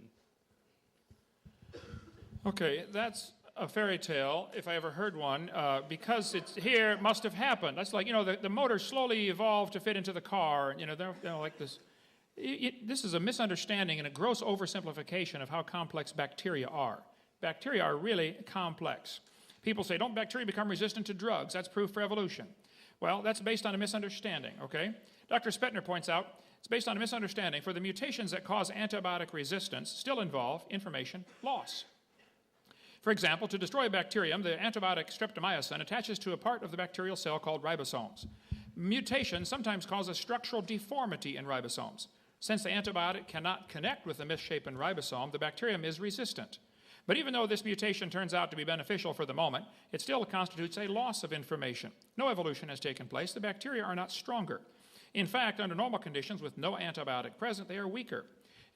Okay, that's a fairy tale, if I ever heard one, because it's here, it must have happened. That's like, the motor slowly evolved to fit into the car, they're like this. This is a misunderstanding and a gross oversimplification of how complex bacteria are. Bacteria are really complex. People say, don't bacteria become resistant to drugs? That's proof for evolution. Well, that's based on a misunderstanding, okay? Dr. Spettner points out, it's based on a misunderstanding, for the mutations that cause antibiotic resistance still involve information loss. For example, to destroy a bacterium, the antibiotic streptomycin attaches to a part of the bacterial cell called ribosomes. Mutation sometimes causes structural deformity in ribosomes. Since the antibiotic cannot connect with the misshapen ribosome, the bacterium is resistant. But even though this mutation turns out to be beneficial for the moment, it still constitutes a loss of information. No evolution has taken place. The bacteria are not stronger. In fact, under normal conditions with no antibiotic present, they are weaker.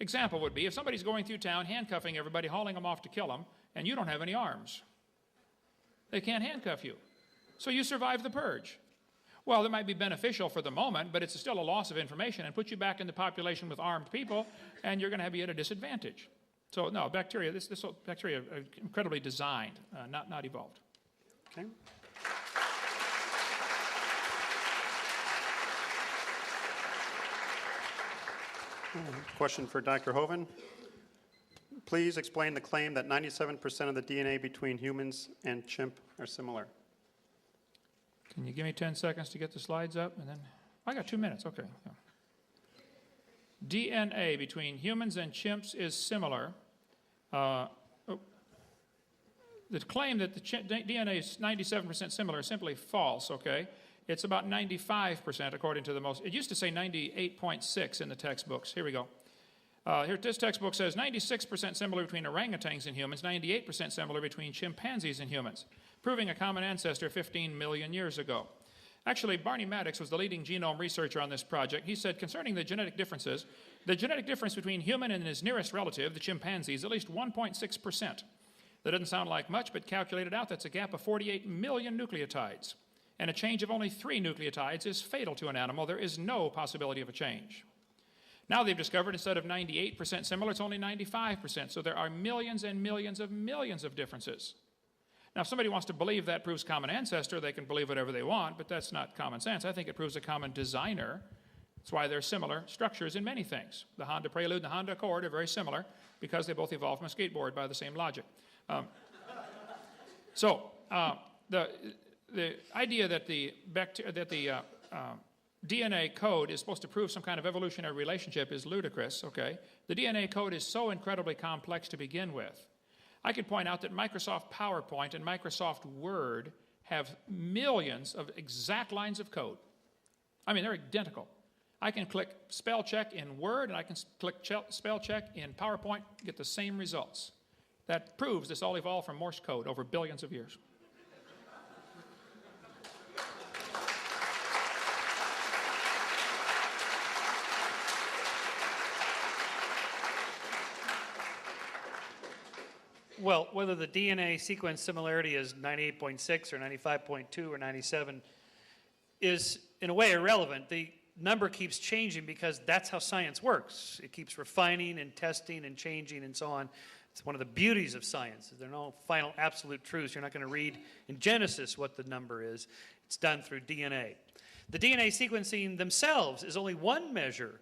Example would be if somebody's going through town handcuffing everybody, hauling them off to kill them, and you don't have any arms. They can't handcuff you. So you survive the purge. Well, it might be beneficial for the moment, but it's still a loss of information and puts you back in the population with armed people, and you're going to be at a disadvantage. So no, bacteria, bacteria are incredibly designed, not evolved. Okay. Question for Dr. Hovind. Please explain the claim that 97% of the DNA between humans and chimp are similar. Can you give me 10 seconds to get the slides up? And then I got 2 minutes, okay. Yeah. DNA between humans and chimps is similar. The claim that the DNA is 97% similar is simply false, okay? It's about 95% according to the most, it used to say 98.6 in the textbooks. Here we go. Here, this textbook says 96% similar between orangutans and humans, 98% similar between chimpanzees and humans, proving a common ancestor 15 million years ago. Actually, Barney Maddox was the leading genome researcher on this project. He said, concerning the genetic differences, the genetic difference between human and his nearest relative, the chimpanzee, is at least 1.6%. That doesn't sound like much, but calculated out, that's a gap of 48 million nucleotides. And a change of only 3 nucleotides is fatal to an animal. There is no possibility of a change. Now they've discovered instead of 98% similar, it's only 95%. So there are millions and millions of differences. Now, if somebody wants to believe that proves common ancestor, they can believe whatever they want, but that's not common sense. I think it proves a common designer. That's why they're similar structures in many things. The Honda Prelude and the Honda Accord are very similar because they both evolved from a skateboard by the same logic. The idea that the DNA code is supposed to prove some kind of evolutionary relationship is ludicrous, okay? The DNA code is so incredibly complex to begin with. I could point out that Microsoft PowerPoint and Microsoft Word have millions of exact lines of code. I mean, they're identical. I can click spell check in Word and I can click spell check in PowerPoint, get the same results. That proves this all evolved from Morse code over billions of years. Well, whether the DNA sequence similarity is 98.6 or 95.2 or 97 is, in a way, irrelevant. The number keeps changing because that's how science works. It keeps refining and testing and changing and so on. It's one of the beauties of science. There are no final absolute truths. You're not going to read in Genesis what the number is. It's done through DNA. The DNA sequencing themselves is only one measure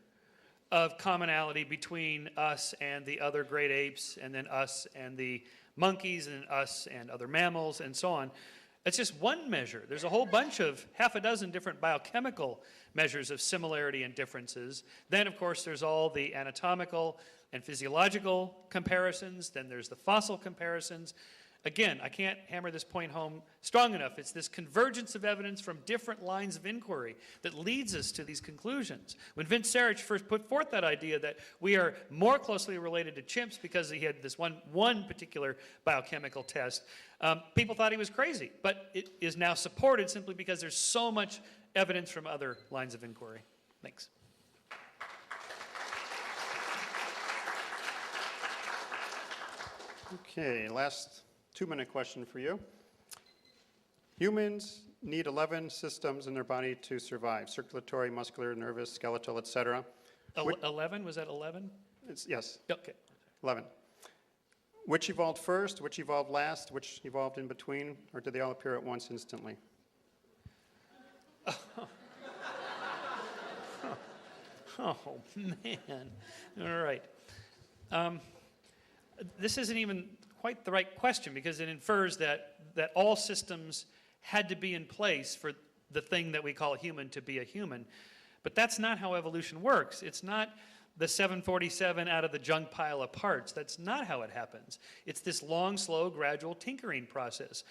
of commonality between us and the other great apes, and then us and the monkeys, and us and other mammals, and so on. It's just one measure. There's a whole bunch of half a dozen different biochemical measures of similarity and differences. Then, of course, there's all the anatomical and physiological comparisons. Then there's the fossil comparisons. Again, I can't hammer this point home strong enough. It's this convergence of evidence from different lines of inquiry that leads us to these conclusions. When Vince Sarich first put forth that idea that we are more closely related to chimps because he had this one particular biochemical test, people thought he was crazy. But it is now supported simply because there's so much evidence from other lines of inquiry. Thanks. Okay, last 2-minute question for you. Humans need 11 systems in their body to survive: circulatory, muscular, nervous, skeletal, etc. 11? Was that 11? Yes. Okay. 11. Which evolved first? Which evolved last? Which evolved in between? Or did they all appear at once instantly? Oh, man. All right. This isn't even quite the right question because it infers that all systems had to be in place for the thing that we call a human to be a human. But that's not how evolution works. It's not the 747 out of the junk pile of parts. That's not how it happens. It's this long, slow, gradual tinkering process.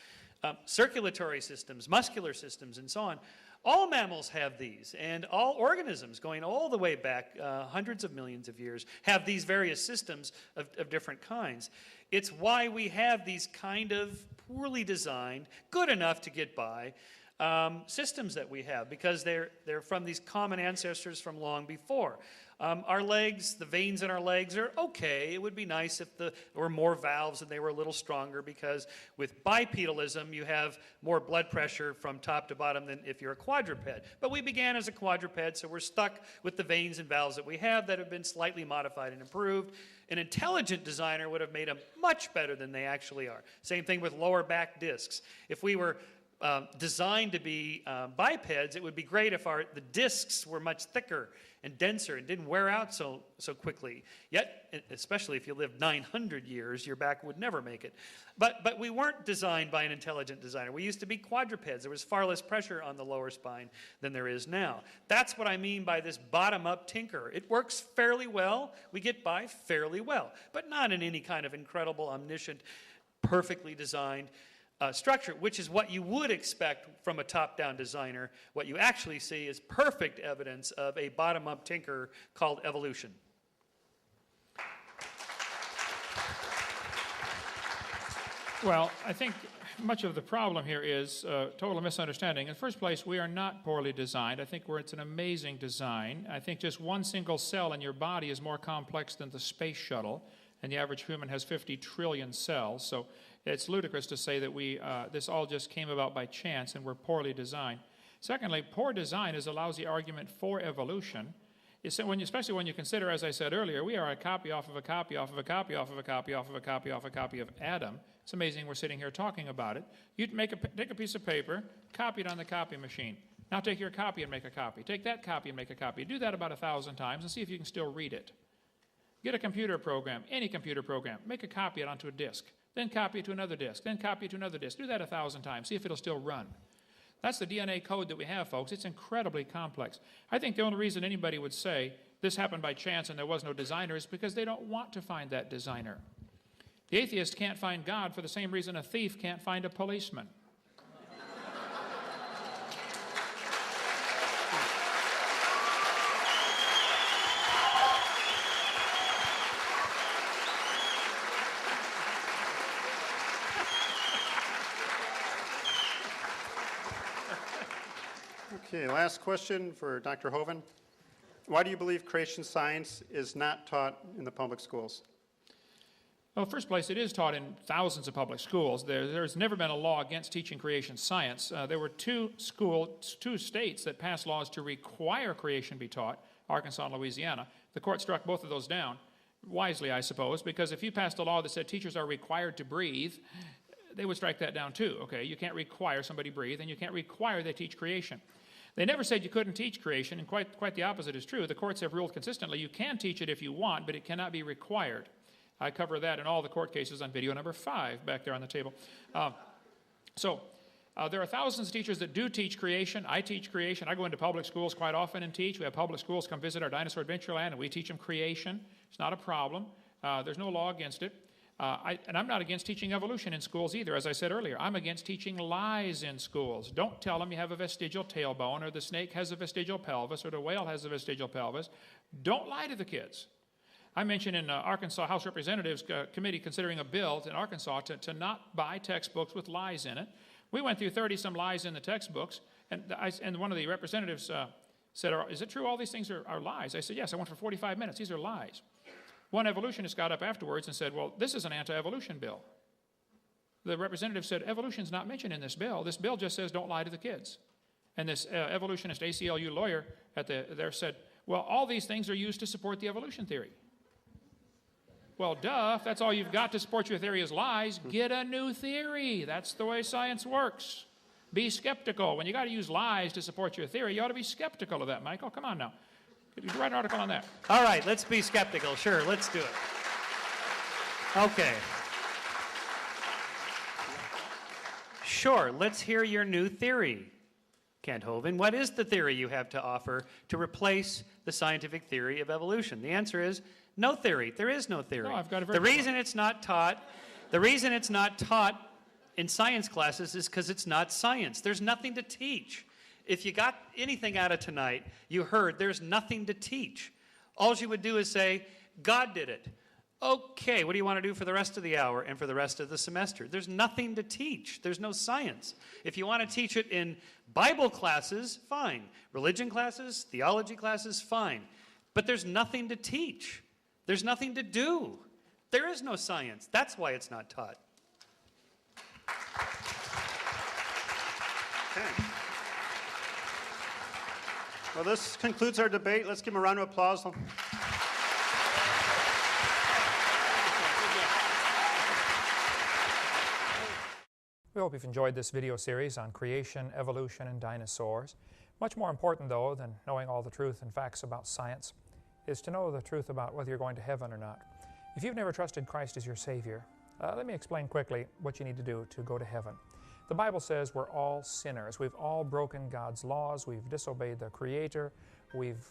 Circulatory systems, muscular systems, and so on. All mammals have these, and all organisms going all the way back hundreds of millions of years have these various systems of different kinds. It's why we have these kind of poorly designed, good enough to get by, systems that we have, because they're from these common ancestors from long before. Our legs, the veins in our legs are okay. It would be nice if there were more valves and they were a little stronger, because with bipedalism, you have more blood pressure from top to bottom than if you're a quadruped. But we began as a quadruped, so we're stuck with the veins and valves that we have that have been slightly modified and improved. An intelligent designer would have made them much better than they actually are. Same thing with lower back discs. If we were designed to be bipeds, it would be great if the discs were much thicker and denser and didn't wear out so quickly. Yet, especially if you lived 900 years, your back would never make it. But we weren't designed by an intelligent designer. We used to be quadrupeds. There was far less pressure on the lower spine than there is now. That's what I mean by this bottom-up tinker. It works fairly well. We get by fairly well, but not in any kind of incredible, omniscient, perfectly designed structure, which is what you would expect from a top-down designer. What you actually see is perfect evidence of a bottom-up tinker called evolution. Well, I think much of the problem here is total misunderstanding. In the first place, we are not poorly designed. I think it's an amazing design. I think just one single cell in your body is more complex than the space shuttle, and the average human has 50 trillion cells. So it's ludicrous to say that this all just came about by chance and we're poorly designed. Secondly, poor design is a lousy argument for evolution, especially when you consider, as I said earlier, we are a copy off of a copy off of a copy off of a copy off of a copy off a copy of Adam. It's amazing we're sitting here talking about it. You take a piece of paper, copy it on the copy machine. Now take your copy and make a copy. Take that copy and make a copy. Do that about 1,000 times and see if you can still read it. Get a computer program, any computer program, make a copy it onto a disk, then copy it to another disk, then copy it to another disk. Do that 1,000 times, see if it'll still run. That's the DNA code that we have, folks. It's incredibly complex. I think the only reason anybody would say this happened by chance and there was no designer is because they don't want to find that designer. The atheist can't find God for the same reason a thief can't find a policeman. Okay, last question for Dr. Hovind. Why do you believe creation science is not taught in the public schools? Well, first place, it is taught in thousands of public schools. There's never been a law against teaching creation science. There were two states that passed laws to require creation be taught, Arkansas and Louisiana. The court struck both of those down, wisely, I suppose, because if you passed a law that said teachers are required to breathe, they would strike that down too, okay? You can't require somebody breathe, and you can't require they teach creation. They never said you couldn't teach creation, and quite the opposite is true. The courts have ruled consistently you can teach it if you want, but it cannot be required. I cover that in all the court cases on video number 5 back there on the table. There are thousands of teachers that do teach creation. I teach creation. I go into public schools quite often and teach. We have public schools come visit our Dinosaur Adventureland, and we teach them creation. It's not a problem. There's no law against it. And I'm not against teaching evolution in schools either. As I said earlier, I'm against teaching lies in schools. Don't tell them you have a vestigial tailbone, or the snake has a vestigial pelvis, or the whale has a vestigial pelvis. Don't lie to the kids. I mentioned in Arkansas House Representatives Committee considering a bill in Arkansas to not buy textbooks with lies in it. We went through 30-some lies in the textbooks, and one of the representatives said, is it true all these things are lies? I said, yes, I went for 45 minutes. These are lies. One evolutionist got up afterwards and said, well, this is an anti-evolution bill. The representative said, evolution's not mentioned in this bill. This bill just says don't lie to the kids. And this evolutionist ACLU lawyer there said, well, all these things are used to support the evolution theory. Well, duh, if that's all you've got to support your theory is lies, get a new theory. That's the way science works. Be skeptical. When you got to use lies to support your theory, you ought to be skeptical of that, Michael. Come on now. You write an article on that. All right, let's be skeptical. Sure, let's do it. Okay. Sure, let's hear your new theory, Kent Hovind. What is the theory you have to offer to replace the scientific theory of evolution? The answer is no theory. There is no theory. No, I've got a the reason it's not taught in science classes is because it's not science. There's nothing to teach. If you got anything out of tonight, you heard there's nothing to teach. All you would do is say, God did it. Okay, what do you want to do for the rest of the hour and for the rest of the semester? There's nothing to teach. There's no science. If you want to teach it in Bible classes, fine. Religion classes, theology classes, fine. But there's nothing to teach. There's nothing to do. There is no science. That's why it's not taught. Okay. Well, this concludes our debate. Let's give him a round of applause. We hope you've enjoyed this video series on creation, evolution, and dinosaurs. Much more important, though, than knowing all the truth and facts about science is to know the truth about whether you're going to heaven or not. If you've never trusted Christ as your Savior, let me explain quickly what you need to do to go to heaven. The Bible says we're all sinners. We've all broken God's laws. We've disobeyed the Creator. We've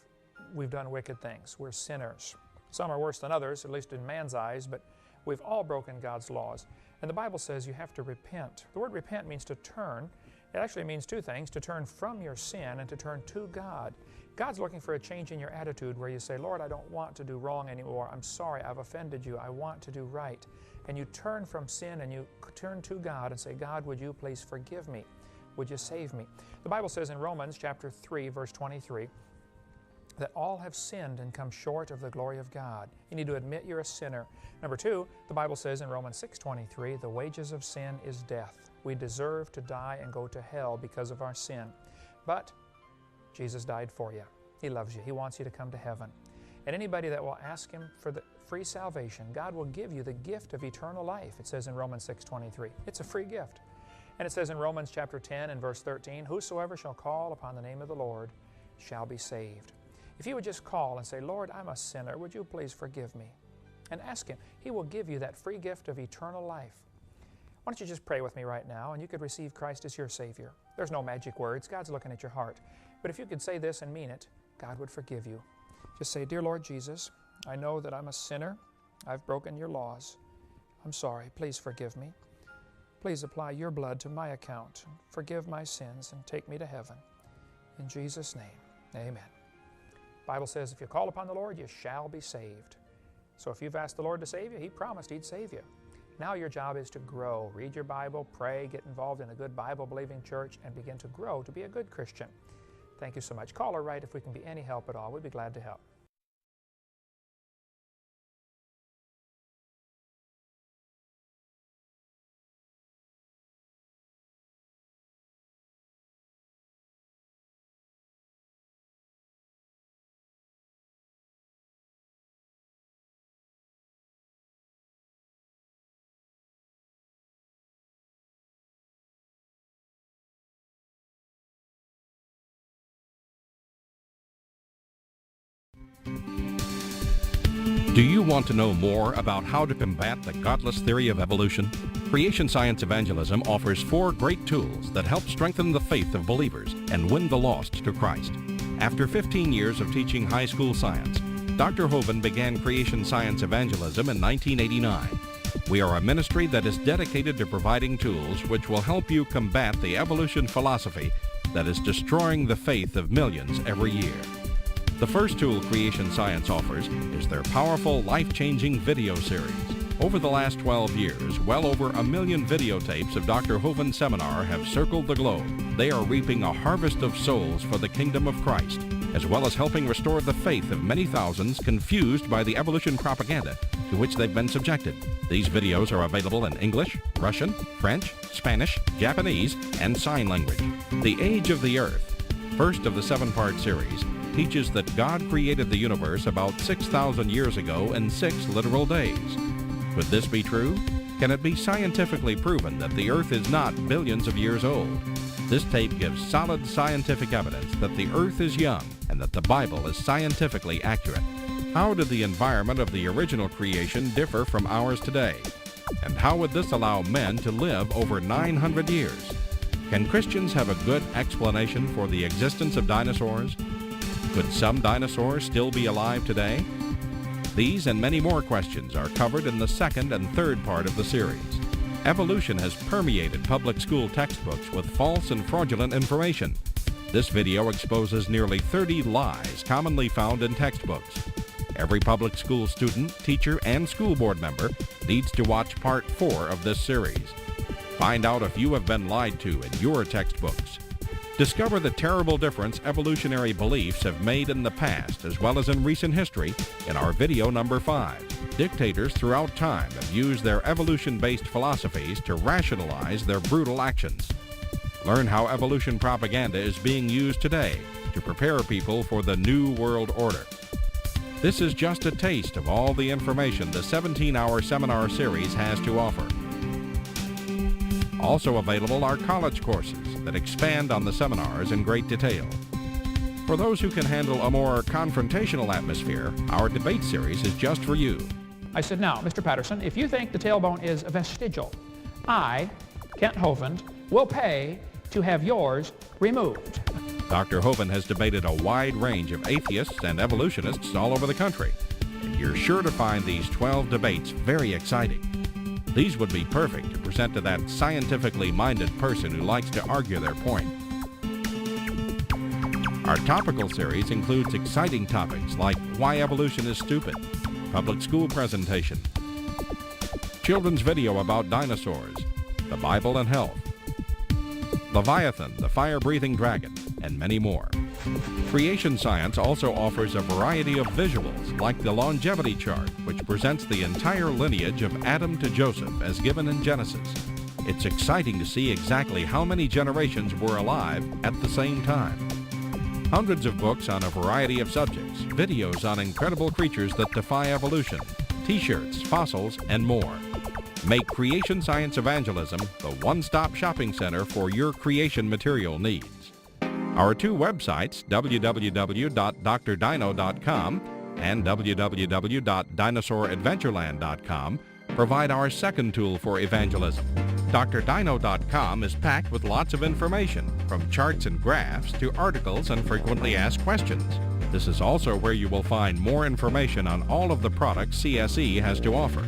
done wicked things. We're sinners. Some are worse than others, at least in man's eyes, but we've all broken God's laws. And the Bible says you have to repent. The word repent means to turn. It actually means two things: to turn from your sin and to turn to God. God's looking for a change in your attitude where you say, Lord, I don't want to do wrong anymore. I'm sorry, I've offended you. I want to do right. And you turn from sin and you turn to God and say, God, would you please forgive me? Would you save me? The Bible says in Romans chapter 3, verse 23, that all have sinned and come short of the glory of God. You need to admit you're a sinner. Number two, the Bible says in Romans 6:23, the wages of sin is death. We deserve to die and go to hell because of our sin. But Jesus died for you. He loves you. He wants you to come to heaven. And anybody that will ask Him for the free salvation, God will give you the gift of eternal life. It says in Romans 6:23. It's a free gift. And it says in Romans chapter 10 and verse 13, whosoever shall call upon the name of the Lord shall be saved. If you would just call and say, Lord, I'm a sinner, would you please forgive me? And ask Him. He will give you that free gift of eternal life. Why don't you just pray with me right now, and you could receive Christ as your Savior. There's no magic words. God's looking at your heart. But if you could say this and mean it, God would forgive you. Just say, Dear Lord Jesus, I know that I'm a sinner. I've broken your laws. I'm sorry. Please forgive me. Please apply your blood to my account. Forgive my sins and take me to heaven. In Jesus' name, amen. The Bible says if you call upon the Lord, you shall be saved. So if you've asked the Lord to save you, He promised He'd save you. Now your job is to grow. Read your Bible, pray, get involved in a good Bible-believing church, and begin to grow to be a good Christian. Thank you so much. Call or write if we can be any help at all. We'd be glad to help. Do you want to know more about how to combat the godless theory of evolution? Creation Science Evangelism offers 4 great tools that help strengthen the faith of believers and win the lost to Christ. After 15 years of teaching high school science, Dr. Hovind began Creation Science Evangelism in 1989. We are a ministry that is dedicated to providing tools which will help you combat the evolution philosophy that is destroying the faith of millions every year. The first tool Creation Science offers is their powerful, life-changing video series. Over the last 12 years, well over 1 million videotapes of Dr. Hovind's seminar have circled the globe. They are reaping a harvest of souls for the kingdom of Christ, as well as helping restore the faith of many thousands confused by the evolution propaganda to which they've been subjected. These videos are available in English, Russian, French, Spanish, Japanese, and sign language. The Age of the Earth, first of the 7-part series, teaches that God created the universe about 6,000 years ago in 6 literal days. Could this be true? Can it be scientifically proven that the Earth is not billions of years old? This tape gives solid scientific evidence that the Earth is young and that the Bible is scientifically accurate. How did the environment of the original creation differ from ours today? And how would this allow men to live over 900 years? Can Christians have a good explanation for the existence of dinosaurs? Could some dinosaurs still be alive today? These and many more questions are covered in the 2nd and 3rd part of the series. Evolution has permeated public school textbooks with false and fraudulent information. This video exposes nearly 30 lies commonly found in textbooks. Every public school student, teacher, and school board member needs to watch part 4 of this series. Find out if you have been lied to in your textbooks. Discover the terrible difference evolutionary beliefs have made in the past as well as in recent history in our video number 5. Dictators throughout time have used their evolution-based philosophies to rationalize their brutal actions. Learn how evolution propaganda is being used today to prepare people for the New World Order. This is just a taste of all the information the 17-hour seminar series has to offer. Also available are college courses that expand on the seminars in great detail. For those who can handle a more confrontational atmosphere, our debate series is just for you. I said, now, Mr. Patterson, if you think the tailbone is vestigial, I, Kent Hovind, will pay to have yours removed. Dr. Hovind has debated a wide range of atheists and evolutionists all over the country. And you're sure to find these 12 debates very exciting. These would be perfect to present to that scientifically minded person who likes to argue their point. Our topical series includes exciting topics like why evolution is stupid, public school presentation, children's video about dinosaurs, the Bible and health, Leviathan, the fire-breathing dragon, and many more. Creation Science also offers a variety of visuals like the longevity chart, which presents the entire lineage of Adam to Joseph as given in Genesis. It's exciting to see exactly how many generations were alive at the same time. Hundreds of books on a variety of subjects, videos on incredible creatures that defy evolution, t-shirts, fossils, and more. Make Creation Science Evangelism the one-stop shopping center for your creation material needs. Our two websites, www.drdino.com and www.dinosauradventureland.com, provide our second tool for evangelism. drdino.com is packed with lots of information, from charts and graphs to articles and frequently asked questions. This is also where you will find more information on all of the products CSE has to offer.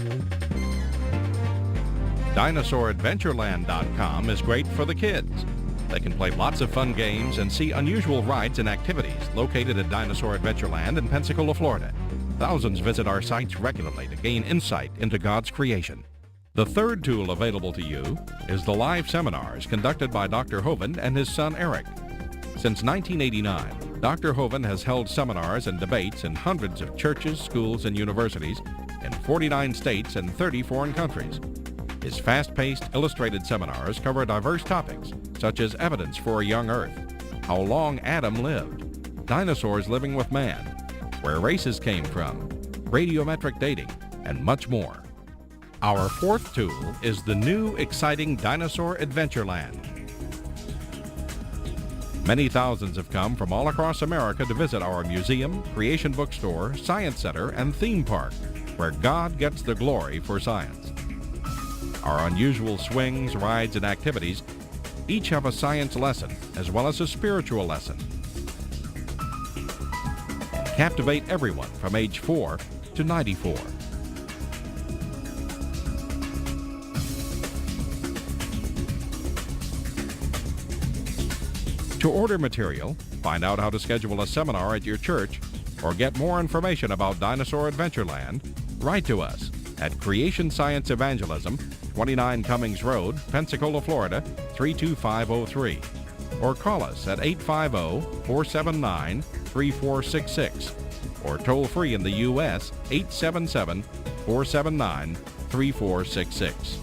DinosaurAdventureland.com is great for the kids. They can play lots of fun games and see unusual rides and activities located at Dinosaur Adventureland in Pensacola, Florida. Thousands visit our sites regularly to gain insight into God's creation. The third tool available to you is the live seminars conducted by Dr. Hovind and his son Eric. Since 1989, Dr. Hovind has held seminars and debates in hundreds of churches, schools, and universities in 49 states and 30 foreign countries. His fast-paced, illustrated seminars cover diverse topics, such as evidence for a young Earth, how long Adam lived, dinosaurs living with man, where races came from, radiometric dating, and much more. Our fourth tool is the new, exciting Dinosaur Adventureland. Many thousands have come from all across America to visit our museum, creation bookstore, science center, and theme park, where God gets the glory for science. Our unusual swings, rides, and activities each have a science lesson as well as a spiritual lesson. And captivate everyone from age 4 to 94. To order material, find out how to schedule a seminar at your church, or get more information about Dinosaur Adventureland, write to us at Creation Science Evangelism, 29 Cummings Road, Pensacola, Florida, 32503. Or call us at 850-479-3466. Or toll free in the U.S., 877-479-3466.